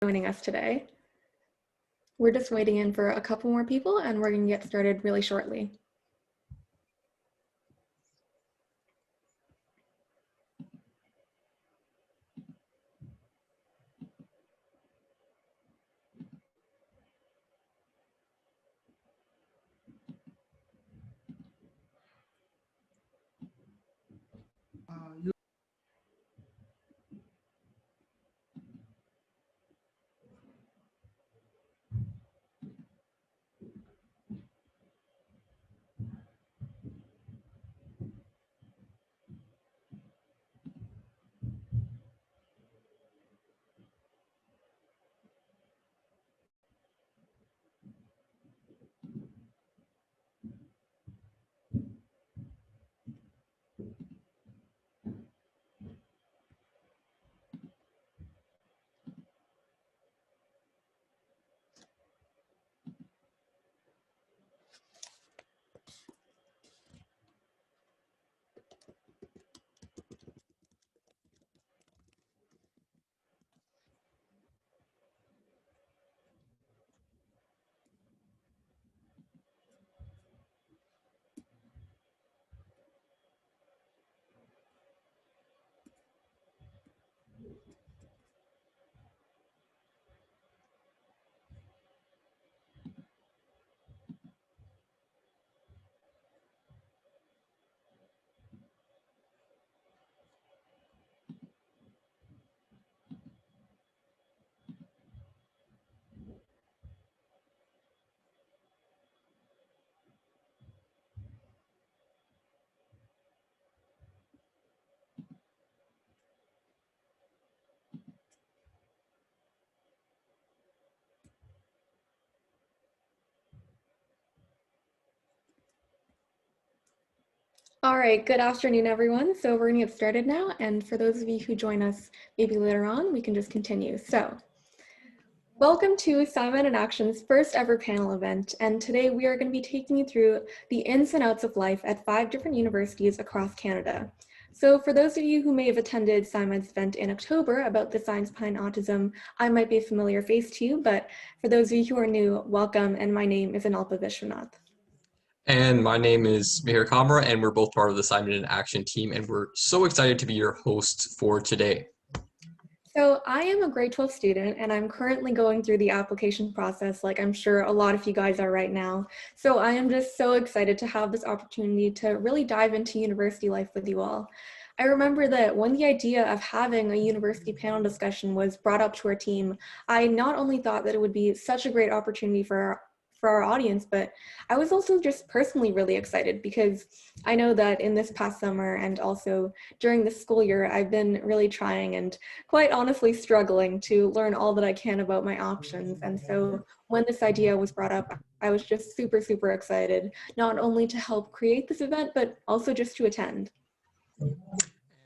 joining us today. We're just waiting in for a couple more people and we're going to get started really shortly. All right, good afternoon, everyone. So we're gonna get started now. And for those of you who join us maybe later on, we can just continue. So welcome to SciMed in Action's first ever panel event. And today we are gonna be taking you through the ins and outs of life at 5 different universities across Canada. So for those of you who may have attended SciMed's event in October about the science behind autism, I might be a familiar face to you, but for those of you who are new, welcome. And my name is Analpa Vishwanath. And my name is Mihir Kamra, and we're both part of the SciMed in Action team, and we're so excited to be your hosts for today. So I am a grade 12 student and I'm currently going through the application process like I'm sure a lot of you guys are right now. So I am just so excited to have this opportunity to really dive into university life with you all. I remember that when the idea of having a university panel discussion was brought up to our team, I not only thought that it would be such a great opportunity for our audience, but I was also just personally really excited because I know that in this past summer and also during this school year, I've been really trying and quite honestly struggling to learn all that I can about my options. And so when this idea was brought up, I was just super, super excited, not only to help create this event, but also just to attend.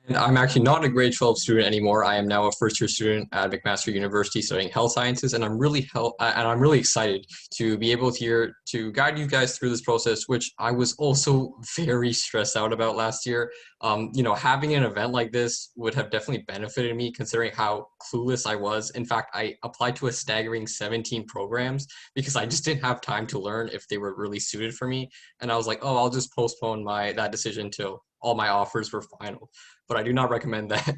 And I'm actually not a grade 12 student anymore. I am now a first-year student at McMaster University studying health sciences, and I'm really excited to be able to guide you guys through this process, which I was also very stressed out about last year. Having an event like this would have definitely benefited me considering how clueless I was. In fact, I applied to a staggering 17 programs because I just didn't have time to learn if they were really suited for me. And I was like, oh, I'll just postpone that decision till all my offers were final. But I do not recommend that.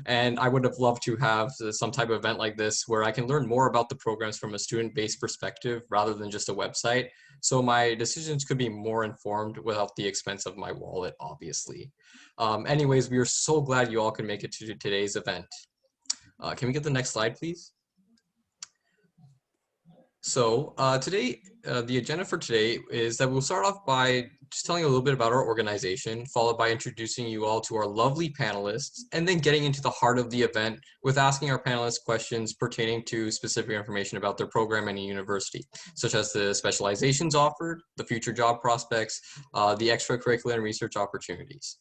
And I would have loved to have some type of event like this where I can learn more about the programs from a student-based perspective rather than just a website. So my decisions could be more informed without the expense of my wallet, obviously. Anyways, we are so glad you all can make it to today's event. Can we get the next slide, please? So today, the agenda for today is that we'll start off by just telling a little bit about our organization, followed by introducing you all to our lovely panelists, and then getting into the heart of the event with asking our panelists questions pertaining to specific information about their program and university, such as the specializations offered, the future job prospects, the extracurricular and research opportunities.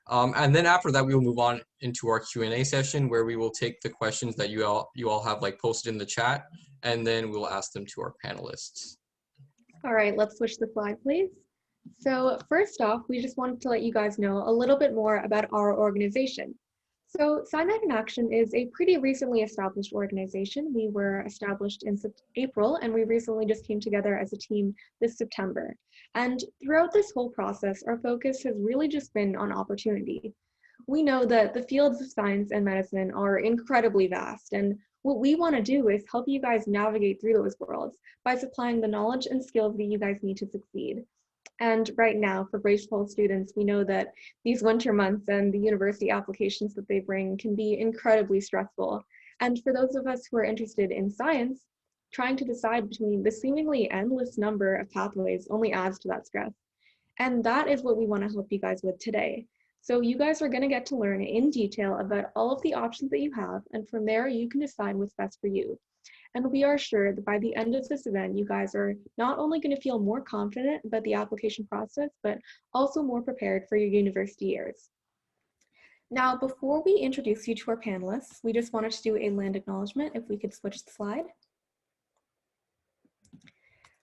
And then after that, we will move on into our Q&A session where we will take the questions that you all have posted in the chat, and then we'll ask them to our panelists. All right, let's switch the slide, please. So first off, we just wanted to let you guys know a little bit more about our organization. So SciMed in Action is a pretty recently established organization. We were established in April, and we recently just came together as a team this September. And throughout this whole process, our focus has really just been on opportunity. We know that the fields of science and medicine are incredibly vast, and what we want to do is help you guys navigate through those worlds by supplying the knowledge and skills that you guys need to succeed. And right now, for grade 12 students, we know that these winter months and the university applications that they bring can be incredibly stressful. And for those of us who are interested in science, trying to decide between the seemingly endless number of pathways only adds to that stress. And that is what we want to help you guys with today. So you guys are going to get to learn in detail about all of the options that you have, and from there you can decide what's best for you. And we are sure that by the end of this event, you guys are not only going to feel more confident about the application process, but also more prepared for your university years. Now, before we introduce you to our panelists, we just wanted to do a land acknowledgement, if we could switch the slide.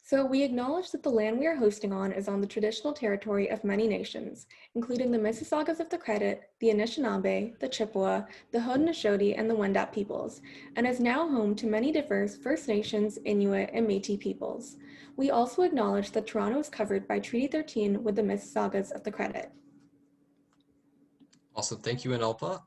So we acknowledge that the land we are hosting on is on the traditional territory of many nations, including the Mississaugas of the Credit, the Anishinaabe, the Chippewa, the Haudenosaunee, and the Wendat peoples, and is now home to many diverse First Nations, Inuit, and Métis peoples. We also acknowledge that Toronto is covered by Treaty 13 with the Mississaugas of the Credit. Awesome, thank you, Analpa.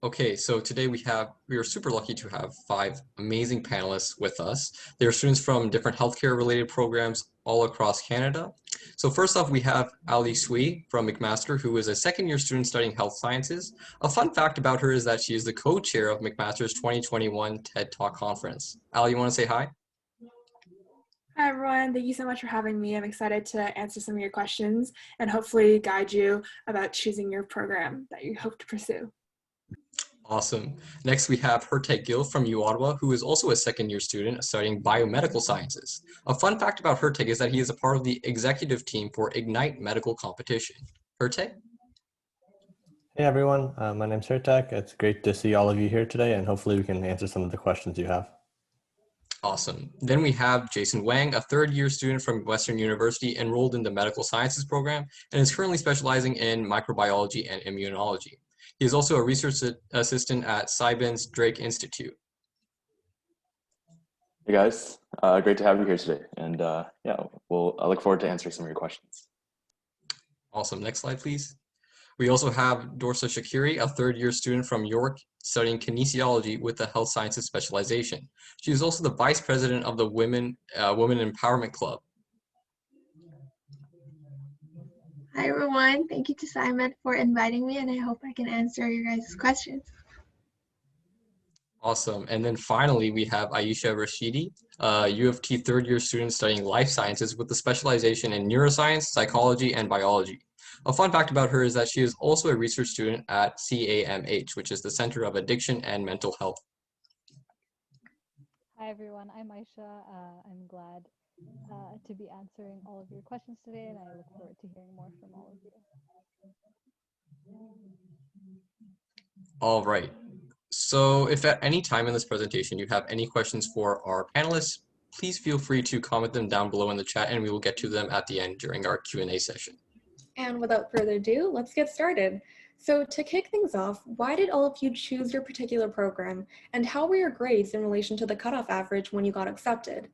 Okay, so today we are super lucky to have 5 amazing panelists with us. They are students from different healthcare related programs all across Canada. So first off, we have Allie from McMaster, who is a second-year student studying health sciences. A fun fact about her is that she is the co-chair of McMaster's 2021 TED Talk Conference. Allie, you want to say hi? Hi everyone, thank you so much for having me. I'm excited to answer some of your questions and hopefully guide you about choosing your program that you hope to pursue. Awesome. Next, we have Hertek Gill from uOttawa, who is also a second-year student studying Biomedical Sciences. A fun fact about Hertek is that he is a part of the executive team for Ignite Medical Competition. Hertek? Hey everyone, my name's Hertek. It's great to see all of you here today, and hopefully we can answer some of the questions you have. Awesome. Then we have Jason Wang, a third-year student from Western University enrolled in the Medical Sciences program and is currently specializing in microbiology and immunology. He is also a research assistant at SciMed's Drake Institute. Hey guys, great to have you here today. And I look forward to answering some of your questions. Awesome. Next slide, please. We also have Dorsa Shakeri, a third-year student from York studying kinesiology with the health sciences specialization. She is also the vice president of the Women Empowerment Club. Hi everyone, thank you to SciMed for inviting me, and I hope I can answer your guys' questions. Awesome. And then finally, we have Ayesha Rashidi, a UofT third-year student studying life sciences with the specialization in neuroscience, psychology, and biology. A fun fact about her is that she is also a research student at CAMH, which is the Center of Addiction and Mental Health. Hi everyone, I'm Ayesha. I'm glad to be answering all of your questions today, and I look forward to hearing more from all of you. All right. So if at any time in this presentation you have any questions for our panelists, please feel free to comment them down below in the chat, and we will get to them at the end during our Q&A session. And without further ado, let's get started. So to kick things off, why did all of you choose your particular program, and how were your grades in relation to the cutoff average when you got accepted?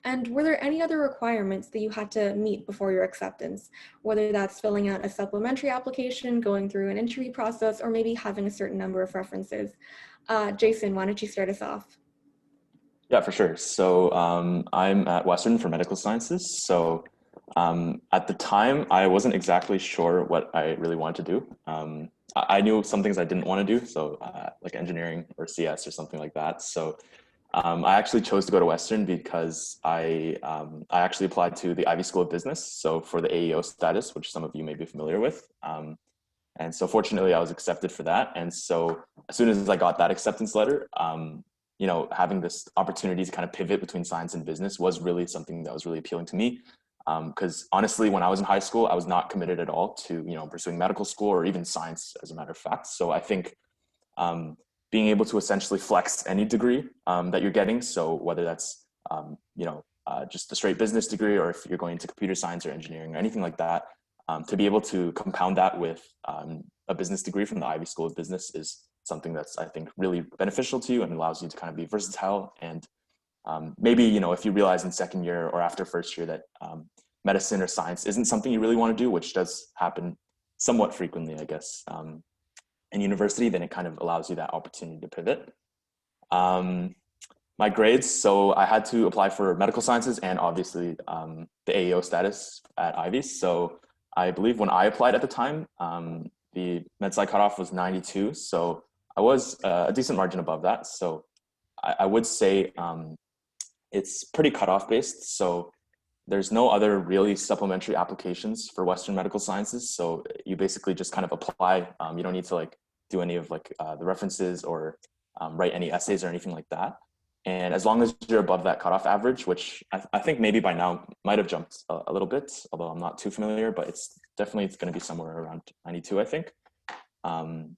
And were there any other requirements that you had to meet before your acceptance, whether that's filling out a supplementary application, going through an interview process, or maybe having a certain number of references? Jason, why don't you start us off? Yeah, for sure. So I'm at Western for medical sciences. So at the time, I wasn't exactly sure what I really wanted to do. I knew some things I didn't want to do, so like engineering or CS or something like that. So I actually chose to go to Western because I actually applied to the Ivy School of Business, so for the AEO status, which some of you may be familiar with. And so fortunately, I was accepted for that. And so as soon as I got that acceptance letter, you know, having this opportunity to kind of pivot between science and business was really something that was really appealing to me. Because honestly, when I was in high school, I was not committed at all to, you know, pursuing medical school or even science, as a matter of fact. So I think being able to essentially flex any degree that you're getting, so whether that's, you know, just a straight business degree, or if you're going into computer science or engineering or anything like that, to be able to compound that with a business degree from the Ivy School of Business is something that's, I think, really beneficial to you and allows you to kind of be versatile. And maybe, you know, if you realize in second year or after first year that medicine or science isn't something you really want to do, which does happen somewhat frequently, I guess, in university, then it kind of allows you that opportunity to pivot. My grades, so I had to apply for medical sciences and obviously the AEO status at Ivy. So I believe when I applied at the time, the med sci cutoff was 92. So I was a decent margin above that. So I would say it's pretty cutoff based. So there's no other really supplementary applications for Western medical sciences. So you basically just kind of apply. You don't need to like do any of like the references or write any essays or anything like that. And as long as you're above that cutoff average, which I think maybe by now might have jumped a little bit, although I'm not too familiar, but it's going to be somewhere around 92, I think. And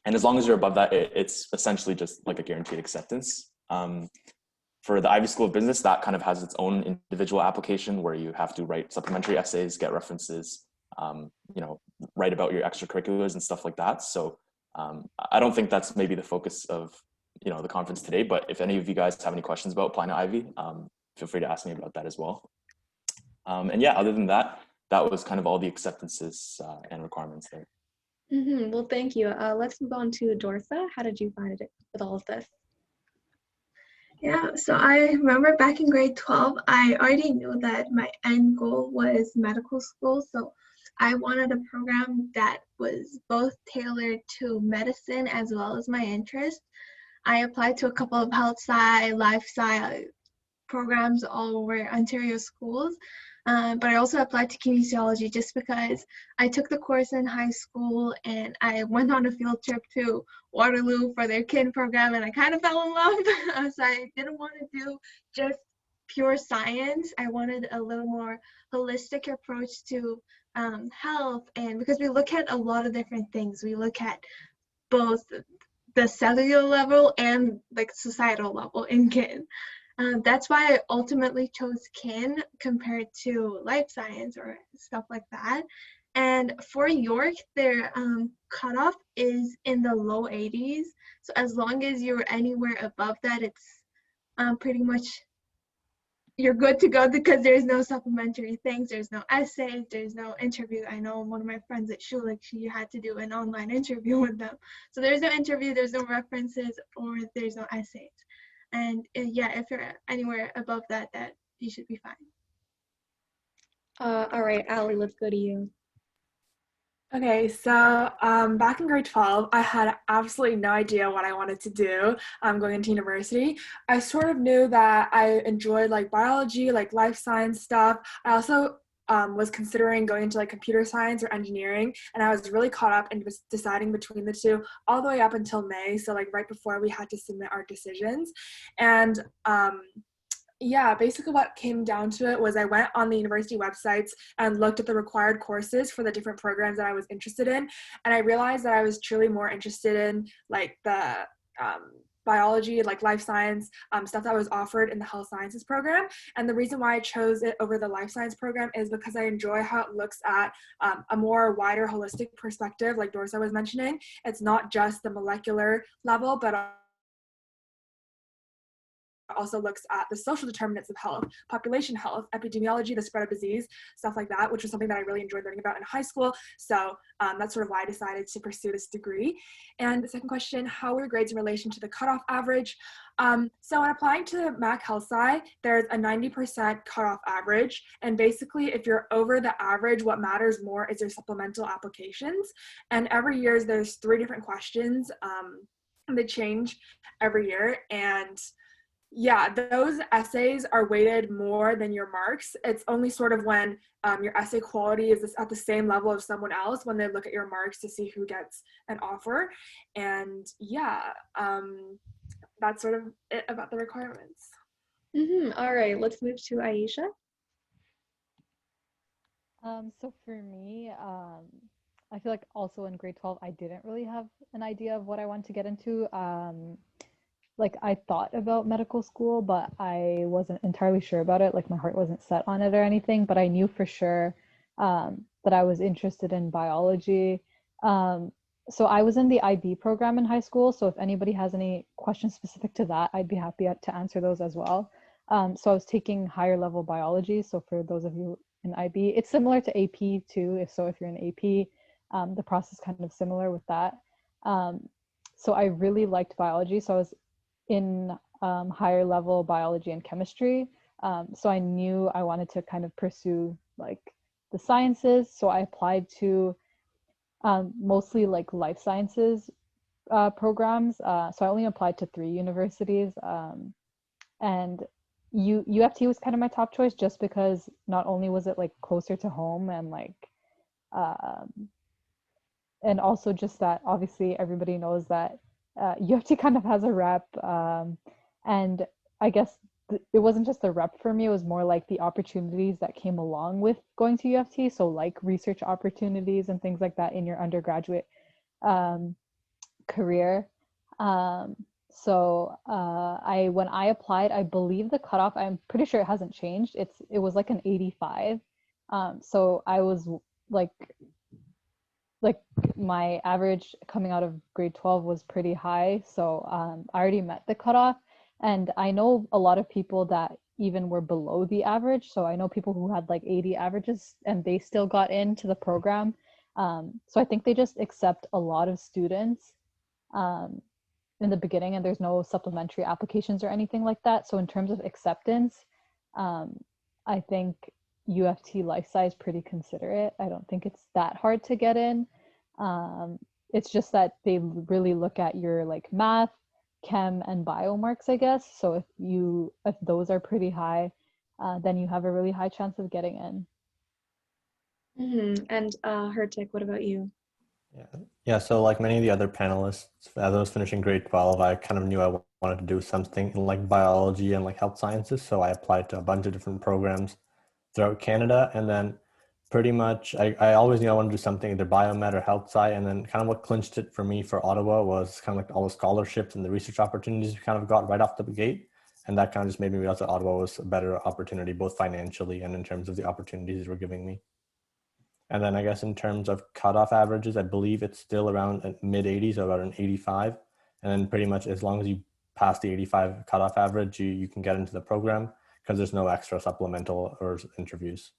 as long as you're above that, it's essentially just like a guaranteed acceptance. For the Ivy School of Business, that kind of has its own individual application where you have to write supplementary essays, get references, you know, write about your extracurriculars and stuff like that. So I don't think that's maybe the focus of, you know, the conference today, but if any of you guys have any questions about applying to Ivy, feel free to ask me about that as well. And yeah, other than that, that was kind of all the acceptances and requirements there. Well, thank you. Let's move on to Dorsa. How did you find it with all of this? Yeah, so I remember back in grade 12, I already knew that my end goal was medical school. So I wanted a program that was both tailored to medicine as well as my interest. I applied to a couple of health sci, life sci programs all over Ontario schools, but I also applied to kinesiology just because I took the course in high school and I went on a field trip to Waterloo for their kin program and I kind of fell in love. So I didn't want to do just pure science. I wanted a little more holistic approach to health, and because we look at a lot of different things, we look at both the cellular level and like societal level in kin. That's why I ultimately chose kin compared to life science or stuff like that. And for York, their cutoff is in the low 80s. So as long as you're anywhere above that, it's pretty much, you're good to go because there's no supplementary things, there's no essays, there's no interview. I know one of my friends at Schulich, she had to do an online interview with them. So there's no interview, there's no references, or there's no essays. And yeah, if you're anywhere above that, you should be fine. All right, Allie, let's go to you. Okay, so back in grade 12, I had absolutely no idea what I wanted to do going into university. I sort of knew that I enjoyed like biology, like life science stuff. I also was considering going into like computer science or engineering, and I was really caught up in deciding between the two all the way up until May, so like right before we had to submit our decisions. And yeah, basically what came down to it was I went on the university websites and looked at the required courses for the different programs that I was interested in, and I realized that I was truly more interested in like the biology, like life science stuff that was offered in the health sciences program. And the reason why I chose it over the life science program is because I enjoy how it looks at a more wider holistic perspective, like Dorsa was mentioning. It's not just the molecular level, but also looks at the social determinants of health, population health, epidemiology, the spread of disease, stuff like that, which was something that I really enjoyed learning about in high school. So that's sort of why I decided to pursue this degree. And the second question, how were your grades in relation to the cutoff average? So when applying to Mac Health Sci, there's a 90% cutoff average. And basically, if you're over the average, what matters more is your supplemental applications. And every year, there's 3 different questions. They change every year. And yeah, those essays are weighted more than your marks. It's only sort of when your essay quality is at the same level of someone else when they look at your marks to see who gets an offer. And yeah, that's sort of it about the requirements. All right, let's move to Ayesha. So for me, I feel like also in grade 12, I didn't really have an idea of what I wanted to get into. Like I thought about medical school, but I wasn't entirely sure about it. Like my heart wasn't set on it or anything, but I knew for sure that I was interested in biology. so I was in the IB program in high school. So if anybody has any questions specific to that, I'd be happy to answer those as well. So I was taking higher level biology. So for those of you in IB, it's similar to AP too. If you're in AP, the process is kind of similar with that. So I really liked biology. So I was in higher level biology and chemistry. So I knew I wanted to kind of pursue like the sciences. So I applied to mostly like life sciences programs. So I only applied to 3 universities. And UofT was kind of my top choice just because not only was it like closer to home and like and also just that obviously everybody knows that UofT kind of has a rep, and I guess it wasn't just the rep for me, it was more like the opportunities that came along with going to UofT, so like research opportunities and things like that in your undergraduate career. So when I applied, I believe the cutoff, I'm pretty sure it hasn't changed, it was like an 85. So I was like my average coming out of grade 12 was pretty high. So I already met the cutoff. And I know a lot of people that even were below the average. So I know people who had like 80 averages and they still got into the program. So I think they just accept a lot of students in the beginning, and there's no supplementary applications or anything like that. So in terms of acceptance, I think UofT Life Sci is pretty considerate. I don't think it's that hard to get in. It's just that they really look at your like math, chem, and bio marks, I guess. So if those are pretty high, then you have a really high chance of getting in. Mm-hmm. And Hertek, what about you? Yeah. So like many of the other panelists, as I was finishing grade 12, I kind of knew I wanted to do something in like biology and like health sciences. So I applied to a bunch of different programs throughout Canada. And then pretty much, I always knew I wanted to do something either biomed or health sci. And then kind of what clinched it for me for Ottawa was kind of like all the scholarships and the research opportunities we kind of got right off the gate. And that kind of just made me realize that Ottawa was a better opportunity, both financially and in terms of the opportunities they were giving me. And then I guess in terms of cutoff averages, I believe it's still around mid 80s, or about an 85. And then pretty much as long as you pass the 85 cutoff average, you can get into the program because there's no extra supplemental or interviews.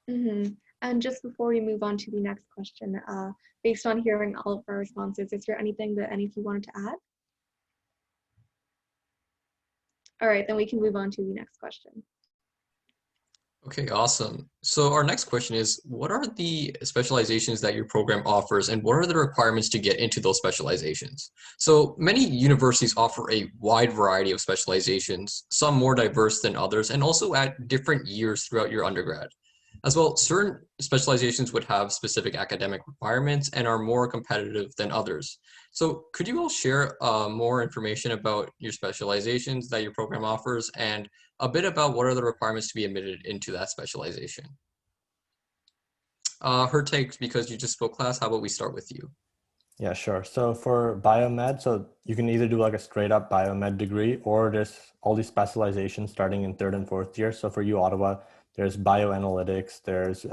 Mm-hmm. And just before we move on to the next question, based on hearing all of our responses, is there anything that any of you wanted to add? All right, then we can move on to the next question. Okay, awesome. So our next question is, what are the specializations that your program offers, and what are the requirements to get into those specializations? So many universities offer a wide variety of specializations, some more diverse than others, and also at different years throughout your undergrad. As well, certain specializations would have specific academic requirements and are more competitive than others. So could you all share more information about your specializations that your program offers, and a bit about what are the requirements to be admitted into that specialization? Hertek, because you just spoke class, how about we start with you? Yeah, sure. So for biomed, so you can either do like a straight up biomed degree, or there's all these specializations starting in 3rd and 4th year. So for UOttawa, there's bioanalytics, there's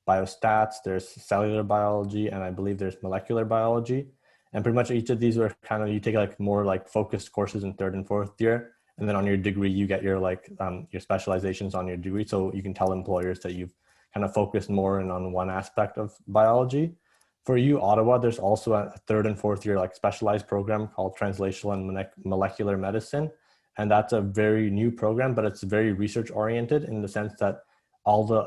biostats, there's cellular biology, and I believe there's molecular biology. And pretty much each of these are kind of, you take like more like focused courses in 3rd and 4th year. And then on your degree, you get your like your specializations on your degree. So you can tell employers that you've kind of focused more in on one aspect of biology. For UOttawa, there's also a 3rd and 4th year like specialized program called Translational and Molecular Medicine. And that's a very new program, but it's very research oriented in the sense that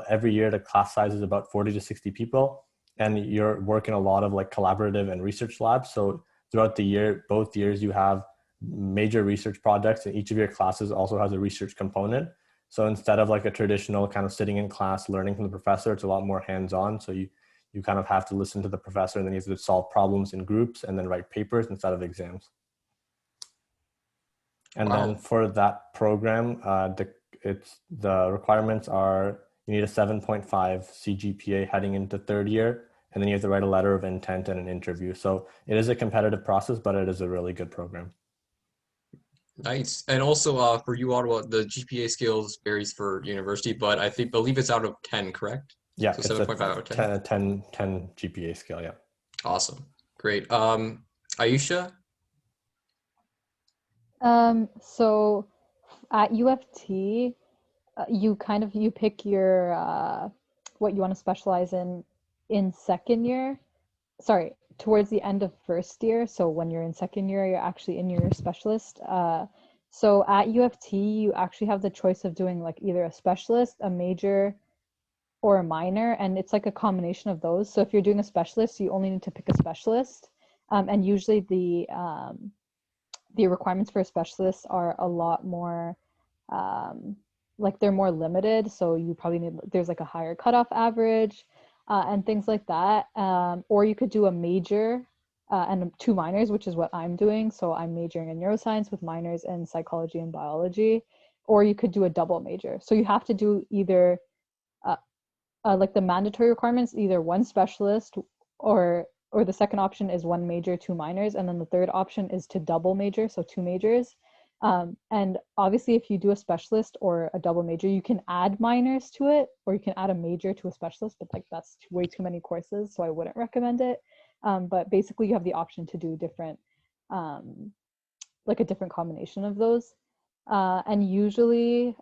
every year the class size is about 40 to 60 people, and you're working a lot of like collaborative and research labs. So throughout the year, both years, you have major research projects, and each of your classes also has a research component. So instead of like a traditional kind of sitting in class learning from the professor, it's a lot more hands-on. So you kind of have to listen to the professor, and then you have to solve problems in groups and then write papers instead of exams. And Wow. then for that program, the requirements are you need a 7.5 CGPA heading into 3rd year, and then you have to write a letter of intent and an interview. So it is a competitive process, but it is a really good program. Nice. And also for UOttawa, the GPA scales varies for university, but I believe it's out of 10, correct? Yeah, so it's 7.5 out of 10. 10 GPA scale, yeah. Awesome. Great. Ayesha? So at UofT, you pick your what you want to specialize in second year. Sorry, towards the end of first year. So when you're in second year, you're actually in your specialist. So at UofT, you actually have the choice of doing like either a specialist, a major, or a minor, and it's like a combination of those. So if you're doing a specialist, you only need to pick a specialist, and usually the requirements for a specialist are a lot more like they're more limited. So you probably need, there's like a higher cutoff average and things like that. Or you could do a major and two minors, which is what I'm doing. So I'm majoring in neuroscience with minors in psychology and biology. Or you could do a double major. So you have to do either like the mandatory requirements, either one specialist or the second option is one major, two minors, and then the third option is to double major, so two majors. And obviously, if you do a specialist or a double major, you can add minors to it, or you can add a major to a specialist, but like that's way too many courses, so I wouldn't recommend it. But basically, you have the option to do different, like a different combination of those. And usually,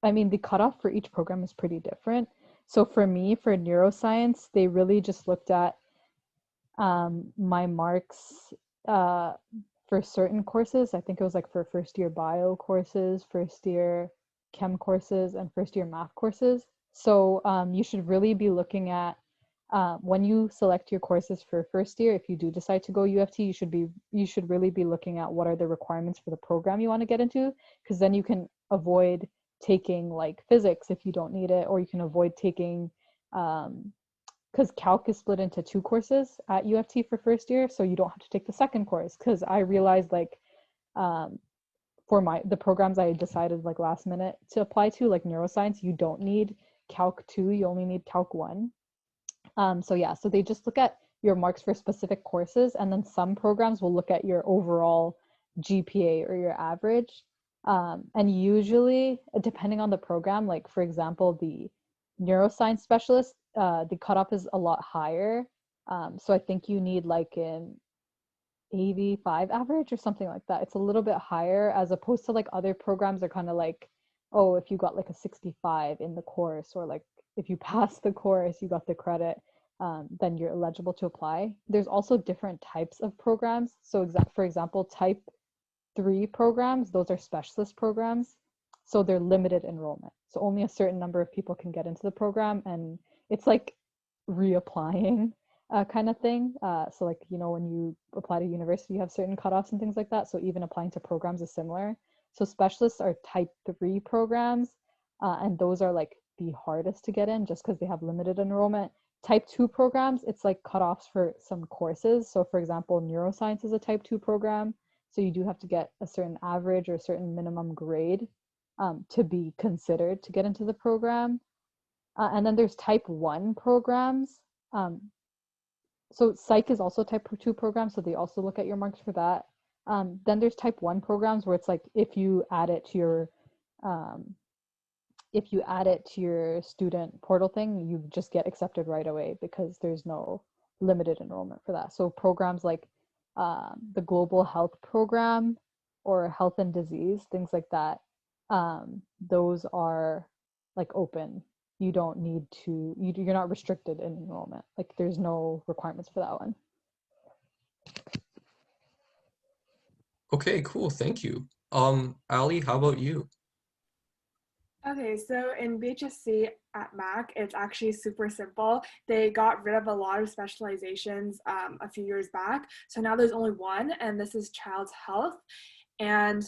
I mean, the cutoff for each program is pretty different. So for me, for neuroscience, they really just looked at my marks for certain courses. I think it was like for first year bio courses, first year chem courses, and first year math courses. So you should really be looking at when you select your courses for first year, if you do decide to go UofT, you should really be looking at what are the requirements for the program you want to get into, because then you can avoid taking like physics if you don't need it, or you can avoid taking because calc is split into two courses at UofT for first year, so you don't have to take the second course. Because I realized like for the programs I decided like last minute to apply to, like neuroscience, you don't need calc 2, you only need calc 1. So yeah, so they just look at your marks for specific courses, and then some programs will look at your overall GPA or your average. And usually, depending on the program, like for example, the neuroscience specialist, the cutoff is a lot higher. So I think you need like an 85 average or something like that. It's a little bit higher, as opposed to like other programs are kind of like, oh, if you got like a 65 in the course, or like if you pass the course, you got the credit, then you're eligible to apply. There's also different types of programs. So for example, type 3 programs, those are specialist programs, so they're limited enrollment, so only a certain number of people can get into the program, and it's like reapplying kind of thing. So like, you know, when you apply to university, you have certain cutoffs and things like that, so even applying to programs is similar. So specialists are type 3 programs, and those are like the hardest to get in just because they have limited enrollment. Type 2 programs, it's like cutoffs for some courses. So for example, neuroscience is a type 2 program, so you do have to get a certain average or a certain minimum grade to be considered to get into the program. And then there's type 1 programs. So psych is also type 2 program, so they also look at your marks for that. Then there's type 1 programs where it's like if you add it to your student portal thing, you just get accepted right away because there's no limited enrollment for that. So programs like the global health program or health and disease, things like that, those are like open. You don't need to, you're not restricted in enrollment. Like there's no requirements for that one. Okay, cool. Thank you. Allie, how about you? Okay, so in BHSC at Mac, it's actually super simple. They got rid of a lot of specializations a few years back. So now there's only one, and this is child's health. And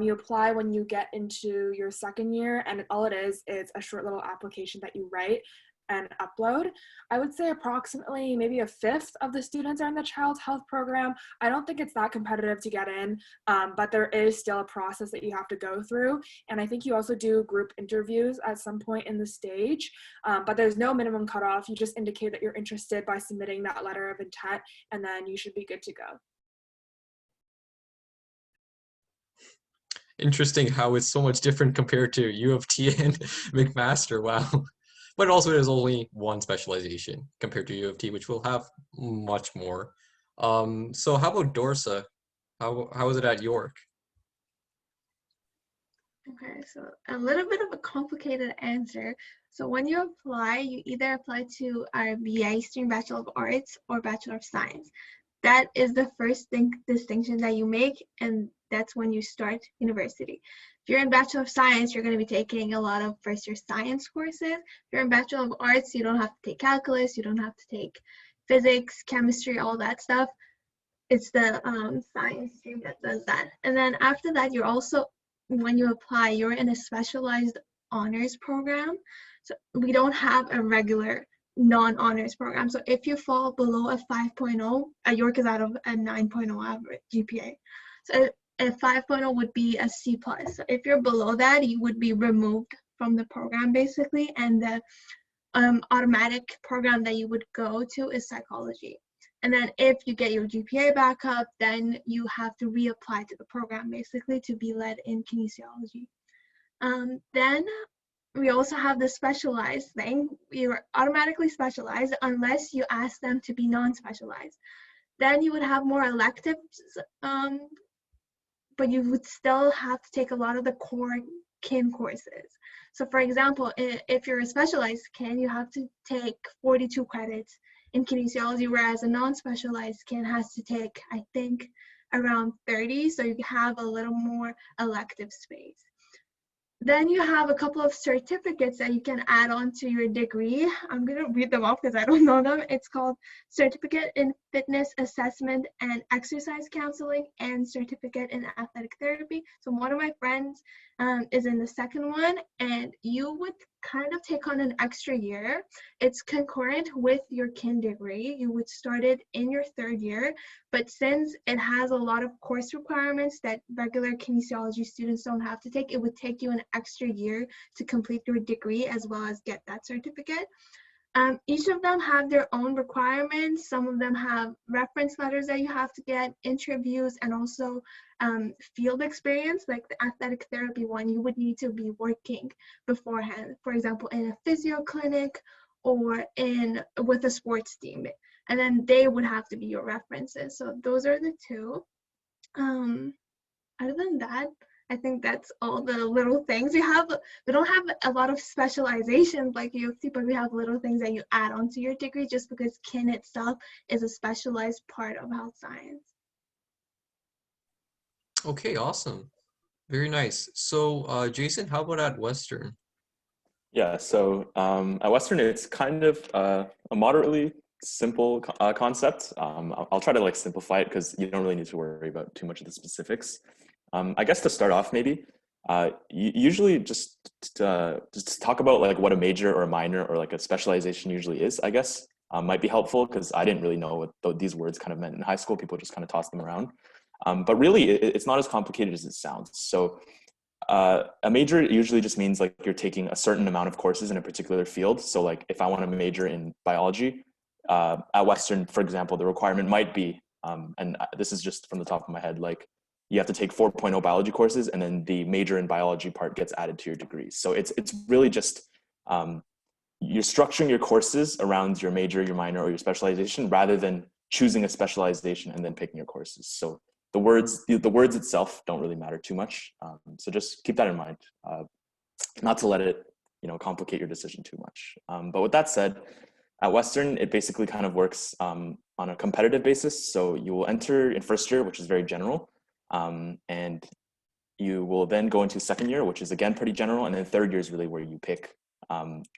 you apply when you get into your second year, and all it is a short little application that you write and upload. I would say approximately maybe a fifth of the students are in the child's health program. I don't think it's that competitive to get in, but there is still a process that you have to go through. And I think you also do group interviews at some point in the stage, but there's no minimum cutoff. You just indicate that you're interested by submitting that letter of intent, and then you should be good to go. Interesting how it's so much different compared to UofT and McMaster. Wow. but also there's only one specialization compared to UofT, which will have much more. So how about Dorsa? How is it at York? Okay, so a little bit of a complicated answer. So when you apply, you either apply to our BA stream, Bachelor of Arts, or Bachelor of Science. That is the first distinction that you make, and that's when you start university. If you're in Bachelor of Science, you're going to be taking a lot of first-year science courses. If you're in Bachelor of Arts, you don't have to take calculus, you don't have to take physics, chemistry, all that stuff. It's the science stream that does that. And then after that, you're also, when you apply, you're in a specialized honors program. So we don't have a regular non-honors program. So if you fall below a 5.0, York is out of a 9.0 average GPA. So a 5.0 would be a C+. So if you're below that, you would be removed from the program basically, and the automatic program that you would go to is psychology. And then if you get your GPA back up, then you have to reapply to the program basically to be led in kinesiology. Then we also have the specialized thing. You're automatically specialized unless you ask them to be non-specialized. Then you would have more electives, but you would still have to take a lot of the core kin courses. So for example, if you're a specialized kin, you have to take 42 credits in kinesiology, whereas a non-specialized kin has to take, I think, around 30, so you have a little more elective space. Then you have a couple of certificates that you can add on to your degree. I'm going to read them off because I don't know them. It's called Certificate in Fitness Assessment and Exercise Counseling and Certificate in Athletic Therapy. So one of my friends is in the second one, and you would kind of take on an extra year. It's concurrent with your kin degree. You would start it in your third year, but since it has a lot of course requirements that regular kinesiology students don't have to take, it would take you an extra year to complete your degree as well as get that certificate. Each of them have their own requirements. Some of them have reference letters that you have to get, interviews, and also field experience. Like the athletic therapy one, you would need to be working beforehand, for example, in a physio clinic or with a sports team. And then they would have to be your references. So those are the two. Other than that, I think that's all the little things. We don't have a lot of specializations like UofT, but we have little things that you add onto your degree just because kin itself is a specialized part of health science. Okay, awesome. Very nice. So Jason, how about at Western? Yeah, so at Western, it's kind of a moderately simple concept. I'll try to simplify it because you don't really need to worry about too much of the specifics. I guess to start off, maybe usually just talk about what a major or a minor or a specialization usually is. I guess might be helpful because I didn't really know what these words kind of meant in high school. People just kind of toss them around, but really it's not as complicated as it sounds. So a major usually just means you're taking a certain amount of courses in a particular field. So if I want to major in biology at Western, for example, the requirement might be, and this is just from the top of my head, you have to take 4.0 biology courses, and then the major in biology part gets added to your degree. So it's really just you're structuring your courses around your major, your minor, or your specialization, rather than choosing a specialization and then picking your courses. So the words itself don't really matter too much. So just keep that in mind, not to let it complicate your decision too much. But with that said, at Western, it basically kind of works on a competitive basis. So you will enter in first year, which is very general. And you will then go into second year, which is again pretty general, and then third year is really where you pick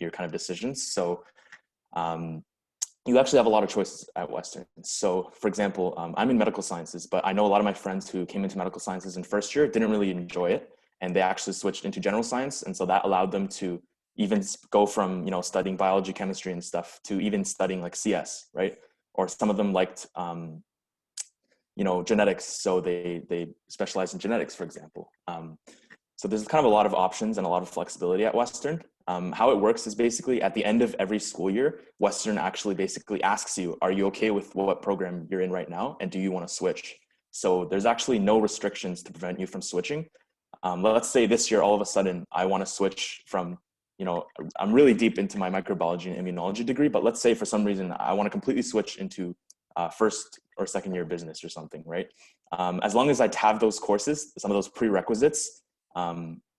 your kind of decisions. So you actually have a lot of choices at Western. So for example, I'm in medical sciences, but I know a lot of my friends who came into medical sciences in first year didn't really enjoy it, and they actually switched into general science, and so that allowed them to even go from studying biology, chemistry, and stuff to even studying CS, right? Or some of them liked genetics, so they specialize in genetics, for example. So there's kind of a lot of options and a lot of flexibility at Western. How it works is basically at the end of every school year, Western actually basically asks you, are you okay with what program you're in right now? And do you want to switch? So there's actually no restrictions to prevent you from switching. Let's say this year, all of a sudden, I want to switch from you know, I'm really deep into my microbiology and immunology degree, but let's say for some reason I want to completely switch into first or second year business or something, right? As long as I have those courses, some of those prerequisites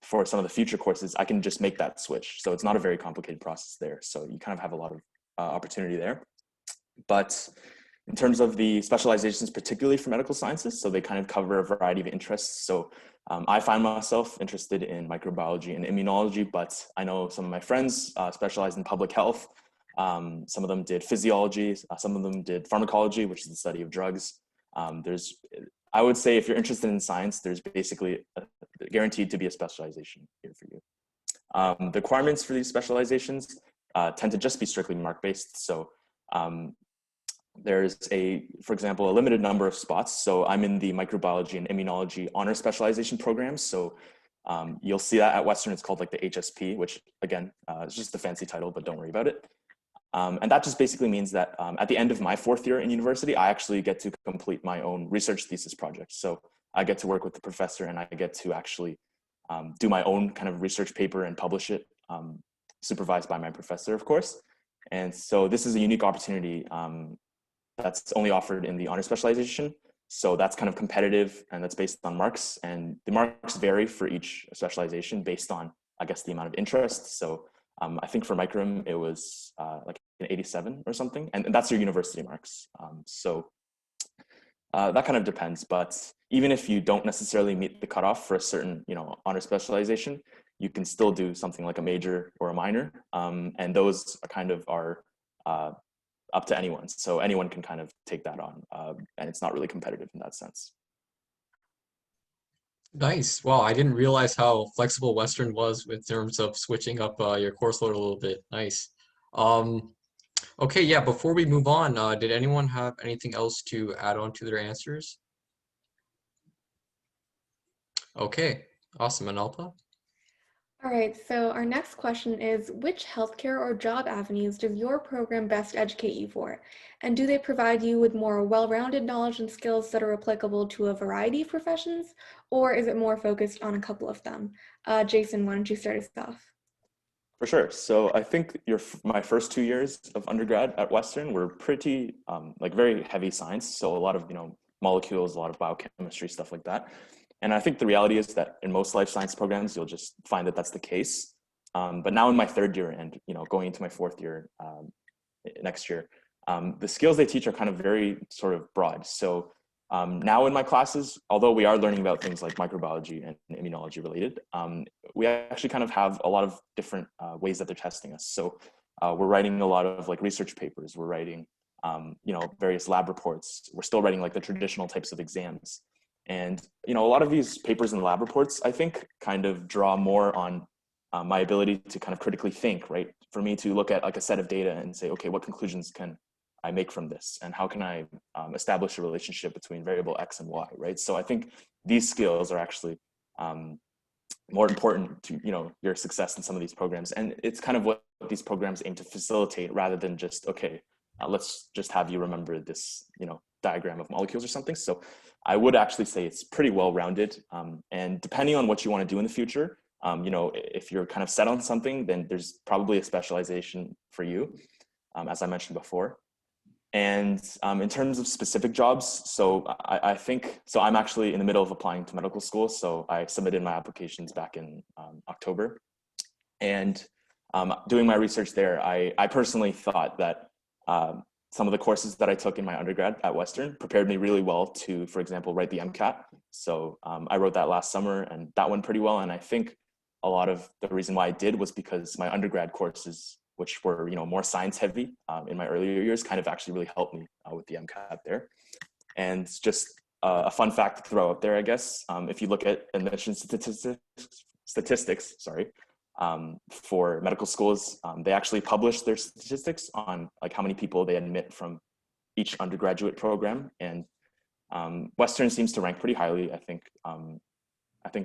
for some of the future courses, I can just make that switch. So it's not a very complicated process there. So you kind of have a lot of opportunity there. But in terms of the specializations, particularly for medical sciences, so they kind of cover a variety of interests. So I find myself interested in microbiology and immunology, but I know some of my friends specialize in public health. Some of them did physiology, some of them did pharmacology, which is the study of drugs. I would say if you're interested in science, there's basically guaranteed to be a specialization here for you. The requirements for these specializations tend to just be strictly mark-based. So there's for example, a limited number of spots. So I'm in the microbiology and immunology honor specialization programs. So you'll see that at Western, it's called like the HSP, which again, is just a fancy title, but don't worry about it. And that just basically means that at the end of my 4th year in university, I actually get to complete my own research thesis project. So I get to work with the professor and I get to actually do my own kind of research paper and publish it, supervised by my professor, of course. And so this is a unique opportunity that's only offered in the honor specialization. So that's kind of competitive and that's based on marks, and the marks vary for each specialization based on, I guess, the amount of interest. So I think for microm, it was like an 87 or something, and that's your university marks. So that kind of depends, but even if you don't necessarily meet the cutoff for a certain, you know, honor specialization, you can still do something like a major or a minor, and those are up to anyone. So anyone can kind of take that on, and it's not really competitive in that sense. Nice. Wow, I didn't realize how flexible Western was in terms of switching up your course load a little bit. Nice. Okay, yeah, before we move on, did anyone have anything else to add on to their answers? Okay, awesome. Analpa? All right, so our next question is, which healthcare or job avenues does your program best educate you for? And do they provide you with more well-rounded knowledge and skills that are applicable to a variety of professions, or is it more focused on a couple of them? Jason, why don't you start us off? For sure. So I think my first 2 years of undergrad at Western were pretty like very heavy science. So a lot of, you know, molecules, a lot of biochemistry, stuff like that. And I think the reality is that in most life science programs, you'll just find that that's the case. But now in my 3rd year and, you know, going into my 4th year next year, the skills they teach are kind of very sort of broad. So now in my classes, although we are learning about things like microbiology and immunology related, we actually kind of have a lot of different ways that they're testing us. So we're writing a lot of like research papers. We're writing, you know, various lab reports. We're still writing like the traditional types of exams. And, you know, a lot of these papers and lab reports, I think, kind of draw more on my ability to kind of critically think, right? For me to look at like a set of data and say, okay, what conclusions can I make from this? And how can I establish a relationship between variable X and Y, right? So I think these skills are actually more important to, you know, your success in some of these programs. And it's kind of what these programs aim to facilitate rather than just, okay, let's just have you remember this, you know, diagram of molecules or something. So I would actually say it's pretty well-rounded. And depending on what you want to do in the future, you know, if you're kind of set on something, then there's probably a specialization for you, as I mentioned before. And in terms of specific jobs, so I think, so I'm actually in the middle of applying to medical school. So I submitted my applications back in October. And doing my research there, I personally thought that some of the courses that I took in my undergrad at Western prepared me really well to, for example, write the MCAT. So I wrote that last summer and that went pretty well. And I think a lot of the reason why I did was because my undergrad courses, which were, you know, more science heavy in my earlier years, kind of actually really helped me with the MCAT there. And just a fun fact to throw out there, I guess, if you look at admission statistics, sorry, for medical schools, they actually publish their statistics on like how many people they admit from each undergraduate program. And Western seems to rank pretty highly. I think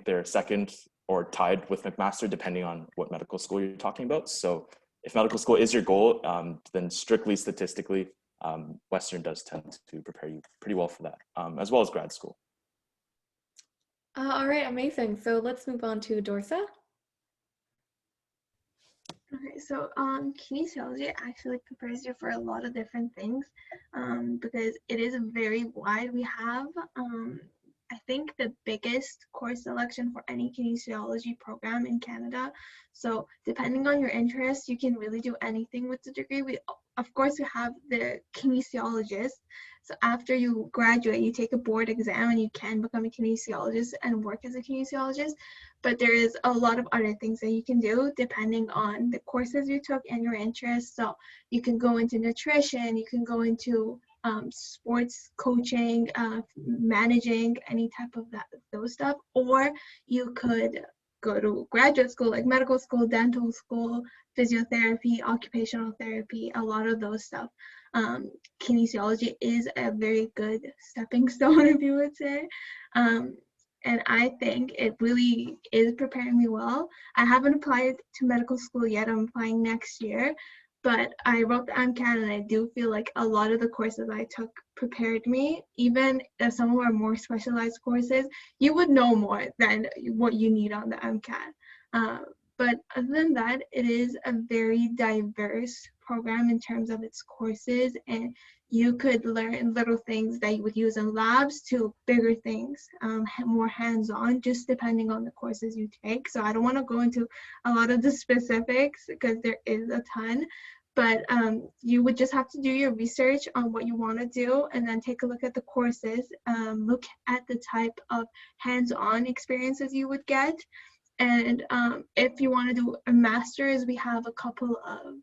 they're second or tied with McMaster, depending on what medical school you're talking about. So if medical school is your goal, then strictly statistically, Western does tend to prepare you pretty well for that, as well as grad school. All right, amazing. So let's move on to Dorsa. Okay, so kinesiology actually prepares you for a lot of different things because it is very wide. We have, I think, the biggest course selection for any kinesiology program in Canada. So depending on your interest, you can really do anything with the degree. Of course, we have the kinesiologist. So after you graduate, you take a board exam and you can become a kinesiologist and work as a kinesiologist. But there is a lot of other things that you can do depending on the courses you took and your interests. So you can go into nutrition, you can go into sports coaching, managing, any type of those stuff, or you could go to graduate school like medical school, dental school, physiotherapy, occupational therapy, a lot of those stuff. Kinesiology is a very good stepping stone, if you would say. And I think it really is preparing me well. I haven't applied to medical school yet. I'm applying next year, but I wrote the MCAT and I do feel like a lot of the courses I took prepared me. Even if some of our more specialized courses, you would know more than what you need on the MCAT. But other than that, it is a very diverse program in terms of its courses, and you could learn little things that you would use in labs to bigger things, more hands-on, just depending on the courses you take. So I don't want to go into a lot of the specifics because there is a ton, but you would just have to do your research on what you want to do and then take a look at the courses, look at the type of hands-on experiences you would get. And if you want to do a master's, we have a couple of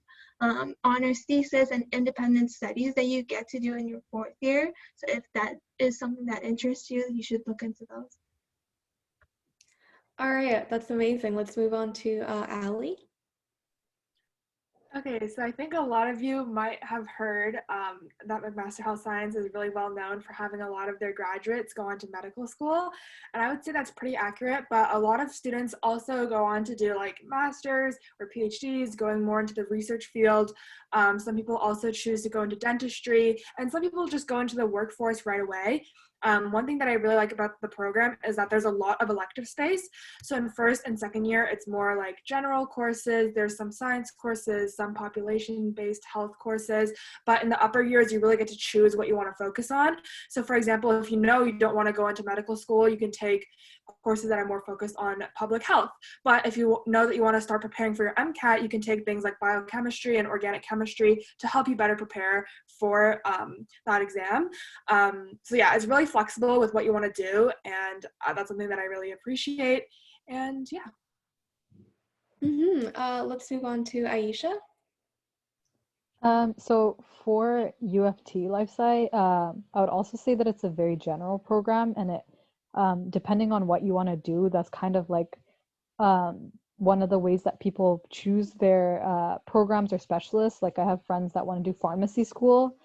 honors thesis and independent studies that you get to do in your fourth year. So if that is something that interests you, you should look into those. All right, that's amazing. Let's move on to Allie. Okay, so I think a lot of you might have heard that McMaster Health Science is really well known for having a lot of their graduates go on to medical school. And I would say that's pretty accurate, but a lot of students also go on to do like masters or PhDs, going more into the research field. Some people also choose to go into dentistry, and some people just go into the workforce right away. One thing that I really like about the program is that there's a lot of elective space. So in first and second year, it's more like general courses. There's some science courses, some population-based health courses. But in the upper years, you really get to choose what you want to focus on. So for example, if you know you don't want to go into medical school, you can take courses that are more focused on public health. But if you know that you want to start preparing for your MCAT, you can take things like biochemistry and organic chemistry to help you better prepare for that exam. So yeah, it's really flexible with what you want to do, and that's something that I really appreciate. And yeah. Let's move on to Ayesha. So for UofT LifeSci, I would also say that it's a very general program, and it depending on what you want to do, that's kind of like one of the ways that people choose their programs or specialists. Like I have friends that want to do pharmacy school,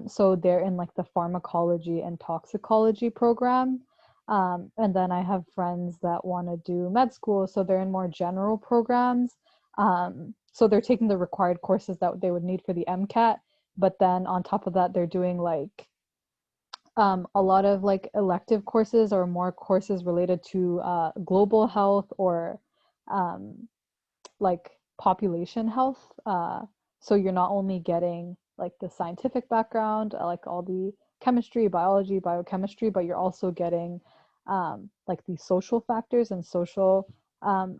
so they're in like the pharmacology and toxicology program. And then I have friends that want to do med school, so they're in more general programs. So they're taking the required courses that they would need for the MCAT, but then on top of that, they're doing like a lot of like elective courses or more courses related to global health or like population health. So you're not only getting like the scientific background, like all the chemistry, biology, biochemistry, but you're also getting like the social factors and social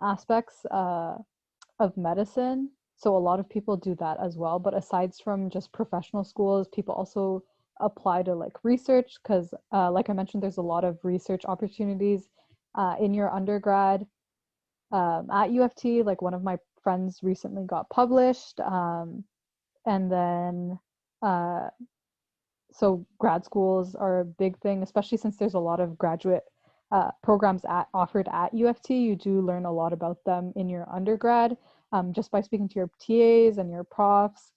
aspects of medicine. So a lot of people do that as well. But aside from just professional schools, people also apply to like research because like I mentioned, there's a lot of research opportunities in your undergrad at UofT. Like one of my friends recently got published, and then so grad schools are a big thing, especially since there's a lot of graduate programs offered at UofT. You do learn a lot about them in your undergrad just by speaking to your TAs and your profs.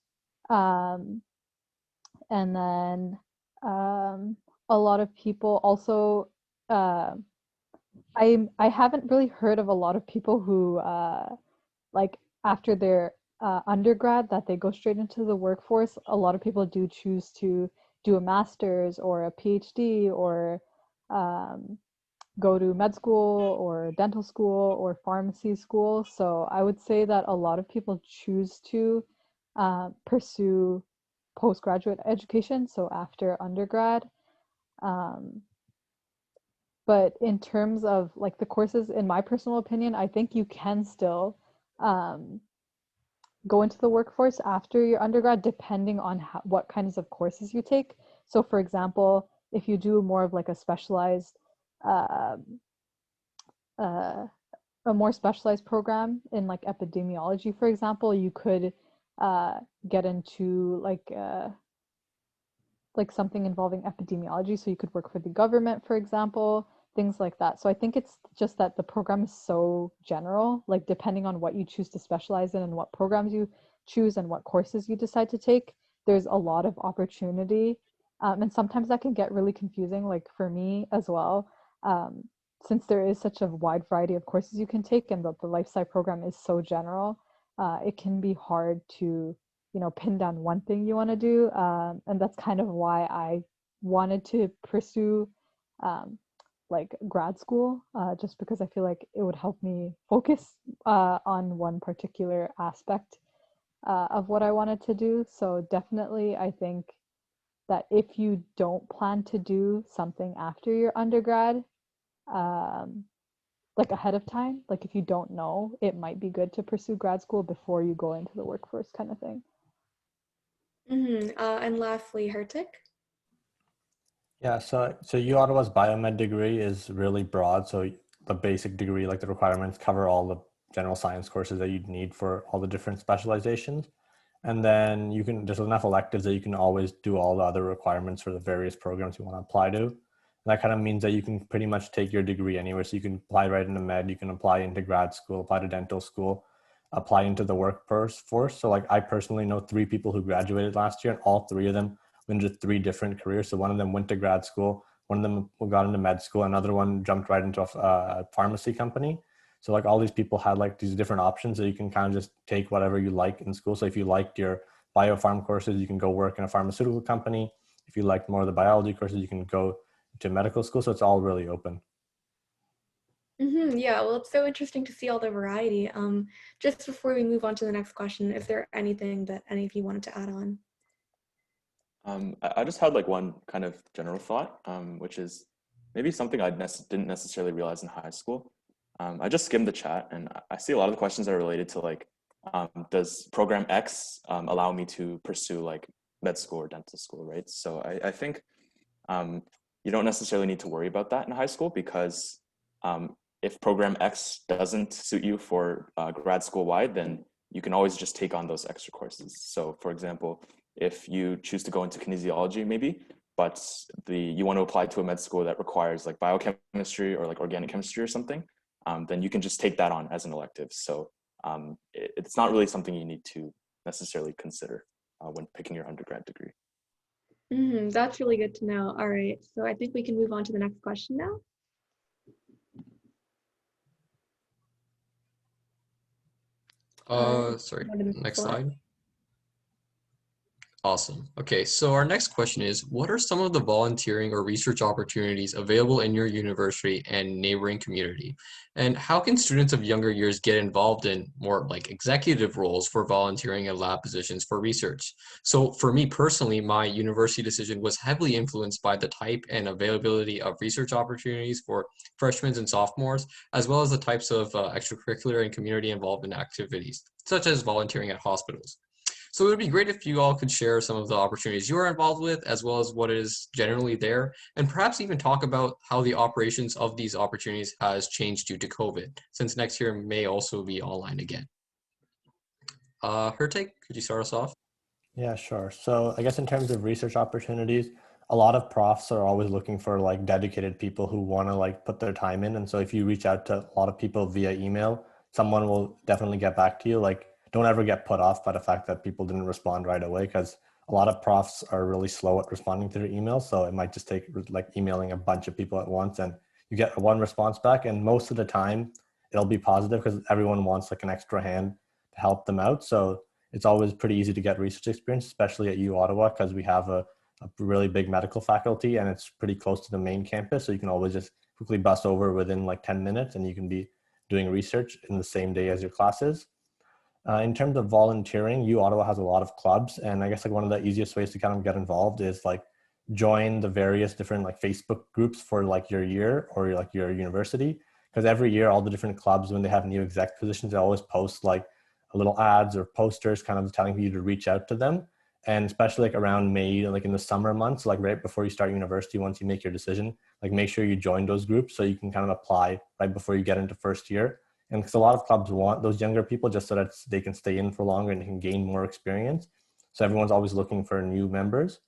And then a lot of people also, I haven't really heard of a lot of people who like after their undergrad that they go straight into the workforce. A lot of people do choose to do a master's or a PhD or go to med school or dental school or pharmacy school. So I would say that a lot of people choose to pursue postgraduate education, so after undergrad. Um, but in terms of like the courses, in my personal opinion, I think you can still go into the workforce after your undergrad, depending on what kinds of courses you take. So for example, if you do more of like a specialized a more specialized program in like epidemiology, for example, you could get into like something involving epidemiology. So you could work for the government, for example, things like that. So I think it's just that the program is so general, like depending on what you choose to specialize in and what programs you choose and what courses you decide to take, there's a lot of opportunity. And sometimes that can get really confusing, like for me as well. Since there is such a wide variety of courses you can take and the life sci program is so general, it can be hard to pin down one thing you want to do. And that's kind of why I wanted to pursue like grad school, just because I feel like it would help me focus on one particular aspect of what I wanted to do. So definitely, I think that if you don't plan to do something after your undergrad, like ahead of time, like if you don't know, it might be good to pursue grad school before you go into the workforce kind of thing. And lastly, Hertek? Yeah, so uOttawa's biomed degree is really broad. So the basic degree, like the requirements, cover all the general science courses that you'd need for all the different specializations. And then there's enough electives that you can always do all the other requirements for the various programs you want to apply to. And that kind of means that you can pretty much take your degree anywhere. So you can apply right into med, you can apply into grad school, apply to dental school, apply into the workforce. So like I personally know 3 people who graduated last year, and all 3 of them went into 3 different careers. So one of them went to grad school, one of them got into med school, another one jumped right into a pharmacy company. So like all these people had like these different options, so you can kind of just take whatever you like in school. So if you liked your biopharm courses, you can go work in a pharmaceutical company. If you liked more of the biology courses, you can go to medical school. So it's all really open. Yeah, well, it's so interesting to see all the variety. Just before we move on to the next question, is there anything that any of you wanted to add on? I just had like one kind of general thought, which is maybe something I didn't necessarily realize in high school. I just skimmed the chat and I see a lot of the questions are related to like, does program X allow me to pursue like med school or dental school, right? So I think you don't necessarily need to worry about that in high school, because if program X doesn't suit you for grad school wide, then you can always just take on those extra courses. So for example, if you choose to go into kinesiology maybe, but you want to apply to a med school that requires like biochemistry or like organic chemistry or something, then you can just take that on as an elective. So it's not really something you need to necessarily consider when picking your undergrad degree. That's really good to know. All right, so I think we can move on to the next question now. Sorry, next slide. Awesome. Okay, so our next question is, what are some of the volunteering or research opportunities available in your university and neighboring community? And how can students of younger years get involved in more like executive roles for volunteering and lab positions for research? So for me personally, my university decision was heavily influenced by the type and availability of research opportunities for freshmen and sophomores, as well as the types of extracurricular and community involvement activities, such as volunteering at hospitals. So it would be great if you all could share some of the opportunities you are involved with, as well as what is generally there, and perhaps even talk about how the operations of these opportunities has changed due to COVID, since next year may also be online again. Hertek, could you start us off? Yeah, sure. So I guess in terms of research opportunities, a lot of profs are always looking for like dedicated people who want to like put their time in. And so if you reach out to a lot of people via email, someone will definitely get back to you. Like, don't ever get put off by the fact that people didn't respond right away, because a lot of profs are really slow at responding to their emails. So it might just take like emailing a bunch of people at once and you get one response back. And most of the time it'll be positive because everyone wants like an extra hand to help them out. So it's always pretty easy to get research experience, especially at uOttawa, because we have a really big medical faculty and it's pretty close to the main campus. So you can always just quickly bus over within like 10 minutes and you can be doing research in the same day as your classes. In terms of volunteering, uOttawa has a lot of clubs, and I guess like one of the easiest ways to kind of get involved is like join the various different like Facebook groups for like your year or like your university. Because every year, all the different clubs, when they have new exec positions, they always post like a little ads or posters kind of telling you to reach out to them. And especially like around May, like in the summer months, like right before you start university, once you make your decision, like make sure you join those groups so you can kind of apply right before you get into first year. And because a lot of clubs want those younger people just so that they can stay in for longer and can gain more experience. So everyone's always looking for new members.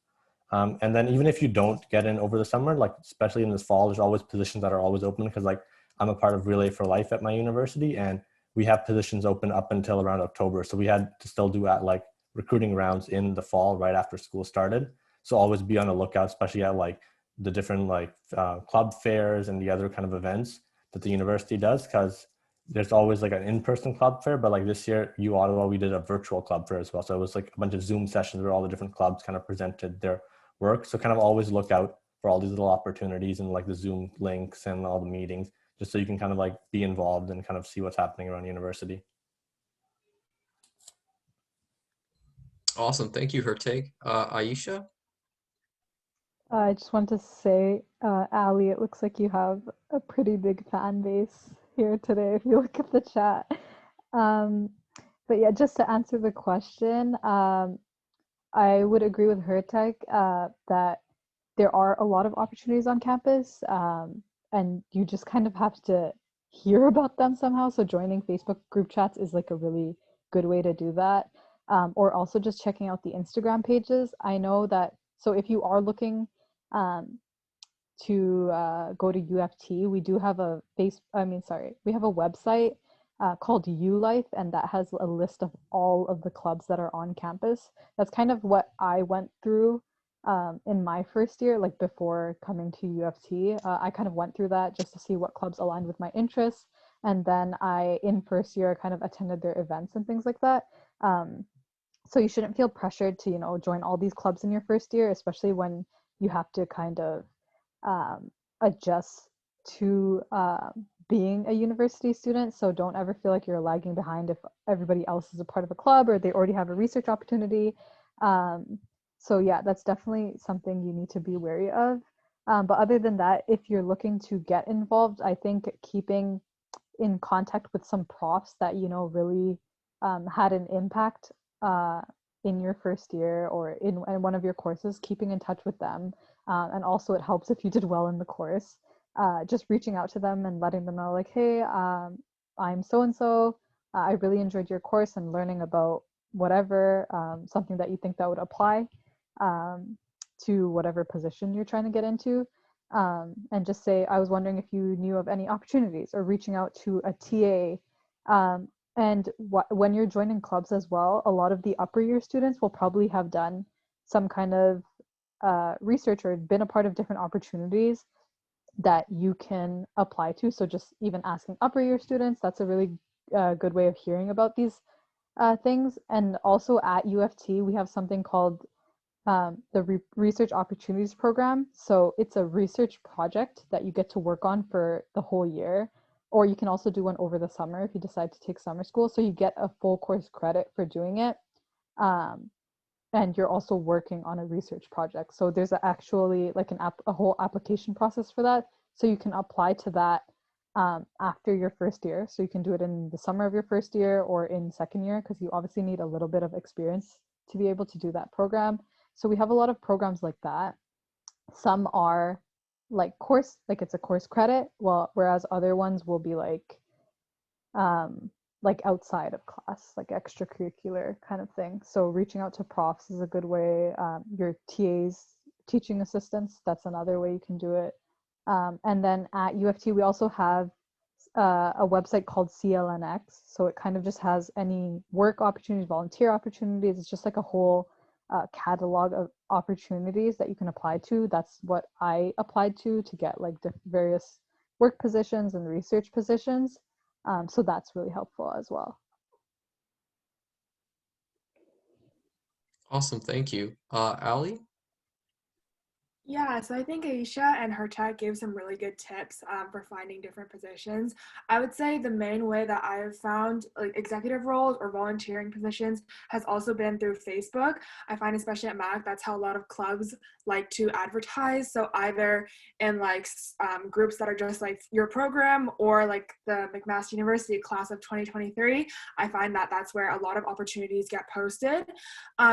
And then even if you don't get in over the summer, like especially in this fall, there's always positions that are always open because like I'm a part of Relay for Life at my university and we have positions open up until around October. So we had to still do at like recruiting rounds in the fall right after school started. So always be on the lookout, especially at like the different like club fairs and the other kind of events that the university does, because there's always like an in-person club fair, but like this year, uOttawa, we did a virtual club fair as well. So it was like a bunch of Zoom sessions where all the different clubs kind of presented their work. So kind of always look out for all these little opportunities and like the Zoom links and all the meetings, just so you can kind of like be involved and kind of see what's happening around university. Awesome. Thank you, Hertek. Ayesha? I just want to say, Allie, it looks like you have a pretty big fan base here today if you look at the chat. But yeah, just to answer the question, I would agree with Hertek that there are a lot of opportunities on campus, and you just kind of have to hear about them somehow. So joining Facebook group chats is like a really good way to do that. Or also just checking out the Instagram pages. I know that, so if you are looking to go to UofT, we do have a we have a website called ULife, and that has a list of all of the clubs that are on campus. That's kind of what I went through in my first year, like before coming to UofT. I kind of went through that just to see what clubs aligned with my interests. And then in first year, kind of attended their events and things like that. So you shouldn't feel pressured to, join all these clubs in your first year, especially when you have to kind of adjust to being a university student. So don't ever feel like you're lagging behind if everybody else is a part of a club or they already have a research opportunity. So yeah, that's definitely something you need to be wary of. But other than that, if you're looking to get involved, I think keeping in contact with some profs that, really had an impact in your first year or in one of your courses, keeping in touch with them. And also it helps if you did well in the course, just reaching out to them and letting them know like, hey, I'm so-and-so, I really enjoyed your course and learning about whatever, something that you think that would apply to whatever position you're trying to get into. And just say, I was wondering if you knew of any opportunities, or reaching out to a TA. And when you're joining clubs as well, a lot of the upper year students will probably have done some kind of research or been a part of different opportunities that you can apply to. So just even asking upper year students, that's a really good way of hearing about these things. And also at UofT, we have something called the Research Opportunities Program. So it's a research project that you get to work on for the whole year. Or you can also do one over the summer if you decide to take summer school. So you get a full course credit for doing it. And you're also working on a research project. So there's actually like a whole application process for that. So you can apply to that after your first year. So you can do it in the summer of your first year or in second year, because you obviously need a little bit of experience to be able to do that program. So we have a lot of programs like that. Some are like it's a course credit, whereas other ones will be like outside of class, like extracurricular kind of thing. So reaching out to profs is a good way. Your TAs, teaching assistants, that's another way you can do it. And then at UofT, we also have a website called CLNX. So it kind of just has any work opportunities, volunteer opportunities. It's just like a whole catalog of opportunities that you can apply to. That's what I applied to get like various work positions and research positions. So that's really helpful as well. Awesome, thank you. Allie? Yeah, so I think Ayesha and Hertek gave some really good tips for finding different positions. I would say the main way that I have found like executive roles or volunteering positions has also been through Facebook. I find especially at Mac, that's how a lot of clubs like to advertise. So either in like groups that are just like your program or like the McMaster University class of 2023, I find that that's where a lot of opportunities get posted.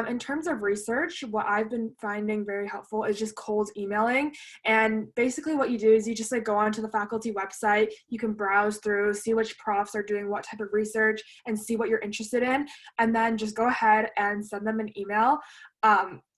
In terms of research, what I've been finding very helpful is just cold emailing. And basically what you do is you just like go onto the faculty website, you can browse through, see which profs are doing what type of research and see what you're interested in, and then just go ahead and send them an email.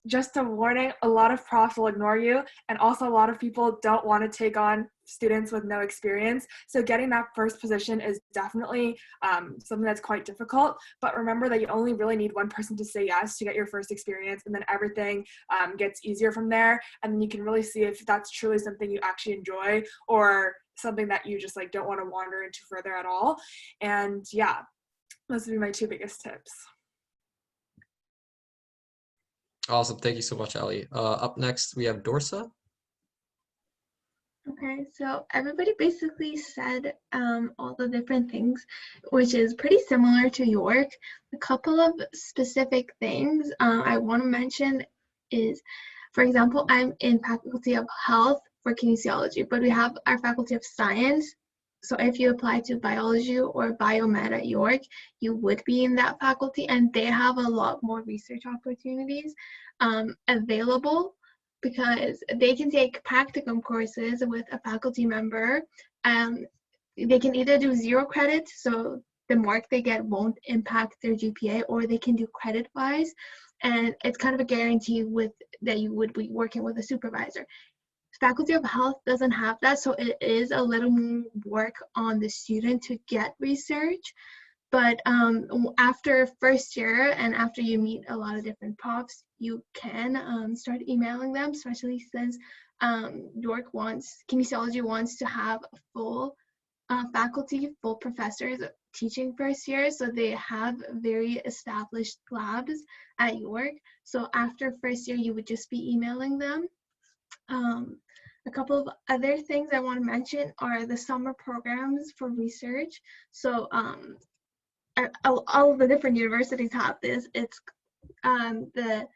Just a warning, a lot of profs will ignore you, and also a lot of people don't want to take on students with no experience. So getting that first position is definitely something that's quite difficult, but remember that you only really need one person to say yes to get your first experience, and then everything gets easier from there, and then you can really see if that's truly something you actually enjoy or something that you just like don't want to wander into further at all. And yeah, those would be my two biggest tips. Awesome. Thank you so much, Allie. Up next, we have Dorsa. Okay, so everybody basically said all the different things, which is pretty similar to York. A couple of specific things I want to mention is, for example, I'm in Faculty of Health for Kinesiology, but we have our Faculty of Science. So if you apply to biology or biomed at York, you would be in that faculty, and they have a lot more research opportunities available, because they can take practicum courses with a faculty member. They can either do 0 credits, so the mark they get won't impact their GPA, or they can do credit-wise, and it's kind of a guarantee with that you would be working with a supervisor. Faculty of Health doesn't have that, so it is a little more work on the student to get research. But after first year and after you meet a lot of different profs, you can start emailing them, especially since Kinesiology wants to have a full faculty, full professors teaching first year. So they have very established labs at York. So after first year, you would just be emailing them. A couple of other things I want to mention are the summer programs for research. So all of the different universities have this. It's the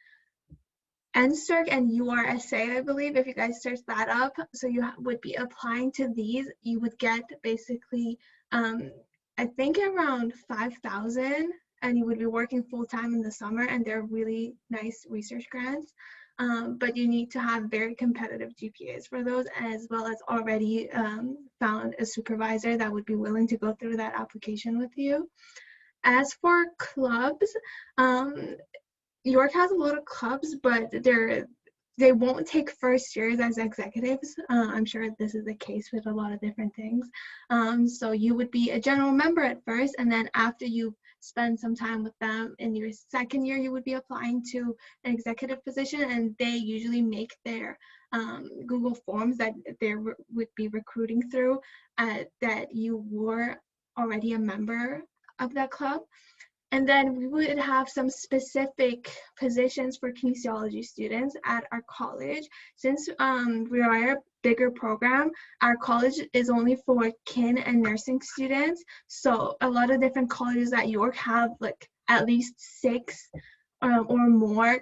NSERC and URSA, I believe, if you guys search that up. So you would be applying to these. You would get basically, I think around 5,000, and you would be working full-time in the summer, and they're really nice research grants. But you need to have very competitive GPAs for those, as well as already found a supervisor that would be willing to go through that application with you. As for clubs, York has a lot of clubs, but they won't take first years as executives. I'm sure this is the case with a lot of different things. So you would be a general member at first, and then after you spend some time with them in your second year, you would be applying to an executive position, and they usually make their Google Forms that they would be recruiting through that you were already a member of that club. And then we would have some specific positions for kinesiology students at our college. Since we are a bigger program, our college is only for kin and nursing students. So a lot of different colleges at York have like at least 6 or more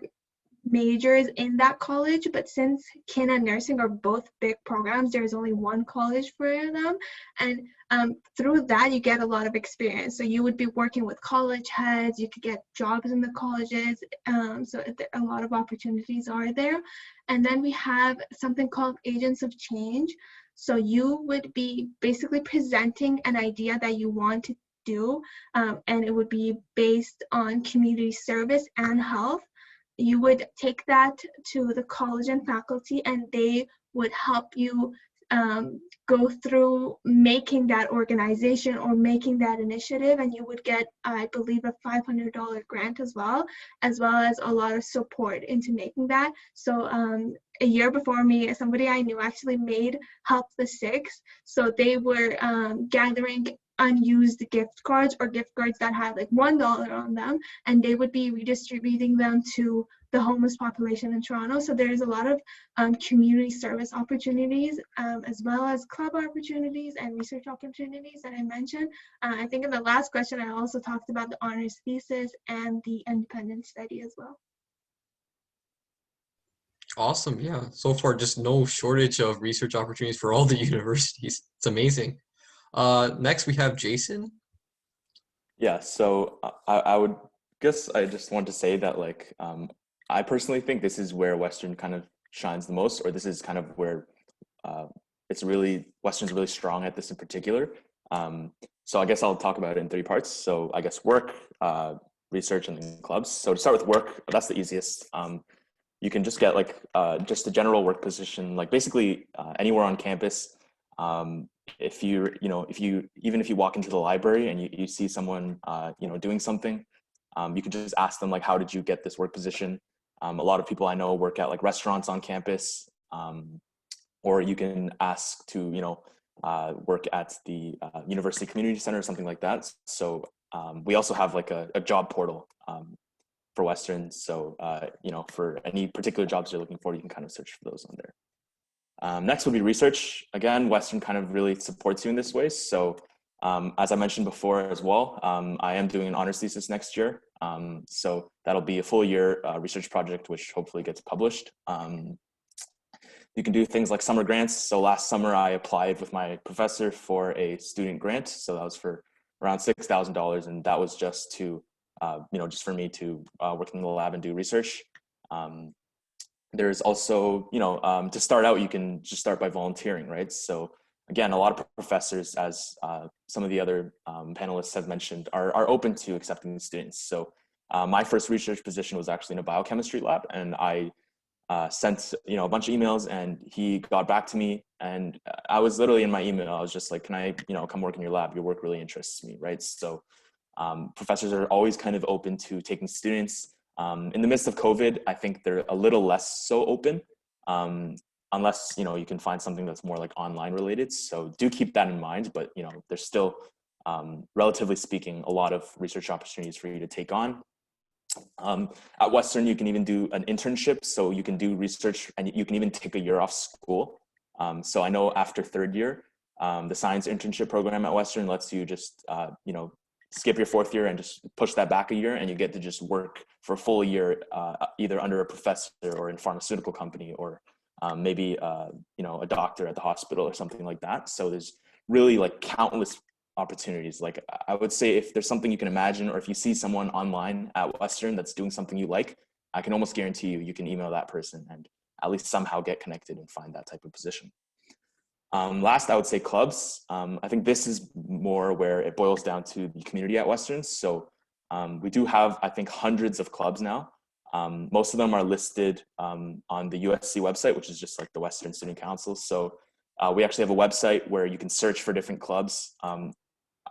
majors in that college, but since kin and nursing are both big programs, there's only one college for them, and through that you get a lot of experience. So you would be working with college heads, you could get jobs in the colleges, so a lot of opportunities are there. And then we have something called Agents of Change. So you would be basically presenting an idea that you want to do, and it would be based on community service and health. You would take that to the college and faculty, and they would help you go through making that organization or making that initiative, and you would get, I believe, a $500 grant as well as a lot of support into making that. So a year before me, somebody I knew actually made Help the Sick. So they were gathering unused gift cards or gift cards that had like $1 on them, and they would be redistributing them to the homeless population in Toronto. So there's a lot of community service opportunities, as well as club opportunities and research opportunities that I mentioned. I think in the last question, I also talked about the honors thesis and the independent study as well. Awesome. Yeah. So far, just no shortage of research opportunities for all the universities. It's amazing. Next, we have Jason. Yeah, so I would guess I just want to say that like I personally think this is where Western kind of shines the most, or this is kind of where Western's really strong at this in particular. So I guess I'll talk about it in 3 parts. So I guess work, research, and then clubs. So to start with work, that's the easiest. You can just get like just a general work position, like basically anywhere on campus. If you even if you walk into the library and you see someone doing something, you could just ask them like, how did you get this work position? A lot of people I know work at like restaurants on campus, or you can ask to work at the university community center or something like that. So we also have like a job portal for Western. So for any particular jobs you're looking for, you can kind of search for those on there. Next would be research. Again, Western kind of really supports you in this way. So as I mentioned before as well, I am doing an honors thesis next year. So that'll be a full year research project, which hopefully gets published. You can do things like summer grants. So last summer I applied with my professor for a student grant. So that was for around $6,000. And that was just to, just for me to work in the lab and do research. There's also, to start out, you can just start by volunteering, right? So again, a lot of professors, as some of the other panelists have mentioned, are open to accepting students. So my first research position was actually in a biochemistry lab, and I sent a bunch of emails, and he got back to me, and I was literally in my email, I was just like, can I come work in your lab? Your work really interests me, right? So professors are always kind of open to taking students. In the midst of COVID, I think they're a little less so open, unless you can find something that's more like online related. So do keep that in mind. But there's still, relatively speaking, a lot of research opportunities for you to take on. At Western, you can even do an internship, so you can do research, and you can even take a year off school. So I know after 3rd year, the science internship program at Western lets you just skip your 4th year and just push that back a year, and you get to just work for a full year, either under a professor or in a pharmaceutical company, or maybe a doctor at the hospital or something like that. So there's really like countless opportunities. Like I would say, if there's something you can imagine, or if you see someone online at Western that's doing something you like, I can almost guarantee you can email that person and at least somehow get connected and find that type of position. Last, I would say clubs. I think this is more where it boils down to the community at Western. So we do have, I think, hundreds of clubs now. Most of them are listed on the USC website, which is just like the Western Student Council. So we actually have a website where you can search for different clubs.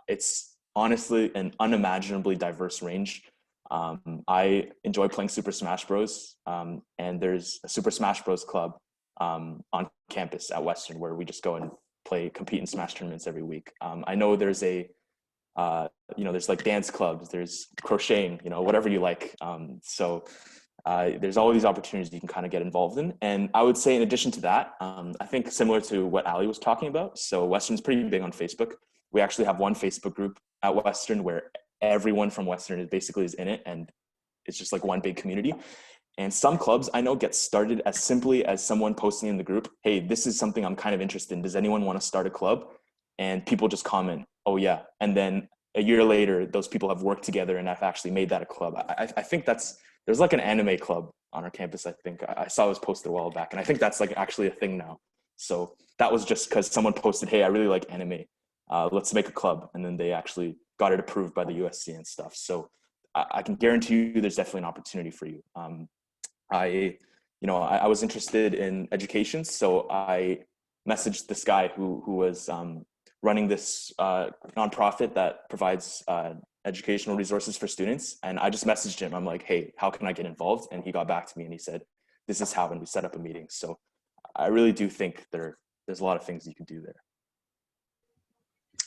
It's honestly an unimaginably diverse range. I enjoy playing Super Smash Bros. And there's a Super Smash Bros. Club on campus at Western where we just go and compete in Smash tournaments every week. I know there's there's like dance clubs, there's crocheting, whatever you like. So there's all these opportunities you can kind of get involved in. And I would say in addition to that, I think similar to what Allie was talking about, so Western's pretty big on Facebook. We actually have one Facebook group at Western where everyone from Western is in it, and it's just like one big community. And some clubs I know get started as simply as someone posting in the group, hey, this is something I'm kind of interested in. Does anyone want to start a club? And people just comment, oh yeah. And then a year later, those people have worked together and have actually made that a club. I think there's like an anime club on our campus. I think I saw it was posted a while back, and I think that's like actually a thing now. So that was just because someone posted, hey, I really like anime. Let's make a club. And then they actually got it approved by the USC and stuff. So I can guarantee you there's definitely an opportunity for you. I was interested in education. So I messaged this guy who was running this nonprofit that provides educational resources for students. And I just messaged him. I'm like, hey, how can I get involved? And he got back to me and he said, this is how, and we set up a meeting. So I really do think there's a lot of things you can do there.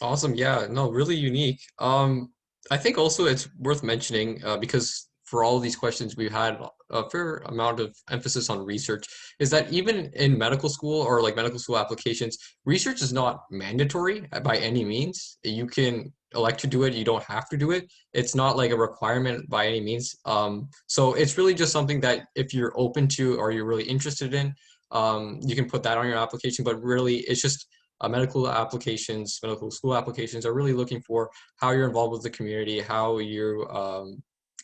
Awesome. Yeah, no, really unique. I think also it's worth mentioning because for all of these questions, we've had a fair amount of emphasis on research, is that even in medical school or like medical school applications, research is not mandatory by any means. You can elect to do it, you don't have to do it. It's not like a requirement by any means. So it's really just something that if you're open to or you're really interested in, you can put that on your application, but really it's just medical applications, medical school applications are really looking for how you're involved with the community, how you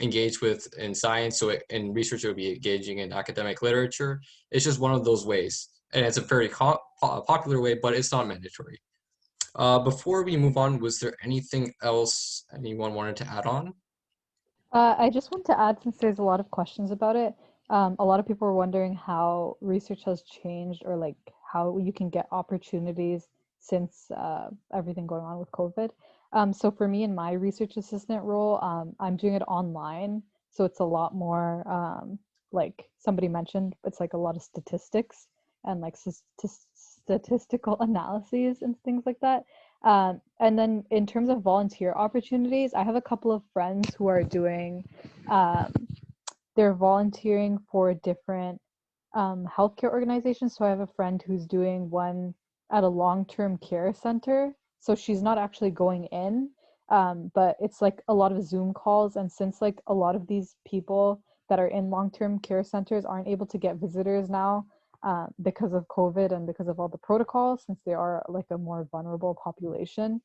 engage with in science. So in research, it would be engaging in academic literature. It's just one of those ways. And it's a very popular way, but it's not mandatory. Before we move on, was there anything else anyone wanted to add on? I just want to add, since there's a lot of questions about it, a lot of people are wondering how research has changed or like how you can get opportunities since everything going on with COVID. So for me in my research assistant role, I'm doing it online. So it's a lot more, like somebody mentioned, it's like a lot of statistics and like statistical analyses and things like that. And then in terms of volunteer opportunities, I have a couple of friends who are doing, they're volunteering for different healthcare organizations. So I have a friend who's doing one at a long-term care center. So she's not actually going in, but it's like a lot of Zoom calls. And since like a lot of these people that are in long-term care centers aren't able to get visitors now, because of COVID and because of all the protocols, since they are like a more vulnerable population.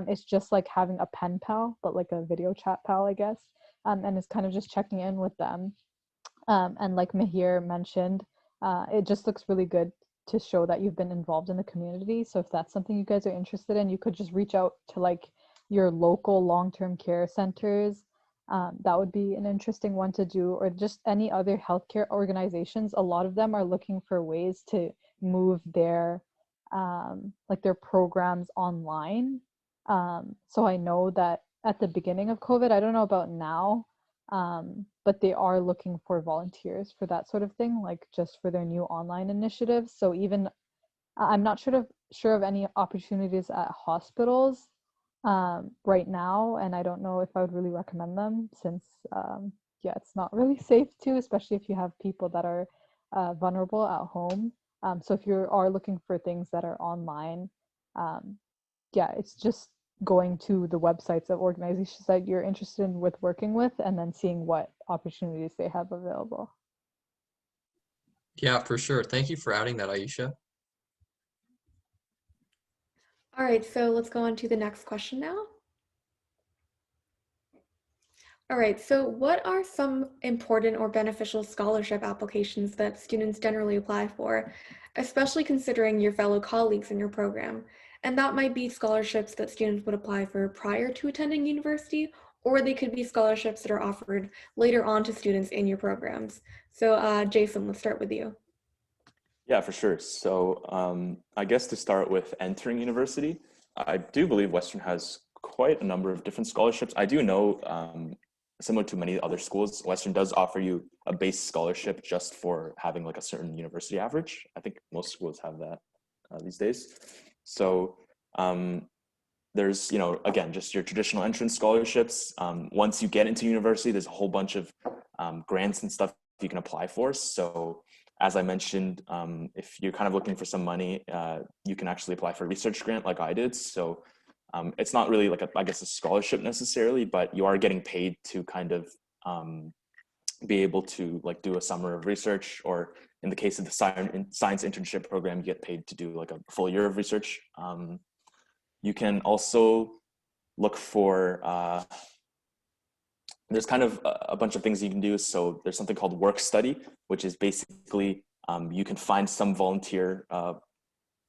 It's just like having a pen pal, but like a video chat pal, I guess. And it's kind of just checking in with them. And like Mihir mentioned, it just looks really good to show that you've been involved in the community. So if that's something you guys are interested in, you could just reach out to like your local long-term care centers. That would be an interesting one to do, or just any other healthcare organizations. A lot of them are looking for ways to move their like their programs online. So I know that at the beginning of COVID, I don't know about now, but they are looking for volunteers for that sort of thing, like just for their new online initiatives. So even I'm not sure of any opportunities at hospitals right now, and I don't know if I would really recommend them since yeah, it's not really safe to, especially if you have people that are vulnerable at home. So if you are looking for things that are online, yeah, it's just going to the websites of organizations that you're interested in with working with and then seeing what opportunities they have available. Yeah, for sure. Thank you for adding that, Ayesha. All right, so let's go on to the next question now. All right, so what are some important or beneficial scholarship applications that students generally apply for, especially considering your fellow colleagues in your program? And that might be scholarships that students would apply for prior to attending university, or they could be scholarships that are offered later on to students in your programs. So Jason, let's start with you. Yeah, for sure. So I guess to start with entering university, I do believe Western has quite a number of different scholarships. I do know, similar to many other schools, Western does offer you a base scholarship just for having like a certain university average. I think most schools have that these days. So there's, again, just your traditional entrance scholarships. Once you get into university, there's a whole bunch of grants and stuff you can apply for. So as I mentioned, if you're kind of looking for some money, you can actually apply for a research grant like I did. So it's not really like I guess a scholarship necessarily, but you are getting paid to kind of be able to like do a summer of research, or in the case of the science internship program, you get paid to do like a full year of research. You can also look for, there's kind of a bunch of things you can do. So there's something called work study, which is basically you can find some volunteer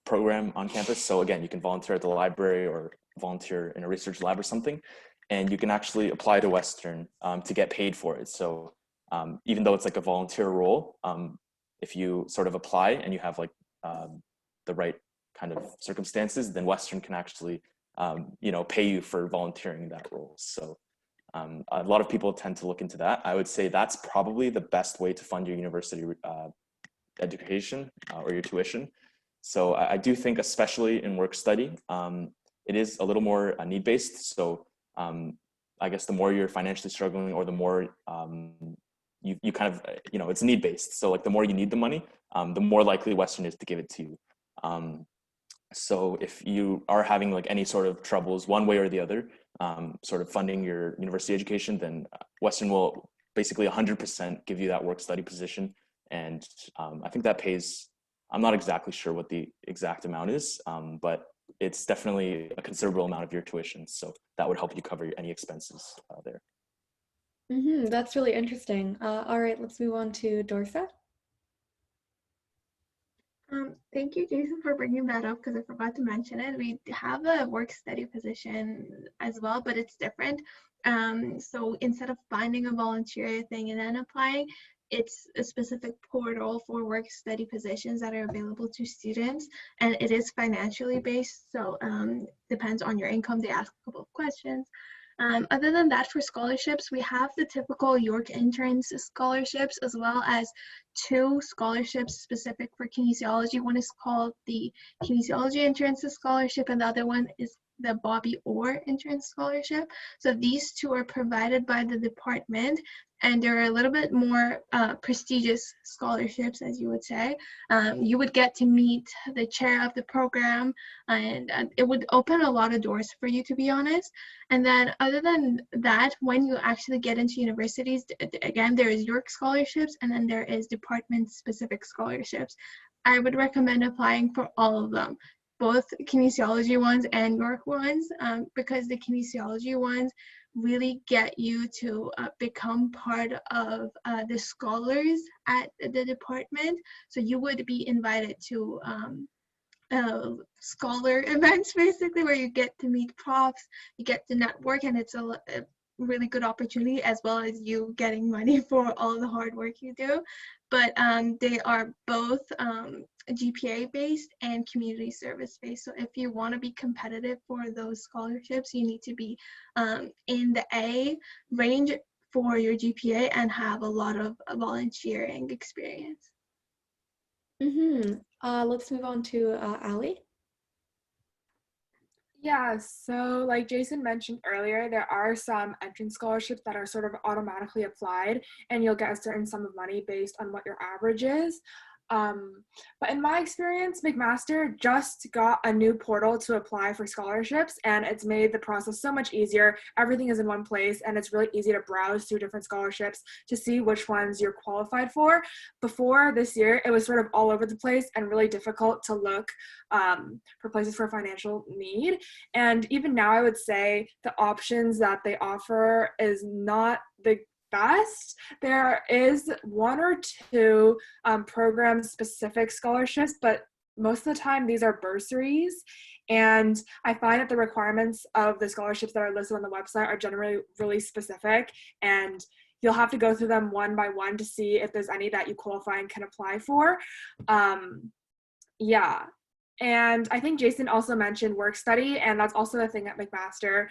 program on campus. So again, you can volunteer at the library or volunteer in a research lab or something, and you can actually apply to Western to get paid for it. So even though it's like a volunteer role, if you sort of apply and you have like the right kind of circumstances, then Western can actually pay you for volunteering that role. So a lot of people tend to look into that. I would say that's probably the best way to fund your university education or your tuition. So I do think, especially in work study, it is a little more need-based. So I guess the more you're financially struggling, or the more you kind of, it's need-based. So like the more you need the money, the more likely Western is to give it to you. So if you are having like any sort of troubles one way or the other, sort of funding your university education, then Western will basically 100% give you that work study position. And I think that pays, I'm not exactly sure what the exact amount is, but it's definitely a considerable amount of your tuition. So that would help you cover any expenses there. That's really interesting. All right, let's move on to Dorsa. Thank you, Jason, for bringing that up, because I forgot to mention it. We have a work study position as well, but it's different. So instead of finding a volunteer thing and then applying, it's a specific portal for work study positions that are available to students, and it is financially based. So depends on your income. They ask a couple of questions. Other than that, for scholarships, we have the typical York entrance scholarships, as well as 2 scholarships specific for kinesiology. One is called the Kinesiology Entrance Scholarship, and the other one is the Bobby Orr Entrance Scholarship. So these 2 are provided by the department, and they're a little bit more prestigious scholarships, as you would say. You would get to meet the chair of the program, and it would open a lot of doors for you, to be honest. And then other than that, when you actually get into universities, again, there is York scholarships, and then there is department-specific scholarships. I would recommend applying for all of them, both kinesiology ones and York ones, because the kinesiology ones really get you to become part of the scholars at the department. So you would be invited to scholar events, basically, where you get to meet profs, you get to network, and it's a really good opportunity, as well as you getting money for all the hard work you do. But they are both GPA based and community service based. So if you want to be competitive for those scholarships, you need to be in the A range for your GPA and have a lot of volunteering experience. Let's move on to Allie. Yeah, so like Jason mentioned earlier, there are some entrance scholarships that are sort of automatically applied, and you'll get a certain sum of money based on what your average is. But in my experience, McMaster just got a new portal to apply for scholarships, and it's made the process so much easier. Everything is in one place, and it's really easy to browse through different scholarships to see which ones you're qualified for. Before this year, it was sort of all over the place and really difficult to look for places for financial need. And even now, I would say the options that they offer is not the best. There is 1 or 2 program-specific scholarships, but most of the time these are bursaries. And I find that the requirements of the scholarships that are listed on the website are generally really specific, and you'll have to go through them one by one to see if there's any that you qualify and can apply for. Yeah. And I think Jason also mentioned work study, and that's also a thing at McMaster.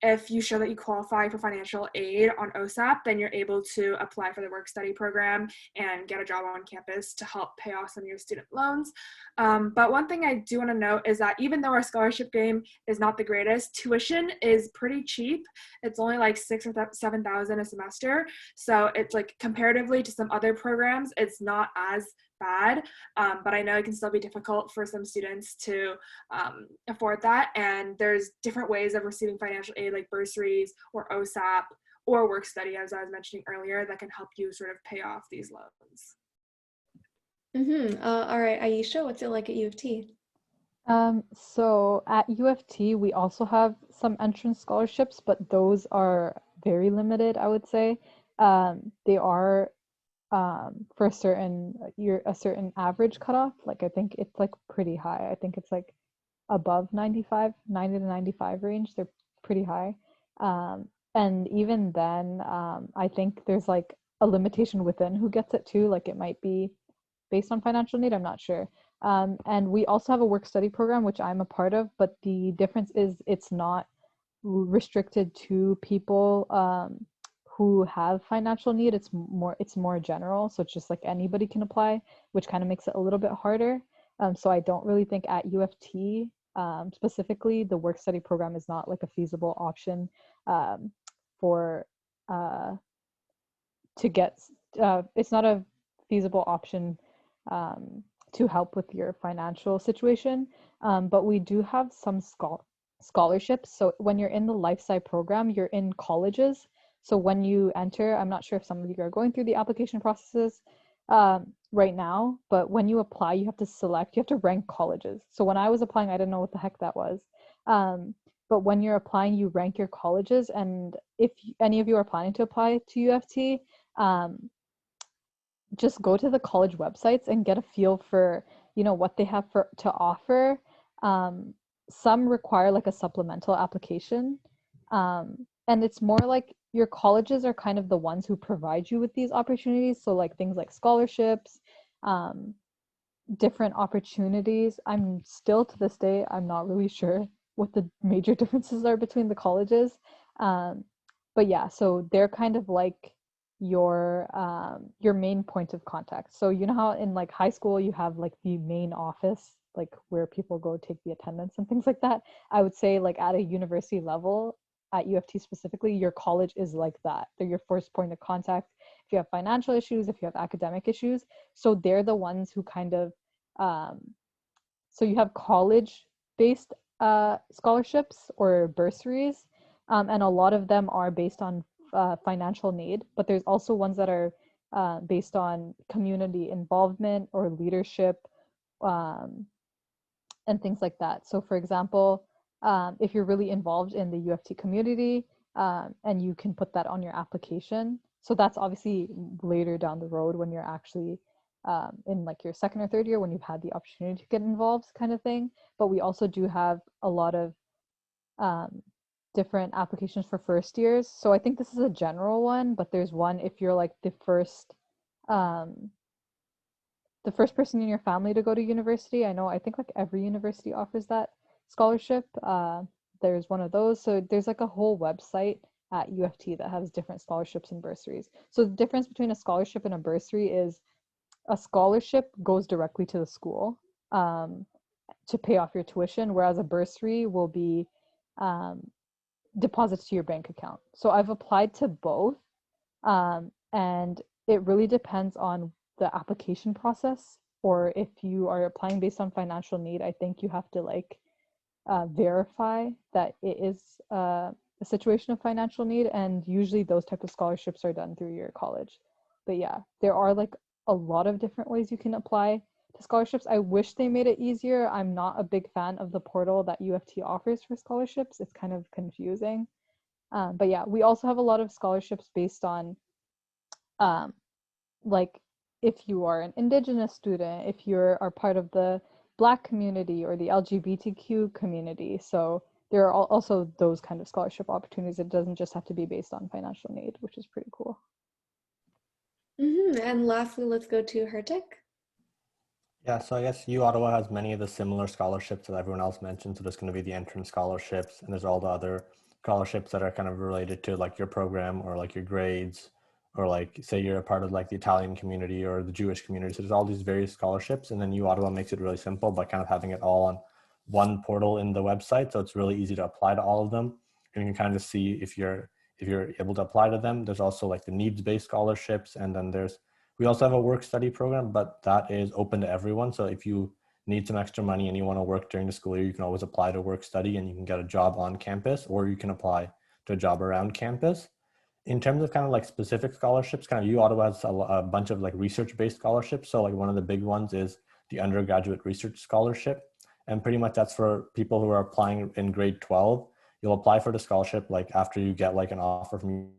If you show that you qualify for financial aid on OSAP, then you're able to apply for the work study program and get a job on campus to help pay off some of your student loans. But one thing I do want to note is that even though our scholarship game is not the greatest, tuition is pretty cheap. It's only like $6,000 or $7,000 a semester. So it's like comparatively to some other programs, it's not as bad, but I know it can still be difficult for some students to afford that, and there's different ways of receiving financial aid, like bursaries or OSAP or work study, as I was mentioning earlier, that can help you sort of pay off these loans. All right, Ayesha, what's it like at UofT? So at UofT, we also have some entrance scholarships, but those are very limited, I would say. They are for a certain average cutoff. Like I think it's like pretty high. I think it's like above 90 to 95 range. They're pretty high. And even then, I think there's like a limitation within who gets it too. Like it might be based on financial need, I'm not sure. And we also have a work study program, which I'm a part of, but the difference is it's not restricted to people who have financial need. It's more general, so it's just like anybody can apply, which kind of makes it a little bit harder. So I don't really think at UofT specifically, the work study program is not like a feasible option for to get. It's not a feasible option to help with your financial situation, but we do have some scholarships. So when you're in the life sci program, you're in colleges. So when you enter, I'm not sure if some of you are going through the application processes right now, but when you apply, you have to rank colleges. So when I was applying, I didn't know what the heck that was. But when you're applying, you rank your colleges. And if any of you are planning to apply to UofT, just go to the college websites and get a feel for, what they have to offer. Some require like a supplemental application. And it's more like your colleges are kind of the ones who provide you with these opportunities. So like things like scholarships, different opportunities. I'm still to this day, I'm not really sure what the major differences are between the colleges. But yeah, so they're kind of like your main point of contact. So you know how in like high school you have like the main office, like where people go take the attendance and things like that. I would say like at a university level, at UofT specifically, your college is like that. They're your first point of contact if you have financial issues, if you have academic issues. So they're the ones who kind of so you have college-based scholarships or bursaries, and a lot of them are based on financial need, but there's also ones that are based on community involvement or leadership and things like that. So for example, if you're really involved in the UofT community, and you can put that on your application. So that's obviously later down the road when you're actually in like your second or third year, when you've had the opportunity to get involved kind of thing. But we also do have a lot of different applications for first years. So I think this is a general one, but there's one if you're like the first person in your family to go to university. I think like every university offers that scholarship. There's one of those. So there's like a whole website at UofT that has different scholarships and bursaries. So the difference between a scholarship and a bursary is a scholarship goes directly to the school to pay off your tuition, whereas a bursary will be deposits to your bank account. So I've applied to both, and it really depends on the application process. Or if you are applying based on financial need, I think you have to like verify that it is a situation of financial need, and usually those type of scholarships are done through your college. But yeah, there are like a lot of different ways you can apply to scholarships. I wish they made it easier. I'm not a big fan of the portal that UofT offers for scholarships. It's kind of confusing. But yeah, we also have a lot of scholarships based on like if you are an Indigenous student, if you are part of the Black community or the LGBTQ community. So there are also those kind of scholarship opportunities. It doesn't just have to be based on financial need, which is pretty cool. And lastly, let's go to Hertek. Yeah, so I guess uOttawa has many of the similar scholarships that everyone else mentioned. So there's going to be the entrance scholarships, and there's all the other scholarships that are kind of related to like your program or like your grades, or like say you're a part of like the Italian community or the Jewish community. So there's all these various scholarships, and then uOttawa makes it really simple by kind of having it all on one portal in the website. So it's really easy to apply to all of them. And you can kind of see if you're able to apply to them. There's also like the needs-based scholarships, and then we also have a work study program, but that is open to everyone. So if you need some extra money and you want to work during the school year, you can always apply to work study and you can get a job on campus, or you can apply to a job around campus. In terms of kind of like specific scholarships, kind of uOttawa has a bunch of like research-based scholarships. So like one of the big ones is the undergraduate research scholarship. And pretty much that's for people who are applying in grade 12. You'll apply for the scholarship like after you get like an offer from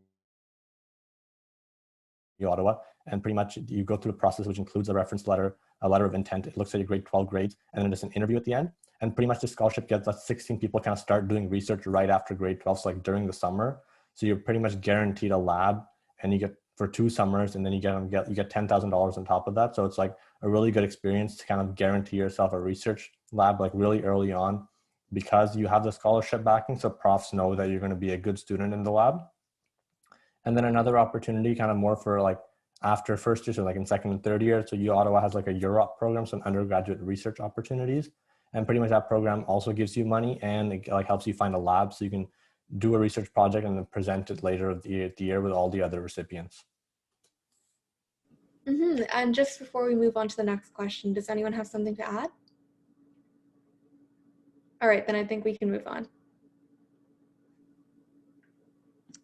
uOttawa, and pretty much you go through the process, which includes a reference letter, a letter of intent. It looks at your grade 12 grades, and then there's an interview at the end. And pretty much the scholarship gets 16 people kind of start doing research right after grade 12, so like during the summer. So you're pretty much guaranteed a lab, and you get for 2 summers, and then you get $10,000 on top of that. So it's like a really good experience to kind of guarantee yourself a research lab like really early on, because you have the scholarship backing. So profs know that you're going to be a good student in the lab. And then another opportunity kind of more for like after first year, so like in second and third year. So uOttawa has like a UofT program, some undergraduate research opportunities. And pretty much that program also gives you money, and it like helps you find a lab so you can do a research project and then present it later of the year with all the other recipients. And just before we move on to the next question, does anyone have something to add? All right, then I think we can move on.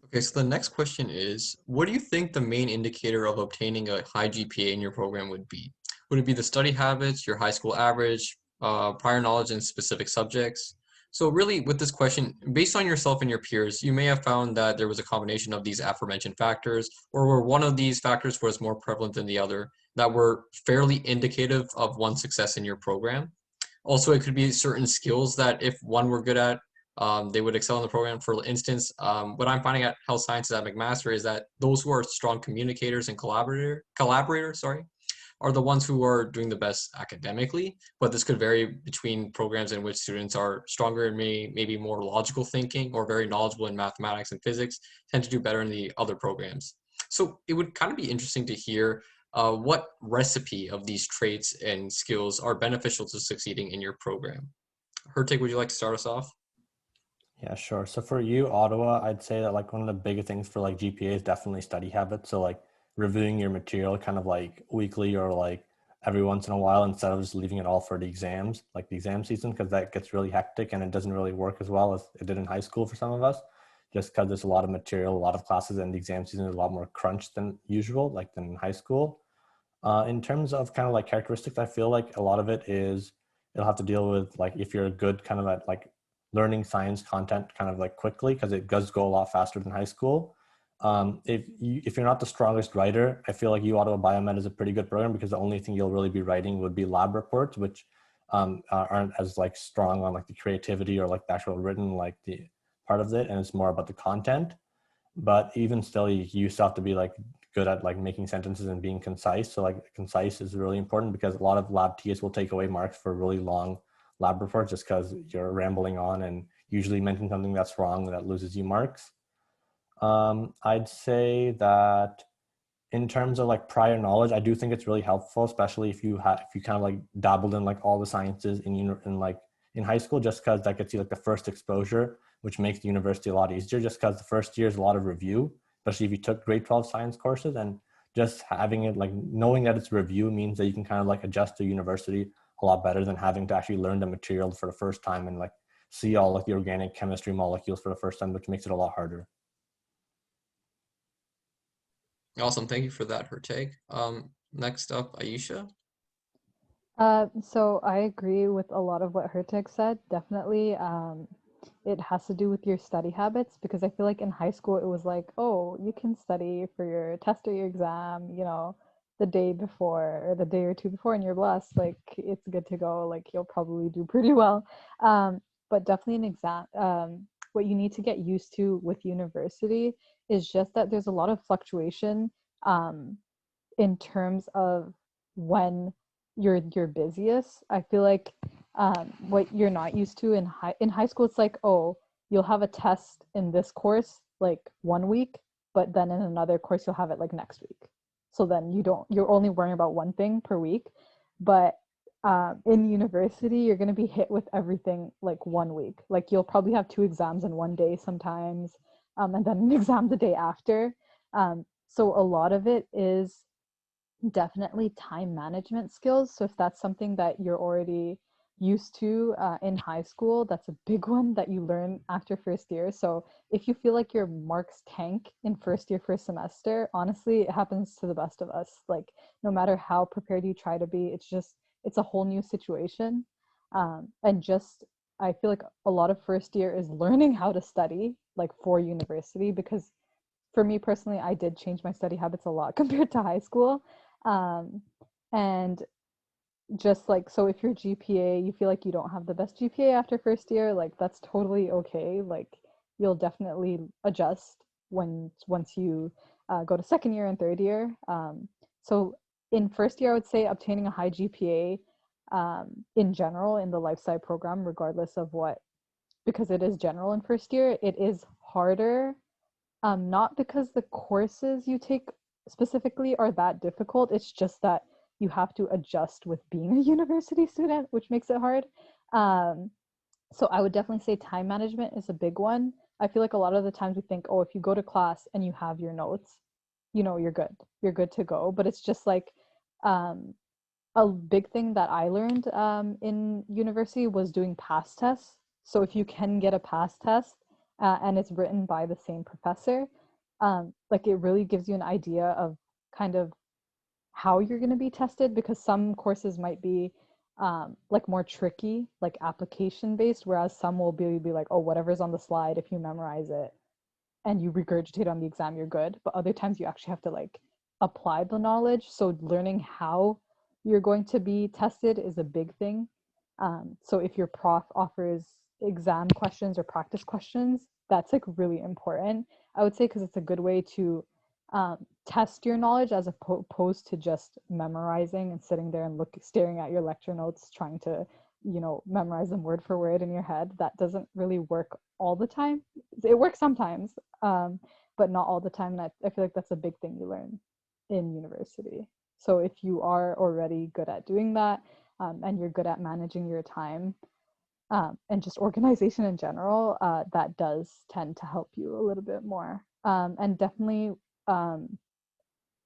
Okay, so the next question is, what do you think the main indicator of obtaining a high GPA in your program would be? Would it be the study habits, your high school average, prior knowledge in specific subjects? So really with this question, based on yourself and your peers, you may have found that there was a combination of these aforementioned factors, or where one of these factors was more prevalent than the other, that were fairly indicative of one's success in your program. Also, it could be certain skills that if one were good at, they would excel in the program. For instance, what I'm finding at health sciences at McMaster is that those who are strong communicators and collaborators, are the ones who are doing the best academically. But this could vary between programs in which students are stronger in maybe more logical thinking or very knowledgeable in mathematics and physics, tend to do better in the other programs. So it would kind of be interesting to hear what recipe of these traits and skills are beneficial to succeeding in your program. Hertek, would you like to start us off? Yeah, sure. So for uOttawa, I'd say that like one of the big things for like GPA is definitely study habits. So like reviewing your material kind of like weekly or like every once in a while instead of just leaving it all for the exams, like the exam season, because that gets really hectic and it doesn't really work as well as it did in high school for some of us, just because there's a lot of material, a lot of classes, and the exam season is a lot more crunched than usual, like than in high school. In terms of kind of like characteristics, I feel like a lot of it is it'll have to deal with like if you're good kind of at like learning science content kind of like quickly, because it does go a lot faster than high school. If you're not the strongest writer, I feel like uOttawa Biomed is a pretty good program because the only thing you'll really be writing would be lab reports, which aren't as like strong on like the creativity or like the actual written like the part of it, and it's more about the content. But even still, you still have to be like good at like making sentences and being concise. So like concise is really important because a lot of lab TAs will take away marks for really long lab reports just because you're rambling on and usually mention something that's wrong that loses you marks. I'd say that in terms of like prior knowledge, I do think it's really helpful, especially if you kind of like dabbled in like all the sciences in high school, just because that gets you like the first exposure, which makes the university a lot easier. Just because the first year is a lot of review, especially if you took grade 12 science courses, and just having it like knowing that it's review means that you can kind of like adjust to university a lot better than having to actually learn the material for the first time and like see all like the organic chemistry molecules for the first time, which makes it a lot harder. Awesome, thank you for that, Hertek. Next up, Ayesha. So I agree with a lot of what Hertek said. Definitely, it has to do with your study habits, because I feel like in high school it was like, oh, you can study for your test or your exam, you know, the day before or the day or two before, and you're blessed, like it's good to go, like you'll probably do pretty well. But definitely an exam, what you need to get used to with university is just that there's a lot of fluctuation in terms of when you're busiest. I feel like what you're not used to in high school, it's like, oh, you'll have a test in this course like 1 week, but then in another course you'll have it like next week. So then you're only worrying about one thing per week. But in university, you're going to be hit with everything like 1 week. Like you'll probably have 2 exams in one day sometimes, and then an exam the day after. So a lot of it is definitely time management skills. So if that's something that you're already used to in high school, that's a big one that you learn after first year. So if you feel like your marks tank in first year, first semester, honestly, it happens to the best of us. Like no matter how prepared you try to be, it's a whole new situation. And just, I feel like a lot of first year is learning how to study like for university, because for me personally, I did change my study habits a lot compared to high school. And just like, so if your GPA, you feel like you don't have the best GPA after first year, like that's totally okay. Like you'll definitely adjust once you go to second year and third year. So in first year, I would say obtaining a high GPA in general in the life sci program, regardless of what, because it is general in first year, it is harder. Not because the courses you take specifically are that difficult, it's just that you have to adjust with being a university student, which makes it hard. So I would definitely say time management is a big one. I feel like a lot of the times we think, oh, if you go to class and you have your notes, you know, you're good to go. But it's just like a big thing that I learned in university was doing past tests. So if you can get a past test and it's written by the same professor, like it really gives you an idea of kind of how you're going to be tested, because some courses might be like more tricky, like application based, whereas some will be like, oh, whatever's on the slide, if you memorize it and you regurgitate on the exam, you're good. But other times you actually have to like apply the knowledge. So learning how you're going to be tested is a big thing. So if your prof offers exam questions or practice questions, that's like really important, I would say, because it's a good way to test your knowledge as opposed to just memorizing and sitting there and staring at your lecture notes trying to, you know, memorize them word for word in your head. That doesn't really work all the time. It works sometimes, but not all the time. And I feel like that's a big thing you learn in university. So if you are already good at doing that, and you're good at managing your time, and just organization in general, that does tend to help you a little bit more. And definitely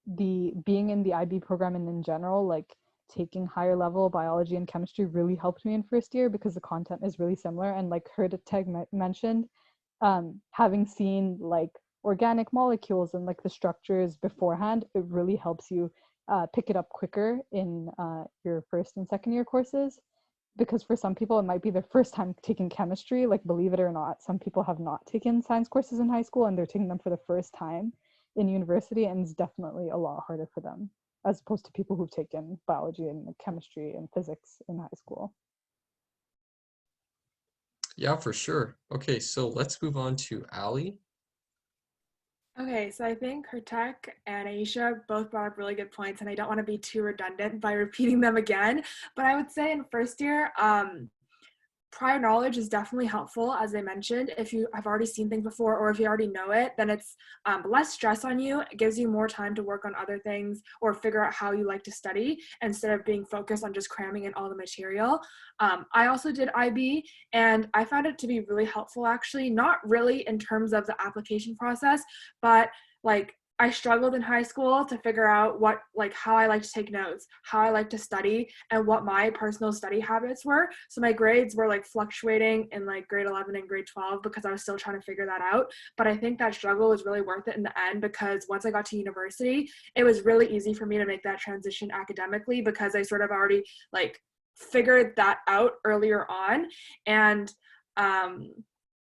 the being in the IB program and in general, like taking higher level biology and chemistry really helped me in first year because the content is really similar. And like Hertek mentioned, having seen like organic molecules and like the structures beforehand, it really helps you pick it up quicker in your first and second year courses. Because for some people, it might be their first time taking chemistry. Like, believe it or not, some people have not taken science courses in high school and they're taking them for the first time in university, and it's definitely a lot harder for them as opposed to people who've taken biology and chemistry and physics in high school. Yeah, for sure. Okay, so let's move on to Allie. Okay, so I think Hertek and Ayesha both brought up really good points, and I don't want to be too redundant by repeating them again, but I would say in first year, prior knowledge is definitely helpful, as I mentioned. If you have already seen things before or if you already know it, then it's less stress on you. It gives you more time to work on other things or figure out how you like to study instead of being focused on just cramming in all the material. I also did IB, and I found it to be really helpful, actually, not really in terms of the application process, but like I struggled in high school to figure out how I like to take notes, how I like to study, and what my personal study habits were. So my grades were like fluctuating in like grade 11 and grade 12 because I was still trying to figure that out. But I think that struggle was really worth it in the end, because once I got to university, it was really easy for me to make that transition academically because I sort of already like figured that out earlier on. And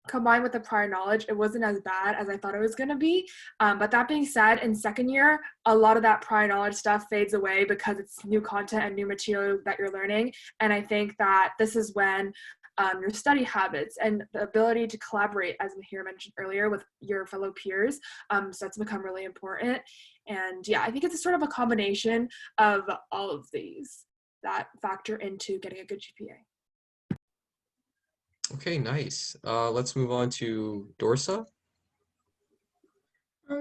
combined with the prior knowledge, it wasn't as bad as I thought it was going to be. But that being said, in second year, a lot of that prior knowledge stuff fades away because it's new content and new material that you're learning. And I think that this is when your study habits and the ability to collaborate, as Mihir mentioned earlier, with your fellow peers, starts to become really important. And yeah, I think it's a sort of a combination of all of these that factor into getting a good GPA. Okay, nice. Let's move on to Dorsa.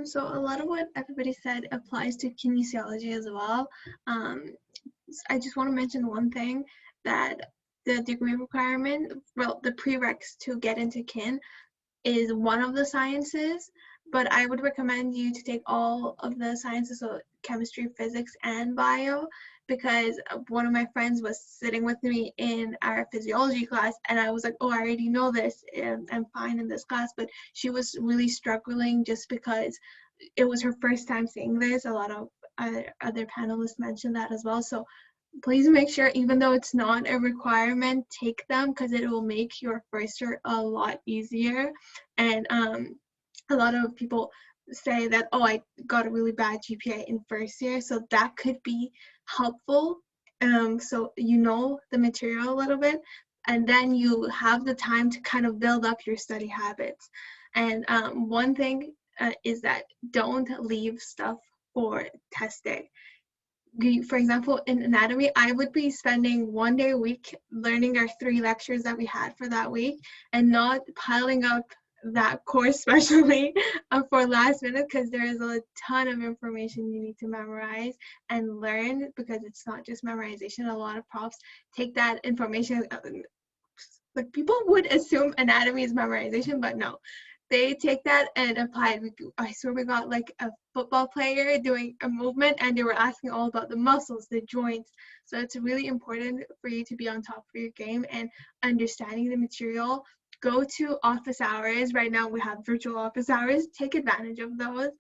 So a lot of what everybody said applies to kinesiology as well. I just want to mention one thing, that the degree requirement, well, the prereqs to get into kin is one of the sciences, but I would recommend you to take all of the sciences, so chemistry, physics, and bio, because one of my friends was sitting with me in our physiology class, and I was like, oh, I already know this, and I'm fine in this class, but she was really struggling just because it was her first time seeing this. A lot of other panelists mentioned that as well. So please make sure, even though it's not a requirement, take them, because it will make your first year a lot easier. And a lot of people say that, oh, I got a really bad GPA in first year, so that could be helpful. So you know the material a little bit, and then you have the time to kind of build up your study habits. And one thing is that don't leave stuff for testing. For example, in anatomy, I would be spending 1 day a week learning our 3 lectures that we had for that week, and not piling up that course, especially for last minute, because there is a ton of information you need to memorize and learn, because it's not just memorization. A lot of profs take that information, like people would assume anatomy is memorization, but no. They take that and apply it. I swear we got like a football player doing a movement and they were asking all about the muscles, the joints. So it's really important for you to be on top of your game and understanding the material. Go to office hours. Right now we have virtual office hours. Take advantage of those.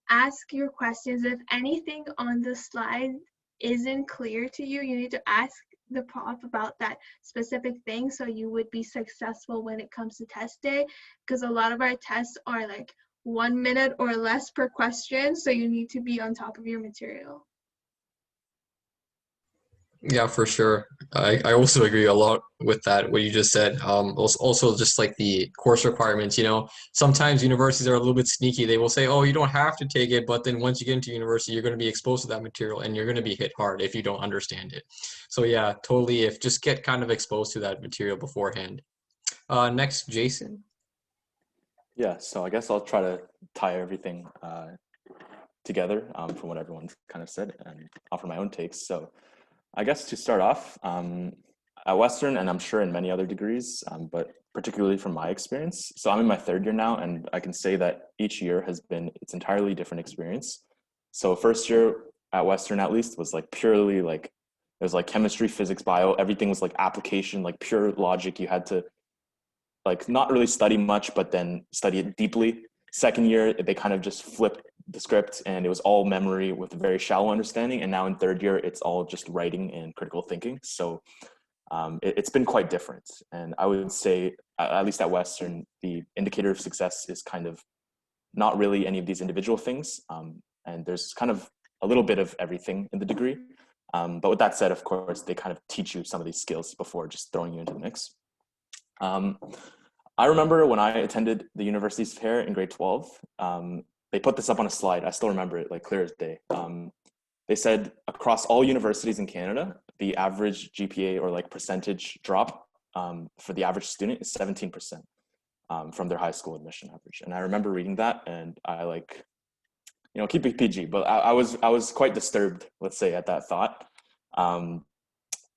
Ask your questions. If anything on the slide isn't clear to you, you need to ask the prof about that specific thing so you would be successful when it comes to test day, because a lot of our tests are like 1 minute or less per question, so you need to be on top of your material. Yeah, for sure. I also agree a lot with that, what you just said. Also just like the course requirements, sometimes universities are a little bit sneaky. They will say, oh, you don't have to take it, but then once you get into university, you're going to be exposed to that material and you're going to be hit hard if you don't understand it. So yeah, totally. If just get kind of exposed to that material beforehand. Next, Jason. Yeah, so I guess I'll try to tie everything together from what everyone's kind of said and offer my own takes. So I guess to start off, at Western, and I'm sure in many other degrees, but particularly from my experience. So I'm in my 3rd year now, and I can say that each year has been its entirely different experience. So first year at Western, at least, was like purely like, it was like chemistry, physics, bio, everything was like application, like pure logic. You had to like not really study much, but then study it deeply. Second year, they kind of just flipped the script and it was all memory with a very shallow understanding. And now in 3rd year, it's all just writing and critical thinking. So it's been quite different. And I would say, at least at Western, the indicator of success is kind of not really any of these individual things. And there's kind of a little bit of everything in the degree. But with that said, of course, they kind of teach you some of these skills before just throwing you into the mix. I remember when I attended the university's fair in grade 12, they put this up on a slide. I still remember it like clear as day. They said across all universities in Canada, the average GPA or like percentage drop for the average student is 17% from their high school admission average. And I remember reading that and I like, keep it PG, but I was quite disturbed, let's say, at that thought.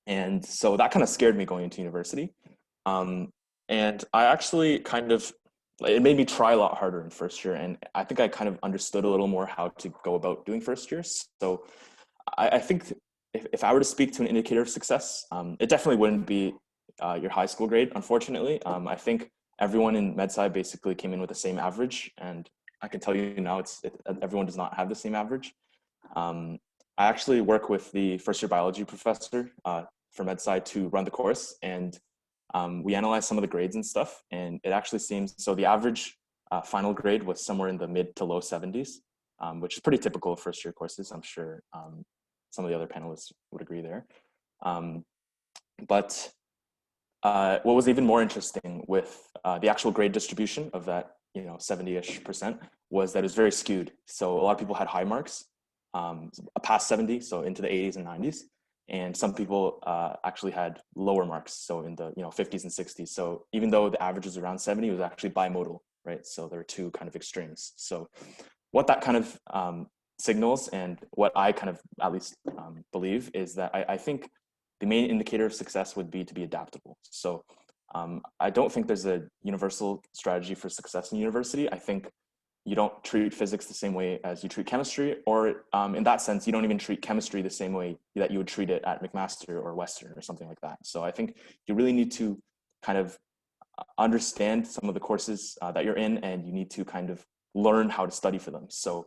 And so that kind of scared me going into university. And I actually it made me try a lot harder in first year. And I think I kind of understood a little more how to go about doing first years. So I think if I were to speak to an indicator of success, it definitely wouldn't be your high school grade, unfortunately. I think everyone in MedSci basically came in with the same average. And I can tell you now, everyone does not have the same average. I actually work with the first year biology professor for MedSci to run the course. And we analyzed some of the grades and stuff, and it actually seems, so the average final grade was somewhere in the mid to low 70s, which is pretty typical of first year courses. I'm sure some of the other panelists would agree there. But what was even more interesting with the actual grade distribution of that 70-ish% was that it was very skewed. So a lot of people had high marks, past 70, so into the 80s and 90s. And some people actually had lower marks, so in the 50s and 60s. So even though the average was around 70, it was actually bimodal, right? So there are two kind of extremes. So what that kind of signals, and what I kind of at least believe, is that I think the main indicator of success would be to be adaptable. So I don't think there's a universal strategy for success in university. I think you don't treat physics the same way as you treat chemistry, or in that sense, you don't even treat chemistry the same way that you would treat it at McMaster or Western or something like that. So I think you really need to kind of understand some of the courses that you're in, and you need to kind of learn how to study for them. So,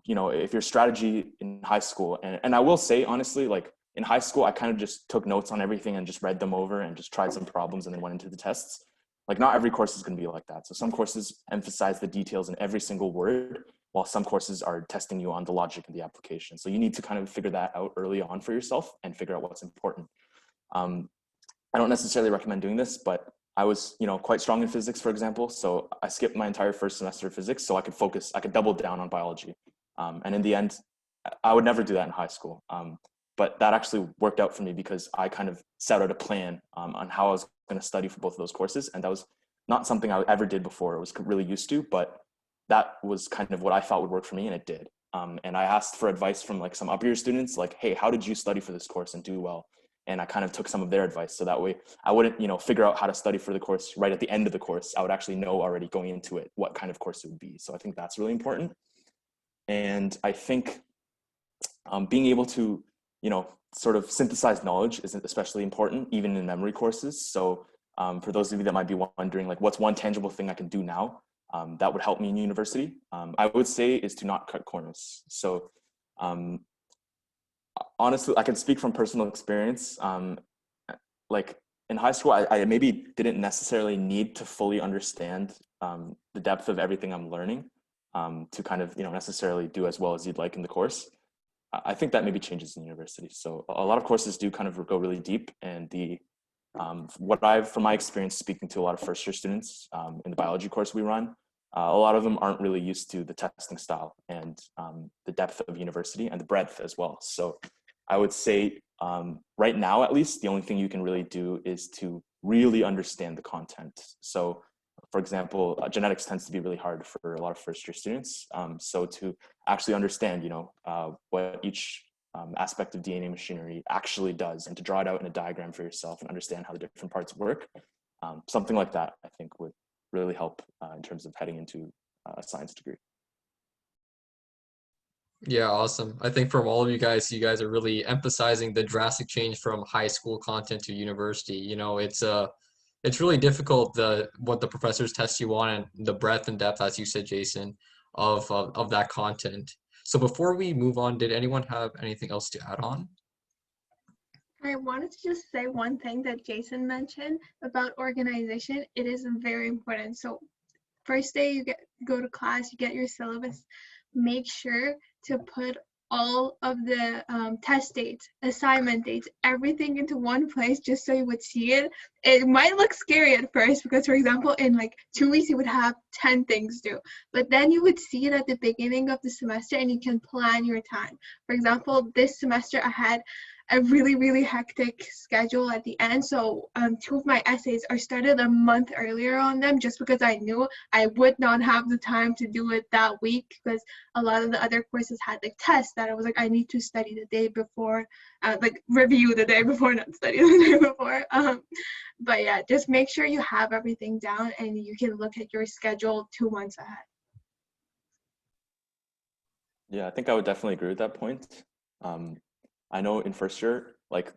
if your strategy in high school, and I will say, honestly, like in high school, I kind of just took notes on everything and just read them over and just tried some problems and then went into the tests. Like not every course is going to be like that. So some courses emphasize the details in every single word, while some courses are testing you on the logic and the application. So you need to kind of figure that out early on for yourself and figure out what's important. I don't necessarily recommend doing this, but I was, quite strong in physics, for example. So I skipped my entire first semester of physics so I could double down on biology. And in the end, I would never do that in high school. But that actually worked out for me because I kind of set out a plan on how I was going to study for both of those courses. And that was not something I ever did before. I was really used to, but that was kind of what I thought would work for me, and it did. And I asked for advice from like some up year students, like, hey, how did you study for this course and do well? and I kind of took some of their advice. So that way I wouldn't, figure out how to study for the course right at the end of the course. I would actually know already going into it what kind of course it would be. So I think that's really important. And I think being able to, sort of synthesize knowledge is especially important, even in memory courses. So for those of you that might be wondering, like, what's one tangible thing I can do now that would help me in university? I would say is to not cut corners. So honestly, I can speak from personal experience. Like in high school, I maybe didn't necessarily need to fully understand the depth of everything I'm learning to kind of, necessarily do as well as you'd like in the course. I think that maybe changes in university. So a lot of courses do kind of go really deep, and from my experience speaking to a lot of first year students in the biology course we run, a lot of them aren't really used to the testing style and the depth of university and the breadth as well. So I would say right now, at least, the only thing you can really do is to really understand the content. So for example, genetics tends to be really hard for a lot of first year students. So to actually understand, what each aspect of DNA machinery actually does, and to draw it out in a diagram for yourself and understand how the different parts work, something like that, I think would really help in terms of heading into a science degree. Yeah, awesome. I think from all of you guys are really emphasizing the drastic change from high school content to university. It's really difficult what the professors test you on, and the breadth and depth, as you said, Jason, of that content. So before we move on, did anyone have anything else to add on? I wanted to just say one thing that Jason mentioned about organization. It is very important. So first day you go to class, you get your syllabus, make sure to put all of the test dates, assignment dates, everything into one place just so you would see it. It might look scary at first because, for example, in like 2 weeks you would have 10 things due, but then you would see it at the beginning of the semester and you can plan your time. For example, this semester I had a really, really hectic schedule at the end. So 2 of my essays I started a month earlier on them just because I knew I would not have the time to do it that week, because a lot of the other courses had like tests that I was like, I need to study the day before, like review the day before, not study the day before. But yeah, just make sure you have everything down and you can look at your schedule 2 months ahead. Yeah, I think I would definitely agree with that point. I know in first year, like,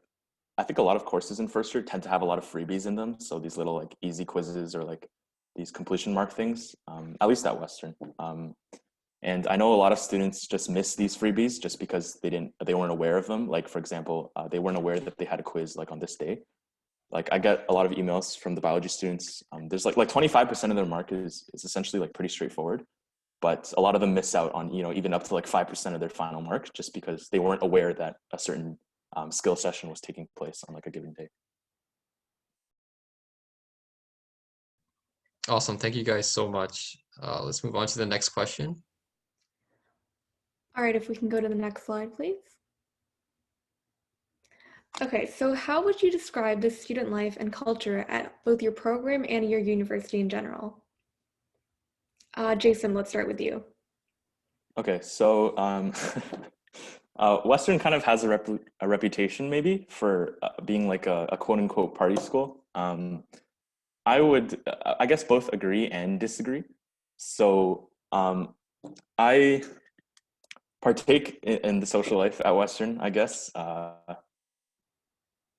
I think a lot of courses in first year tend to have a lot of freebies in them. So these little like easy quizzes or like these completion mark things, at least at Western. And I know a lot of students just miss these freebies just because they weren't aware of them. Like, for example, they weren't aware that they had a quiz like on this day. Like, I get a lot of emails from the biology students. There's like 25% of their mark is essentially like pretty straightforward. But a lot of them miss out on, even up to like 5% of their final mark just because they weren't aware that a certain skill session was taking place on like a given day. Awesome. Thank you guys so much. Let's move on to the next question. All right, if we can go to the next slide, please. Okay, so how would you describe the student life and culture at both your program and your university in general? Jason, let's start with you. Okay, so Western kind of has a reputation maybe for being like a quote unquote party school. I would, I guess, both agree and disagree. So I partake in the social life at Western, I guess. I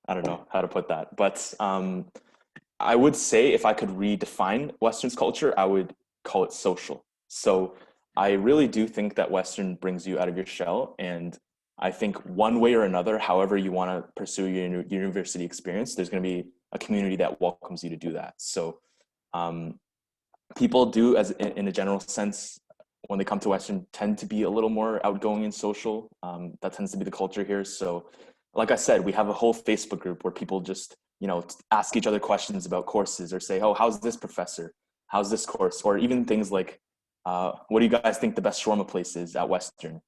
don't know how to put that, but I would say if I could redefine Western's culture, I would call it social. So I really do think that Western brings you out of your shell. And I think one way or another, however you want to pursue your university experience, there's going to be a community that welcomes you to do that. So people do, as in a general sense, when they come to Western, tend to be a little more outgoing and social. That tends to be the culture here. So like I said, we have a whole Facebook group where people just, ask each other questions about courses or say, oh, how's this professor? How's this course? Or even things like, what do you guys think the best shawarma place is at Western?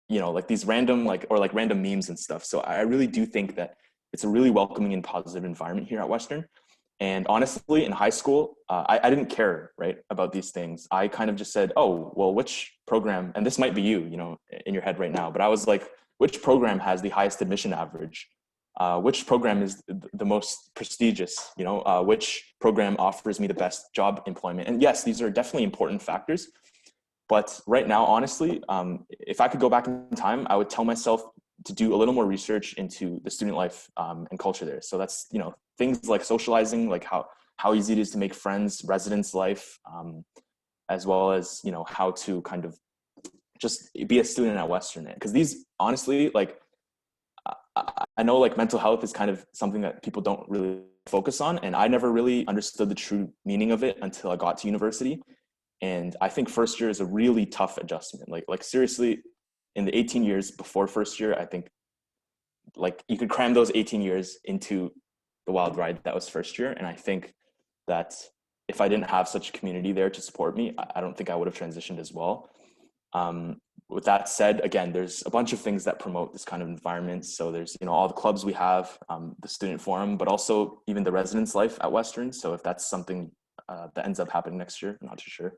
Like these random, random memes and stuff. So I really do think that it's a really welcoming and positive environment here at Western. And honestly, in high school, I didn't care, right, about these things. I kind of just said, oh, well, which program, and this might be you, in your head right now, but I was like, which program has the highest admission average? which program is the most prestigious, you know, which program offers me the best job employment. And yes, these are definitely important factors. But right now, honestly, if I could go back in time, I would tell myself to do a little more research into the student life and culture there. So that's, you know, things like socializing, like how easy it is to make friends, residence life, as well as, you know, how to kind of just be a student at Western. Because these, honestly, like, I know like mental health is kind of something that people don't really focus on. And I never really understood the true meaning of it until I got to university. And I think first year is a really tough adjustment. Like seriously, in the 18 years before first year, I think like you could cram those 18 years into the wild ride that was first year. And I think that if I didn't have such a community there to support me, I don't think I would have transitioned as well. With that said, again, there's a bunch of things that promote this kind of environment. So there's, you know, all the clubs we have, the student forum, but also even the residence life at Western. So if that's something that ends up happening next year, I'm not too sure.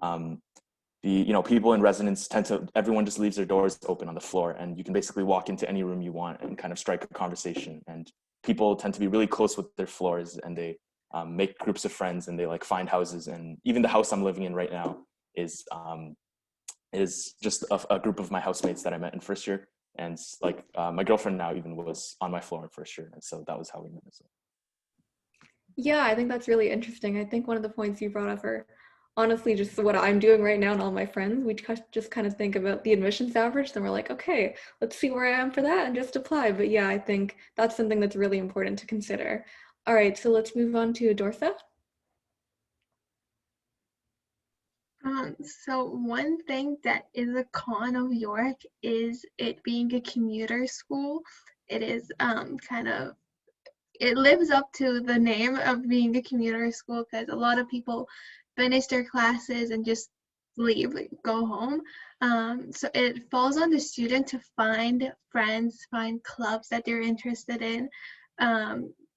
The, you know, people in residence everyone just leaves their doors open on the floor, and you can basically walk into any room you want and kind of strike a conversation. And people tend to be really close with their floors, and they make groups of friends, and they like find houses. And even the house I'm living in right now is just a group of my housemates that I met in first year. And like my girlfriend now even was on my floor in first year. And so that was how we met. So. Yeah, I think that's really interesting. I think one of the points you brought up are honestly just what I'm doing right now and all my friends. We just kind of think about the admissions average, then we're like, okay, let's see where I am for that and just apply. But yeah, I think that's something that's really important to consider. All right, so let's move on to Dorsa. So one thing that is a con of York is it being a commuter school. It is it lives up to the name of being a commuter school because a lot of people finish their classes and just leave, like, go home. So it falls on the student to find friends, find clubs that they're interested in.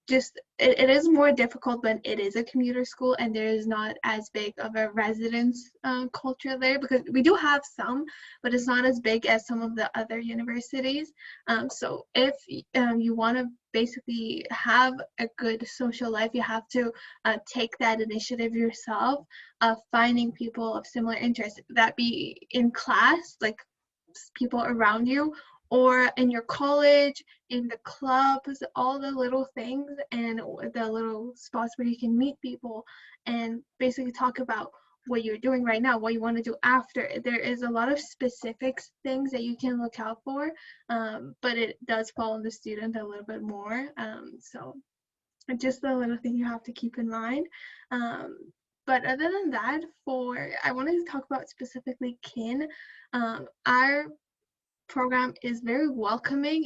It is more difficult when it is a commuter school and there is not as big of a residence culture there, because we do have some, but it's not as big as some of the other universities. So if you want to basically have a good social life, you have to take that initiative yourself of finding people of similar interests, that be in class, like people around you, or in your college, in the clubs, all the little things and the little spots where you can meet people and basically talk about what you're doing right now, what you want to do after. There is a lot of specific things that you can look out for, but it does fall on the student a little bit more. So just a little thing you have to keep in mind. But other than that, I wanted to talk about specifically kin. Our program is very welcoming.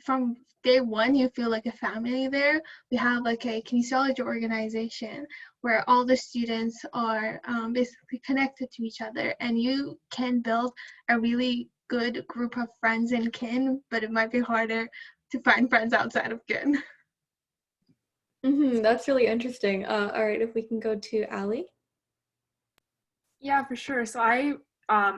From day one, you feel like a family there. We have like a kinesiology organization where all the students are basically connected to each other, and you can build a really good group of friends in kin, but it might be harder to find friends outside of kin. That's really interesting. All right, if we can go to Allie. Yeah, for sure. So I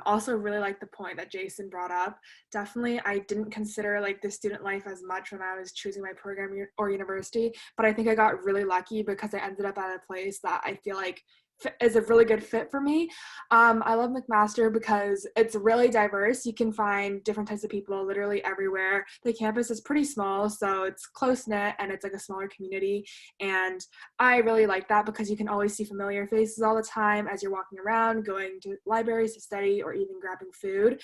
also really like the point that Jason brought up. Definitely, I didn't consider like the student life as much when I was choosing my program or university, but I think I got really lucky because I ended up at a place that I feel like is a really good fit for me. I love McMaster because it's really diverse. You can find different types of people literally everywhere. The campus is pretty small, so it's close-knit and it's like a smaller community. And I really like that because you can always see familiar faces all the time as you're walking around, going to libraries to study, or even grabbing food.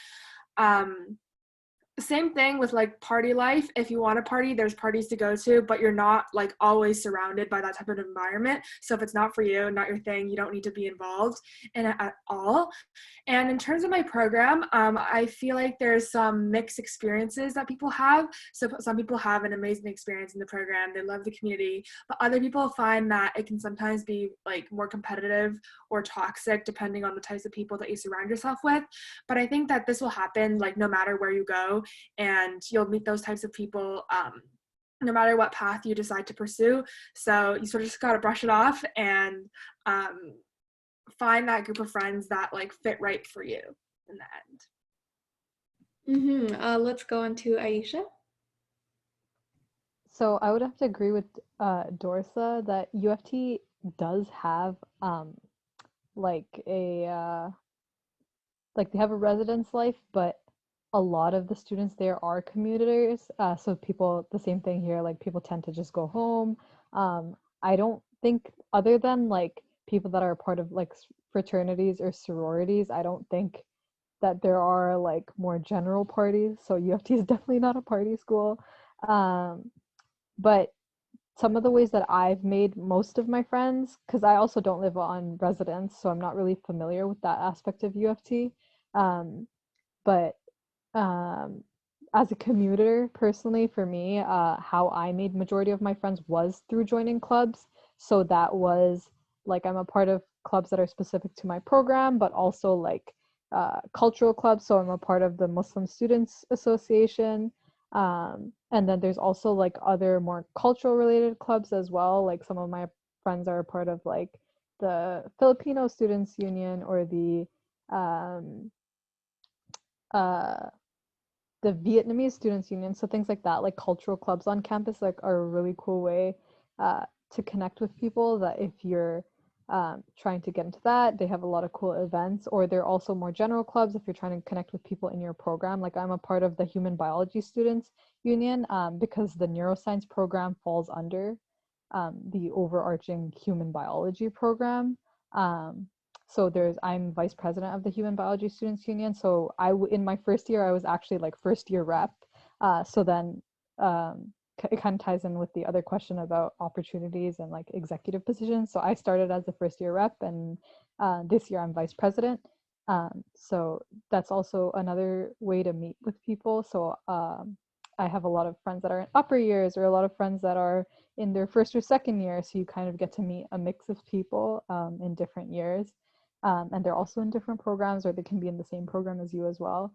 Same thing with like party life. If you want to party, there's parties to go to, but you're not like always surrounded by that type of environment. So if it's not for you, not your thing, you don't need to be involved in it at all. And in terms of my program, I feel like there's some mixed experiences that people have. So some people have an amazing experience in the program. They love the community, but other people find that it can sometimes be like more competitive or toxic depending on the types of people that you surround yourself with. But I think that this will happen like no matter where you go, and you'll meet those types of people no matter what path you decide to pursue. So you sort of just got to brush it off and find that group of friends that like fit right for you in the end. Let's go on to Ayesha. So I would have to agree with Dorsa that UofT does have like a like they have a residence life, but a lot of the students there are commuters. So people, the same thing here, like people tend to just go home. I don't think, other than like people that are part of like fraternities or sororities, I don't think that there are like more general parties. So UofT is definitely not a party school. Um, but some of the ways that I've made most of my friends, because I also don't live on residence, so I'm not really familiar with that aspect of UofT. But um, as a commuter, personally, for me, how I made majority of my friends was through joining clubs. So that was like I'm a part of clubs that are specific to my program, but also like cultural clubs. So I'm a part of the Muslim Students Association. And then there's also like other more cultural related clubs as well. Like some of my friends are a part of like the Filipino Students Union or um, uh, the Vietnamese Students Union, so things like that, like cultural clubs on campus, like are a really cool way to connect with people. That if you're trying to get into that, they have a lot of cool events. Or they're also more general clubs if you're trying to connect with people in your program. Like I'm a part of the Human Biology Students Union because the neuroscience program falls under the overarching human biology program. Um, so I'm vice president of the Human Biology Students Union. So in my first year, I was actually like first year rep. So then it kind of ties in with the other question about opportunities and like executive positions. So I started as the first year rep, and this year I'm vice president. So that's also another way to meet with people. So I have a lot of friends that are in upper years, or a lot of friends that are in their first or second year. So you kind of get to meet a mix of people in different years. And they're also in different programs, or they can be in the same program as you as well.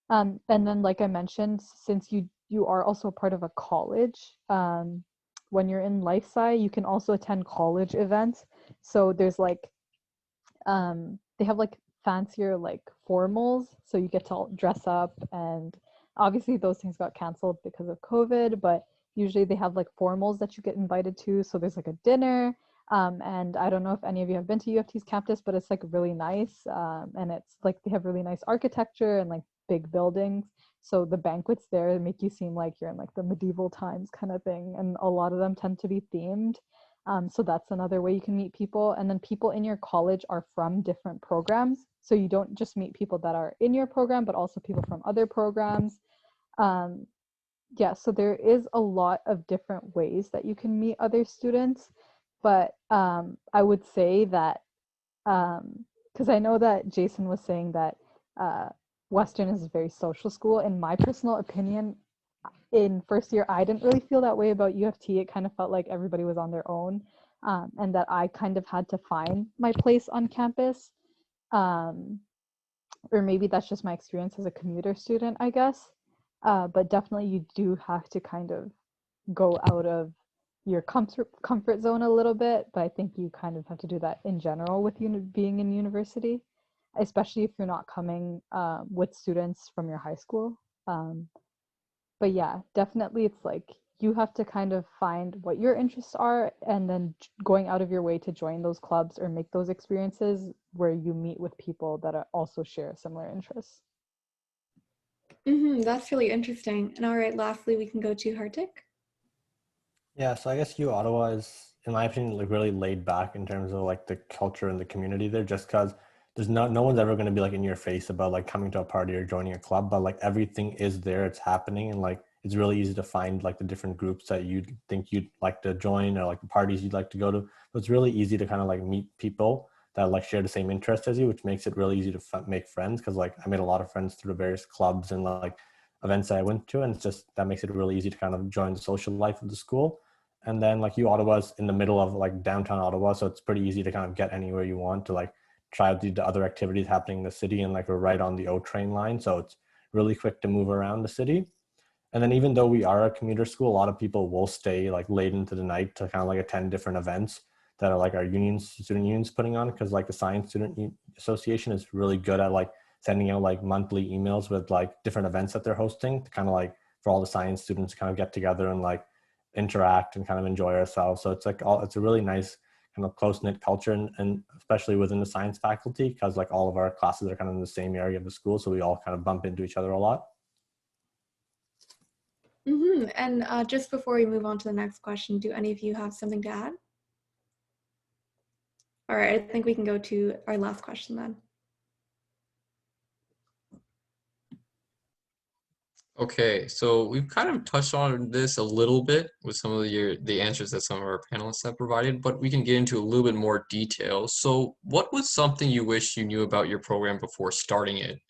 And then, like I mentioned, since you are also part of a college, when you're in Life Sci, you can also attend college events. So there's like they have like fancier like formals, so you get to dress up, and obviously those things got canceled because of COVID, but usually they have like formals that you get invited to. So there's like a dinner. And I don't know if any of you have been to UofT's campus, but it's like really nice. And it's like they have really nice architecture and like big buildings. So the banquets there make you seem like you're in like the medieval times kind of thing. And a lot of them tend to be themed. So that's another way you can meet people. And then people in your college are from different programs. So you don't just meet people that are in your program, but also people from other programs. Yeah, so there is a lot of different ways that you can meet other students. But I would say that, because I know that Jason was saying that Western is a very social school. In my personal opinion, in first year, I didn't really feel that way about UofT. It kind of felt like everybody was on their own, and that I kind of had to find my place on campus. Or maybe that's just my experience as a commuter student, I guess. But definitely you do have to kind of go out of your comfort zone a little bit, but I think you kind of have to do that in general with being in university, especially if you're not coming with students from your high school. But yeah, definitely it's like you have to kind of find what your interests are, and then going out of your way to join those clubs or make those experiences where you meet with people that also share similar interests. That's really interesting. And all right, lastly, we can go to Hertek. Yeah, so I guess uOttawa is, in my opinion, like really laid back in terms of like the culture and the community there, just because there's no one's ever going to be like in your face about like coming to a party or joining a club, but like everything is there, it's happening, and like it's really easy to find like the different groups that you think you'd like to join, or like the parties you'd like to go to. So it's really easy to kind of like meet people that like share the same interests as you, which makes it really easy to make friends. Because like I made a lot of friends through the various clubs and like events that I went to, and it's just that makes it really easy to kind of join the social life of the school. And then like uOttawa's in the middle of like downtown Ottawa, so it's pretty easy to kind of get anywhere you want to like try out the other activities happening in the city, and like we're right on the O train line, so it's really quick to move around the city. And then even though we are a commuter school, a lot of people will stay like late into the night to kind of like attend different events that are like our student unions putting on, because like the Science Student Association is really good at like sending out like monthly emails with like different events that they're hosting to kind of like for all the science students to kind of get together and like interact and kind of enjoy ourselves. So it's like it's a really nice kind of close-knit culture, and especially within the science faculty, because like all of our classes are kind of in the same area of the school, so we all kind of bump into each other a lot. And just before we move on to the next question, do any of you have something to add? All right, I think we can go to our last question then. Okay, so we've kind of touched on this a little bit with some of the answers that some of our panelists have provided, but we can get into a little bit more detail. So what was something you wish you knew about your program before starting it?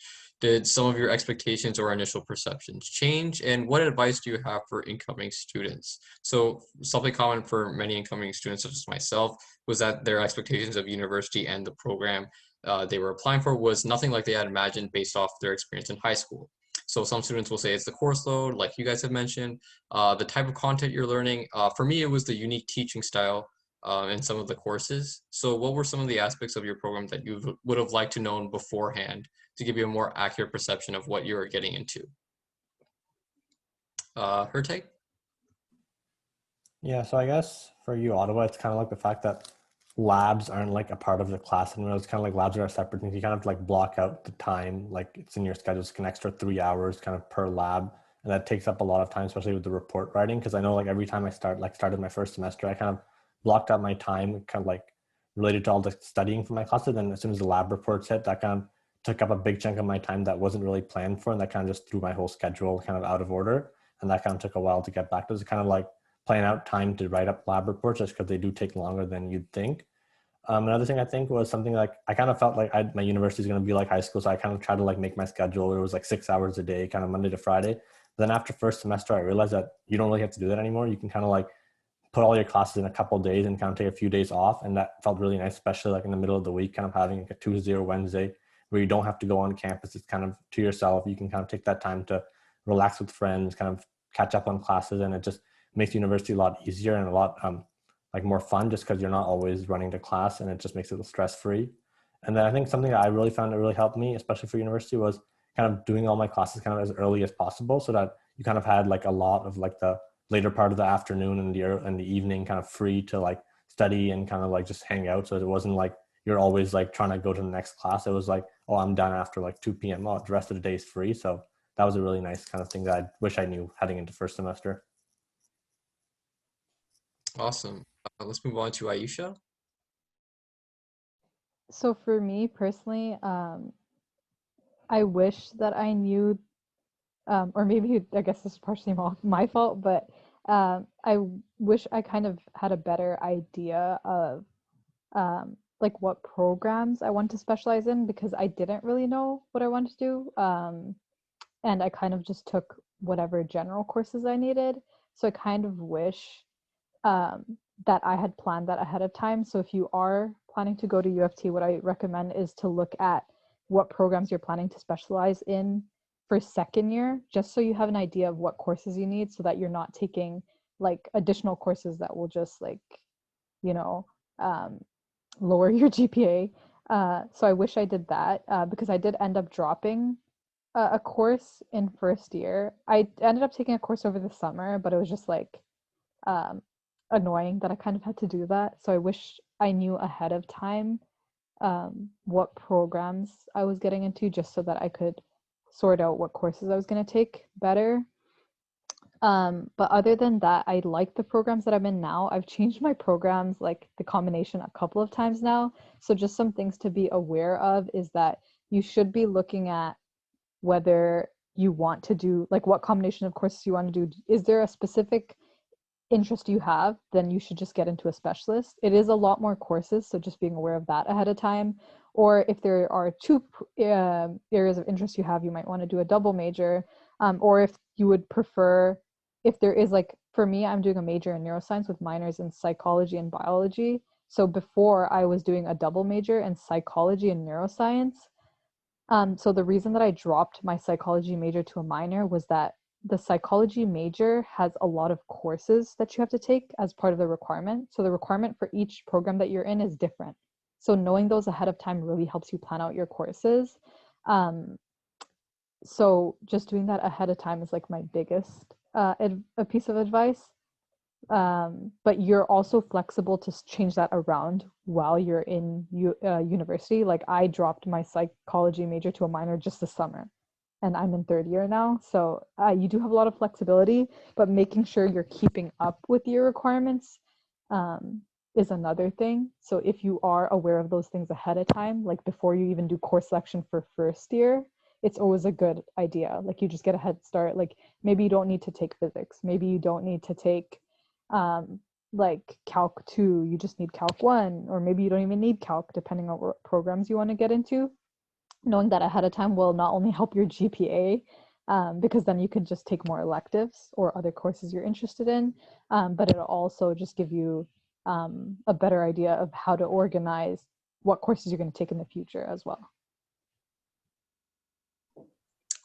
Did some of your expectations or initial perceptions change? And what advice do you have for incoming students? So something common for many incoming students, such as myself, was that their expectations of university and the program they were applying for was nothing like they had imagined based off their experience in high school. So some students will say it's the course load, like you guys have mentioned, the type of content you're learning. For me, it was the unique teaching style in some of the courses. So what were some of the aspects of your program that you would have liked to know beforehand to give you a more accurate perception of what you're getting into? Hertek? Yeah, so I guess for uOttawa, it's kind of like the fact that labs aren't like a part of the class, and it's kind of like labs are a separate thing. You kind of like block out the time, like it's in your schedule. It's an extra 3 hours kind of per lab, and that takes up a lot of time, especially with the report writing. Because I know like every time I started my first semester, I kind of blocked out my time, kind of like related to all the studying for my classes. And as soon as the lab reports hit, that kind of took up a big chunk of my time that wasn't really planned for, and that kind of just threw my whole schedule kind of out of order. And that kind of took a while to get back to. It's kind of like plan out time to write up lab reports, just because they do take longer than you'd think. Another thing I think was something like I kind of felt like my university is going to be like high school, so I kind of tried to like make my schedule. It was like 6 hours a day, kind of Monday to Friday. But then after first semester, I realized that you don't really have to do that anymore. You can kind of like put all your classes in a couple of days and kind of take a few days off, and that felt really nice, especially like in the middle of the week, kind of having like a Tuesday or Wednesday where you don't have to go on campus. It's kind of to yourself. You can kind of take that time to relax with friends, kind of catch up on classes, and it just makes university a lot easier and a lot like more fun, just because you're not always running to class, and it just makes it stress-free. And then I think something that I really found that really helped me, especially for university, was kind of doing all my classes kind of as early as possible, so that you kind of had like a lot of like the later part of the afternoon and the evening kind of free to like study and kind of like just hang out. So it wasn't like you're always like trying to go to the next class. It was like, oh, I'm done after like 2 p.m. Oh, the rest of the day is free. So that was a really nice kind of thing that I wish I knew heading into first semester. Awesome. Let's move on to Ayesha. So for me personally, I wish that I knew, or maybe I guess this is partially my fault, but I wish I kind of had a better idea of like what programs I want to specialize in, because I didn't really know what I wanted to do. And I kind of just took whatever general courses I needed. So I kind of wish that I had planned that ahead of time. So if you are planning to go to UofT, what I recommend is to look at what programs you're planning to specialize in for second year, just so you have an idea of what courses you need, so that you're not taking like additional courses that will just like, you know, lower your GPA. So I wish I did that, because I did end up dropping a course in first year. I ended up taking a course over the summer, but it was just like annoying that I kind of had to do that. So I wish I knew ahead of time what programs I was getting into, just so that I could sort out what courses I was going to take better. But other than that, I like the programs that I'm in now. I've changed my programs, like the combination, a couple of times now. So just some things to be aware of is that you should be looking at whether you want to do, like what combination of courses you want to do. Is there a specific interest you have? Then you should just get into a specialist. It is a lot more courses, so just being aware of that ahead of time. Or if there are two areas of interest you have, you might want to do a double major. Or if you would prefer, if there is like, for me, I'm doing a major in neuroscience with minors in psychology and biology. So before I was doing a double major in psychology and neuroscience. So the reason that I dropped my psychology major to a minor was that the psychology major has a lot of courses that you have to take as part of the requirement. So the requirement for each program that you're in is different. So knowing those ahead of time really helps you plan out your courses. So just doing that ahead of time is like my biggest a piece of advice. But you're also flexible to change that around while you're in university. Like I dropped my psychology major to a minor just this summer, and I'm in third year now. So you do have a lot of flexibility, but making sure you're keeping up with your requirements is another thing. So if you are aware of those things ahead of time, like before you even do course selection for first year, it's always a good idea. Like you just get a head start. Like maybe you don't need to take physics. Maybe you don't need to take like Calc 2, you just need Calc 1, or maybe you don't even need Calc depending on what programs you want to get into. Knowing that ahead of time will not only help your GPA, because then you can just take more electives or other courses you're interested in, but it'll also just give you a better idea of how to organize what courses you're going to take in the future as well.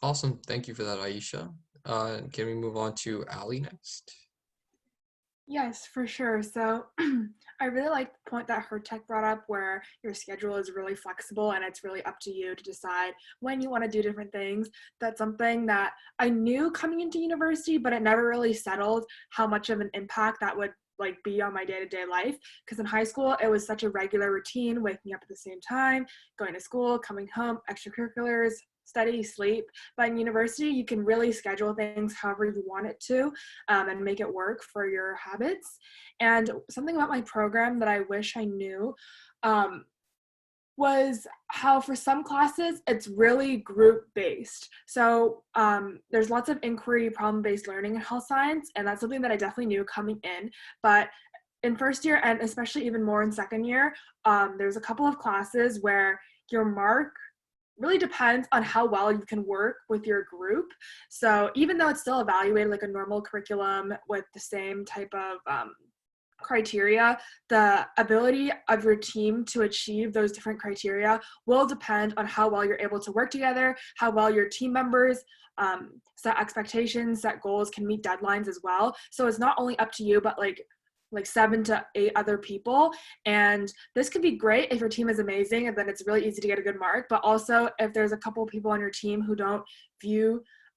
Awesome. Thank you for that, Ayesha. Can we move on to Allie next? Yes, for sure. So I really like the point that Hertek brought up where your schedule is really flexible and it's really up to you to decide when you want to do different things. That's something that I knew coming into university, but it never really settled how much of an impact that would like be on my day-to-day life. Because in high school, it was such a regular routine, waking up at the same time, going to school, coming home, extracurriculars, study, sleep. But in university, you can really schedule things however you want it to, and make it work for your habits. And something about my program that I wish I knew was how for some classes, it's really group-based. So there's lots of inquiry, problem-based learning in health science, and that's something that I definitely knew coming in. But in first year, and especially even more in second year, there's a couple of classes where your mark really depends on how well you can work with your group. So even though it's still evaluated like a normal curriculum with the same type of criteria, the ability of your team to achieve those different criteria will depend on how well you're able to work together, how well your team members set expectations, set goals, can meet deadlines as well. So it's not only up to you, but like 7 to 8 other people. And this can be great if your team is amazing and then it's really easy to get a good mark. But also if there's a couple of people on your team who don't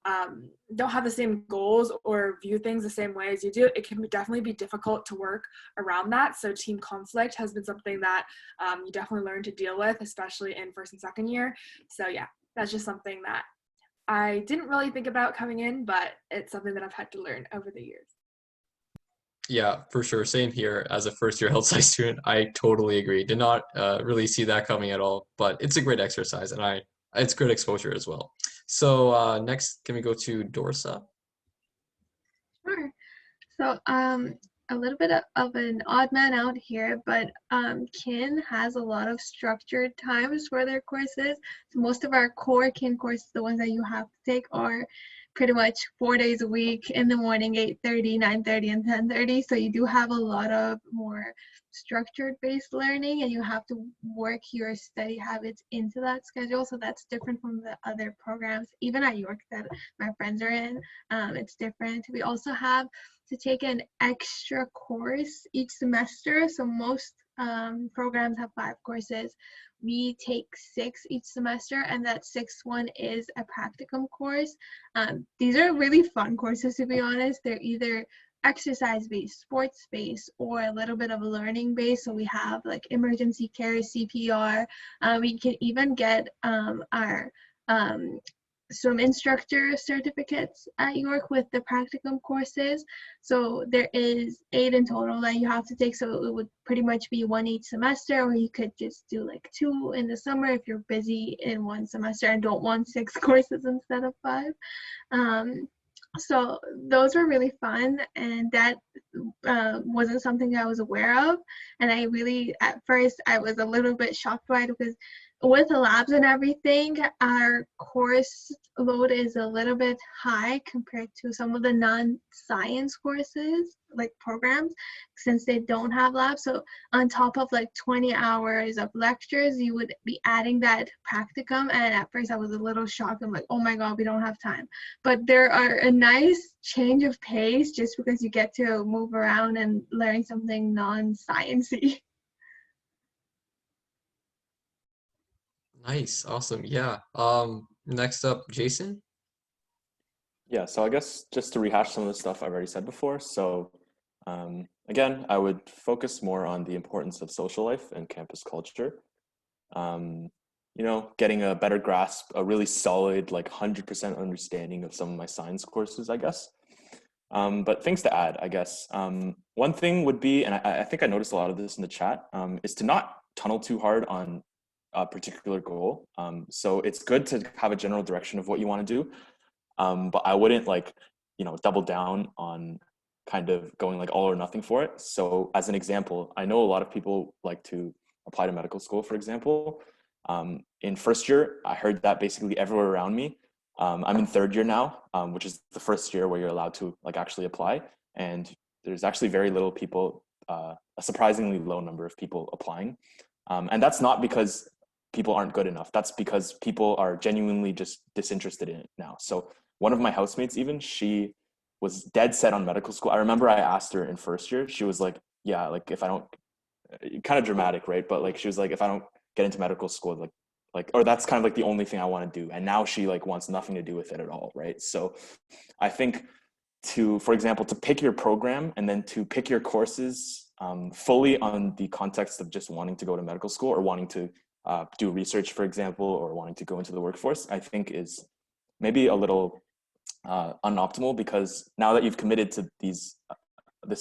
have the same goals or view things the same way as you do, it can definitely be difficult to work around that. So team conflict has been something that you definitely learn to deal with, especially in first and second year. So yeah, that's just something that I didn't really think about coming in, but it's something that I've had to learn over the years. Yeah, for sure. Same here. As a first year health science student, I totally agree. Did not really see that coming at all, but it's a great exercise and it's good exposure as well. So next, can we go to Dorsa? Sure. So a little bit of an odd man out here, but Kin has a lot of structured times for their courses. So most of our core Kin courses, the ones that you have to take, are pretty much 4 days a week in the morning, 8:30, 9:30, and 10:30. So you do have a lot of more structured based learning and you have to work your study habits into that schedule. So that's different from the other programs, even at York that my friends are in. It's different. We also have to take an extra course each semester. So most programs have 5 courses. We take 6 each semester, and that 6th one is a practicum course. These are really fun courses, to be honest. They're either exercise-based, sports-based, or a little bit of a learning-based. So we have like emergency care, CPR. We can even get our swim instructor certificates at York with the practicum courses. So there is 8 in total that you have to take. So it would pretty much be 1 each semester, or you could just do like 2 in the summer if you're busy in one semester and don't want 6 courses instead of 5. So those were really fun, and that wasn't something I was aware of. And I really, at first, I was a little bit shocked by it because with the labs and everything, our course load is a little bit high compared to some of the non-science courses, like programs, since they don't have labs. So on top of like 20 hours of lectures, you would be adding that practicum. And at first I was a little shocked. I'm like, oh my God, we don't have time. But there are a nice change of pace just because you get to move around and learn something non-sciencey. Nice, awesome. Yeah. Next up, Jason. Yeah, so I guess just to rehash some of the stuff I've already said before. So Again, I would focus more on the importance of social life and campus culture. You know, getting a better grasp, a really solid, like 100% understanding of some of my science courses, I guess. But things to add, I guess. One thing would be, and I think I noticed a lot of this in the chat, is to not tunnel too hard on a particular goal. So it's good to have a general direction of what you want to do, but I wouldn't like, you know, double down on kind of going like all or nothing for it. So as an example, I know a lot of people like to apply to medical school, for example. In first year, I heard that basically everywhere around me. I'm in third year now, which is the first year where you're allowed to like actually apply. And there's actually very little people, a surprisingly low number of people applying. And that's not because people aren't good enough. That's because people are genuinely just disinterested in it now. So one of my housemates, even, she was dead set on medical school. I remember I asked her in first year, she was like, yeah, like if I don't, kind of dramatic, right? But like, she was like, if I don't get into medical school, like, or that's kind of like the only thing I want to do. And now she like wants nothing to do with it at all, right? So I think for example, to pick your program and then to pick your courses fully on the context of just wanting to go to medical school or wanting to do research, for example, or wanting to go into the workforce, I think is maybe a little unoptimal, because now that you've committed to this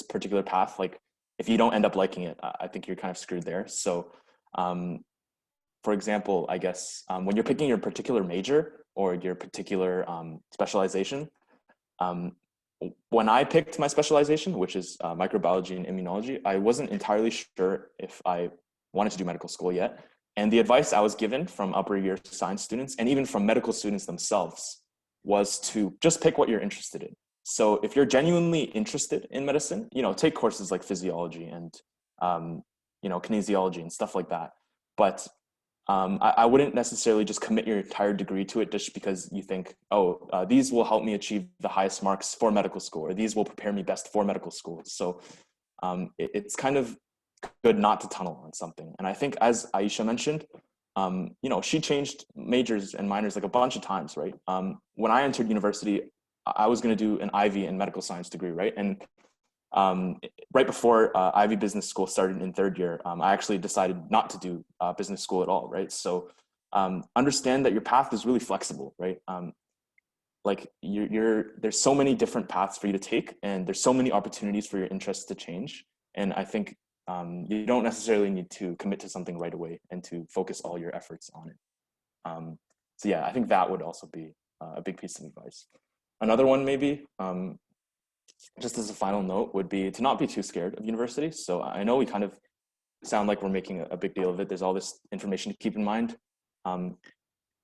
particular path, like if you don't end up liking it, I think you're kind of screwed there. So for example, I guess when you're picking your particular major or your particular specialization, when I picked my specialization, which is microbiology and immunology, I wasn't entirely sure if I wanted to do medical school yet. And the advice I was given from upper year science students and even from medical students themselves was to just pick what you're interested in. So if you're genuinely interested in medicine, you know, take courses like physiology and, you know, kinesiology and stuff like that. But I wouldn't necessarily just commit your entire degree to it just because you think, oh, these will help me achieve the highest marks for medical school, or these will prepare me best for medical school. So it's kind of good not to tunnel on something. And I think, as Ayesha mentioned, you know, she changed majors and minors like a bunch of times, right? When I entered university, I was going to do an IB in medical science degree, right? And right before Ivy Business School started in third year, I actually decided not to do business school at all, right? So understand that your path is really flexible, right? Like there's so many different paths for you to take, and there's so many opportunities for your interests to change. And I think you don't necessarily need to commit to something right away and to focus all your efforts on it. So yeah, I think that would also be a big piece of advice. Another one maybe, just as a final note, would be to not be too scared of university. So I know we kind of sound like we're making a big deal of it. There's all this information to keep in mind.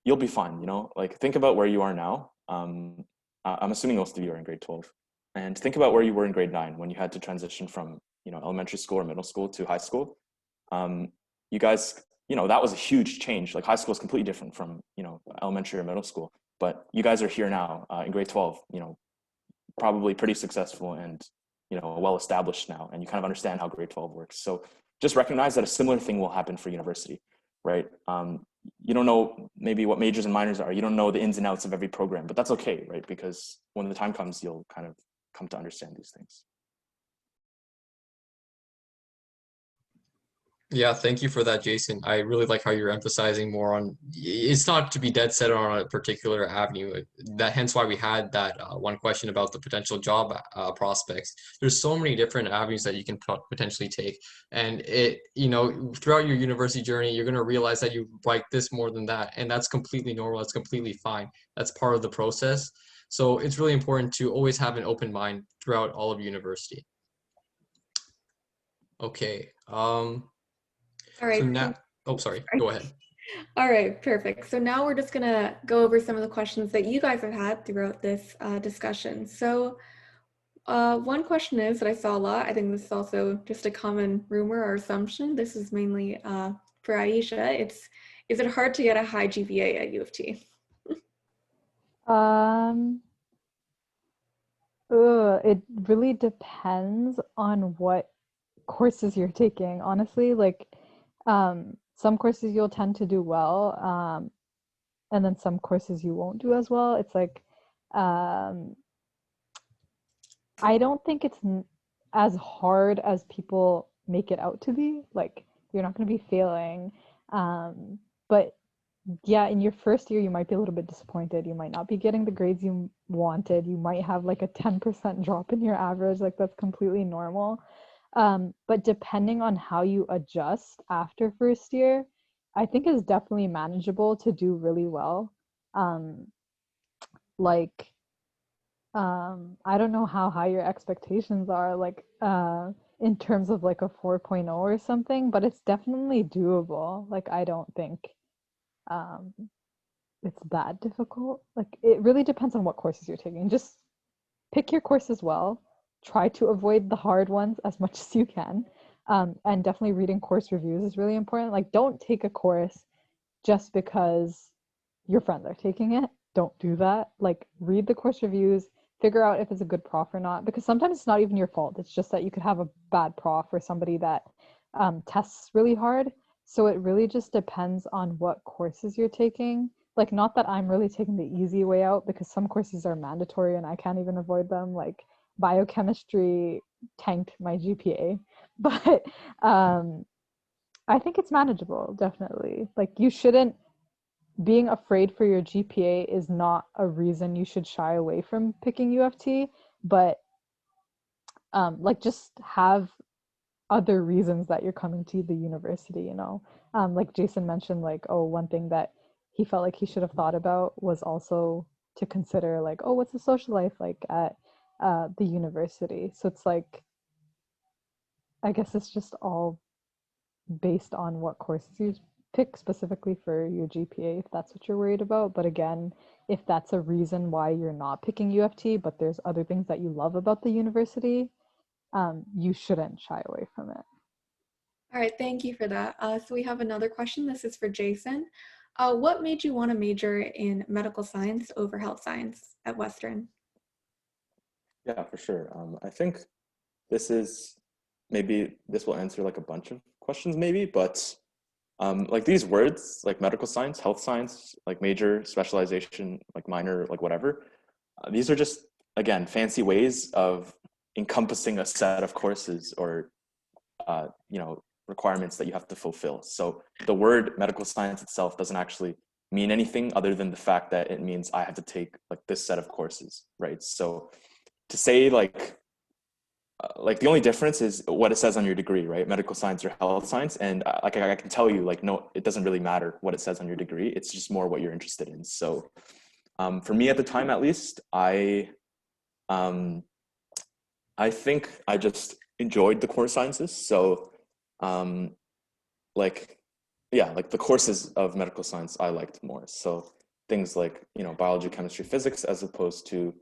You'll be fine, you know, like think about where you are now. I'm assuming most of you are in grade 12, and think about where you were in grade 9 when you had to transition from, you know, elementary school or middle school to high school. You guys, you know, that was a huge change. Like high school is completely different from, you know, elementary or middle school, but you guys are here now in grade 12, you know, probably pretty successful and, you know, well established now, and you kind of understand how grade 12 works. So just recognize that a similar thing will happen for university, right? You don't know maybe what majors and minors are. You don't know the ins and outs of every program, but that's okay, right? Because when the time comes, you'll kind of come to understand these things. Yeah, thank you for that, Jason. I really like how you're emphasizing more on, it's not to be dead set on a particular avenue. That hence why we had that one question about the potential job prospects. There's so many different avenues that you can potentially take, and it, you know, throughout your university journey, you're going to realize that you like this more than that, and that's completely normal. That's completely fine. That's part of the process. So it's really important to always have an open mind throughout all of university. Okay. All right. So now, oh, sorry, go ahead. All right, perfect. So now we're just gonna go over some of the questions that you guys have had throughout this discussion. So one question is that I saw a lot, I think this is also just a common rumor or assumption. This is mainly for Ayesha. Is it hard to get a high GPA at UofT? It really depends on what courses you're taking, honestly. Like some courses you'll tend to do well, and then some courses you won't do as well. It's like I don't think it's as hard as people make it out to be. Like, you're not going to be failing. But yeah, in your first year, you might be a little bit disappointed. You might not be getting the grades you wanted. You might have like a 10% drop in your average. Like, that's completely normal. But depending on how you adjust after first year, I think is definitely manageable to do really well. Like, I don't know how high your expectations are, like, in terms of like a 4.0 or something, but it's definitely doable. Like, I don't think it's that difficult. Like, it really depends on what courses you're taking. Just pick your courses well, try to avoid the hard ones as much as you can. And definitely reading course reviews is really important. Like, don't take a course just because your friends are taking it. Don't do that. Like, read the course reviews, figure out if it's a good prof or not, because sometimes it's not even your fault. It's just that you could have a bad prof or somebody that tests really hard. So it really just depends on what courses you're taking. Like, not that I'm really taking the easy way out, because some courses are mandatory and I can't even avoid them. Like, biochemistry tanked my GPA, but I think it's manageable, definitely. Like, you shouldn't, being afraid for your GPA is not a reason you should shy away from picking UofT, but like, just have other reasons that you're coming to the university, you know. Like Jason mentioned, like, oh, one thing that he felt like he should have thought about was also to consider, like, oh, what's the social life like at the university? So it's like, I guess it's just all based on what courses you pick specifically for your GPA, if that's what you're worried about. But again, if that's a reason why you're not picking UofT, but there's other things that you love about the university, you shouldn't shy away from it. All right, thank you for that. So we have another question. This is for Jason. What made you want to major in medical science over health science at Western? Yeah, for sure. I think this will answer like a bunch of questions maybe, but like these words, like medical science, health science, like major, specialization, like minor, like whatever, these are just, again, fancy ways of encompassing a set of courses or, you know, requirements that you have to fulfill. So the word medical science itself doesn't actually mean anything other than the fact that it means I have to take like this set of courses, right? So to say like the only difference is what it says on your degree, right? Medical science or health science. And like I can tell you, like, no, it doesn't really matter what it says on your degree. It's just more what you're interested in. So for me at the time, at least, I think I just enjoyed the core sciences. So like, yeah, like the courses of medical science I liked more. So things like, you know, biology, chemistry, physics, as opposed to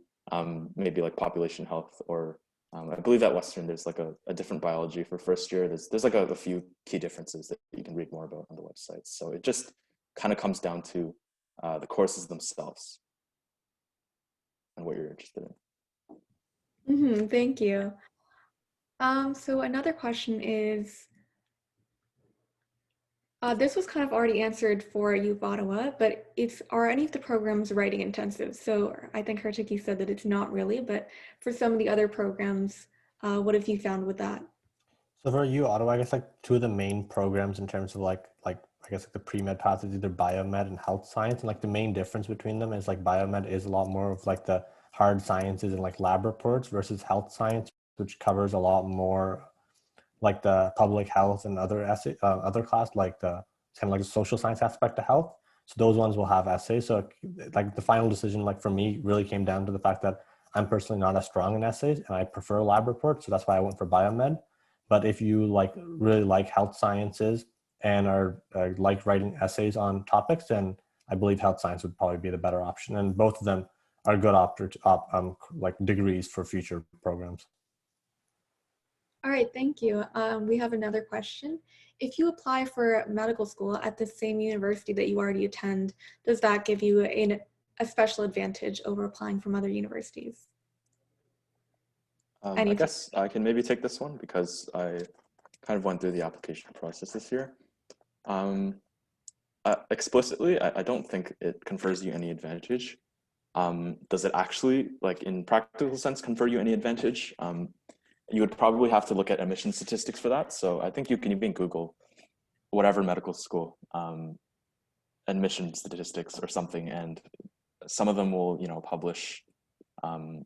maybe like population health, or I believe at Western there's like a different biology for first year. There's like a few key differences that you can read more about on the website. So it just kind of comes down to the courses themselves and what you're interested in. Thank you. So another question is, this was kind of already answered for uOttawa, but are any of the programs writing intensive? So I think Hertek said that it's not really, but for some of the other programs, what have you found with that? So for uOttawa, I guess like two of the main programs in terms of like I guess like the pre-med path is either biomed and health science. And like the main difference between them is like biomed is a lot more of like the hard sciences and like lab reports versus health science, which covers a lot more like the public health and other other class, like the kind of like the social science aspect of health. So those ones will have essays. So like the final decision, like for me, really came down to the fact that I'm personally not as strong in essays and I prefer lab reports. So that's why I went for biomed. But if you like really like health sciences and are like writing essays on topics, then I believe health science would probably be the better option. And both of them are good like degrees for future programs. All right, thank you. We have another question. If you apply for medical school at the same university that you already attend, does that give you a special advantage over applying from other universities? I guess I can maybe take this one because I kind of went through the application process this year. Explicitly, I don't think it confers you any advantage. Does it actually, like in practical sense, confer you any advantage? you would probably have to look at admission statistics for that. So I think you can even Google whatever medical school admission statistics or something, and some of them will, you know, publish kind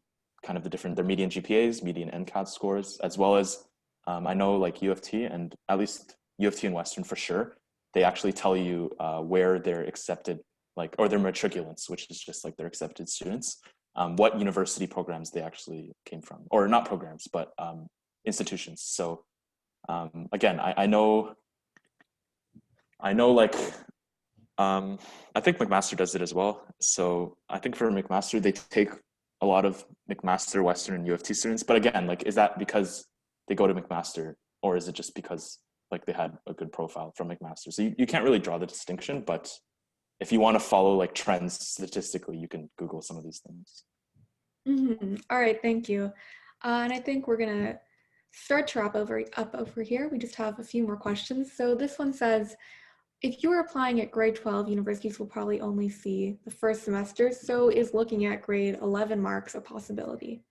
of the different, their median GPAs, median NCAT scores, as well as I know like UofT, and at least UofT and Western for sure, they actually tell you where they're accepted, like, or their matriculants, which is just like their accepted students, what university programs they actually came from, or not programs, but institutions. So again, I know like, I think McMaster does it as well. So I think for McMaster, they take a lot of McMaster, Western, and UofT students. But again, like, is that because they go to McMaster, or is it just because like they had a good profile from McMaster? So you can't really draw the distinction, but if you want to follow like trends statistically, you can Google some of these things. All right, thank you. And I think we're gonna start to wrap up over here. We just have a few more questions. So this one says, if you are applying at grade 12, universities will probably only see the first semester. So is looking at grade 11 marks a possibility?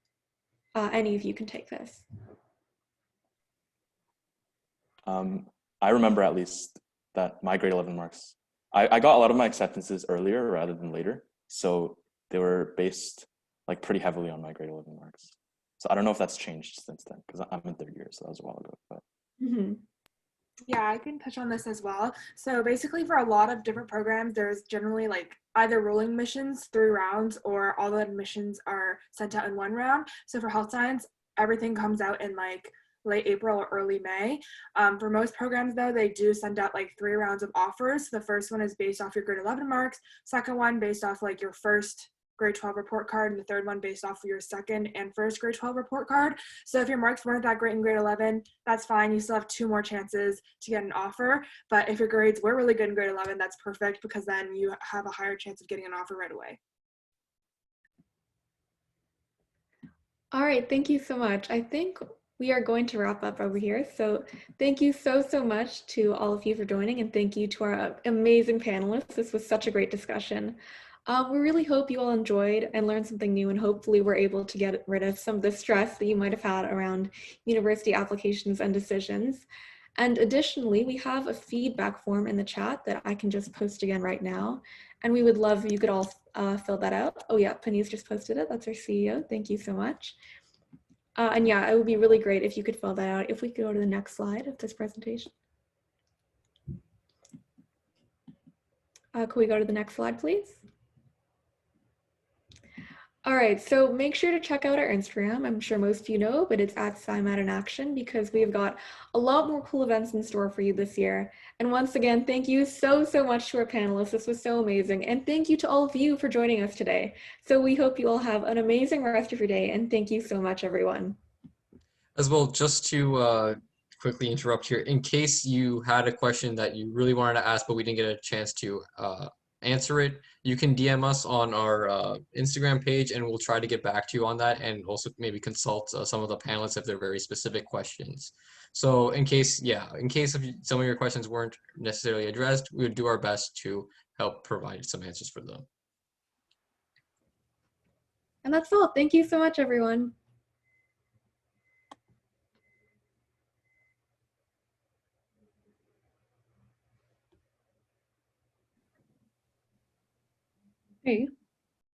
Any of you can take this. I remember at least that my grade 11 marks, I got a lot of my acceptances earlier rather than later. So they were based like pretty heavily on my grade 11 marks. So I don't know if that's changed since then, because I'm in third year, so that was a while ago. But Yeah, I can touch on this as well. So basically for a lot of different programs, there's generally like either rolling admissions, 3 rounds, or all the admissions are sent out in 1 round. So for health science, everything comes out in like late April or early May. For most programs though, they do send out like 3 rounds of offers. The first one is based off your grade 11 marks, second one based off like your first grade 12 report card, and the third one based off of your second and first grade 12 report card. So if your marks weren't that great in grade 11, that's fine. You still have 2 more chances to get an offer. But if your grades were really good in grade 11, that's perfect, because then you have a higher chance of getting an offer right away. All right, thank you so much. I think we are going to wrap up over here. So thank you so much to all of you for joining, and thank you to our amazing panelists. This was such a great discussion. We really hope you all enjoyed and learned something new, and hopefully we're able to get rid of some of the stress that you might have had around university applications and decisions. And additionally, we have a feedback form in the chat that I can just post again right now. And we would love if you could all fill that out. Oh yeah, Penny's just posted it. That's our CEO. Thank you so much. And yeah, it would be really great if you could fill that out. If we could go to the next slide of this presentation. Could we go to the next slide, please? All right, so make sure to check out our Instagram. I'm sure most of you know, but it's at SciMed in Action, because we've got a lot more cool events in store for you this year. And once again, thank you so much to our panelists. This was so amazing. And thank you to all of you for joining us today. So we hope you all have an amazing rest of your day. And thank you so much, everyone. As well, just to quickly interrupt here, in case you had a question that you really wanted to ask, but we didn't get a chance to answer it, you can DM us on our Instagram page, and we'll try to get back to you on that, and also maybe consult some of the panelists if they're very specific questions. So in case of some of your questions weren't necessarily addressed, we would do our best to help provide some answers for them. And that's all. Thank you so much, everyone. Hey.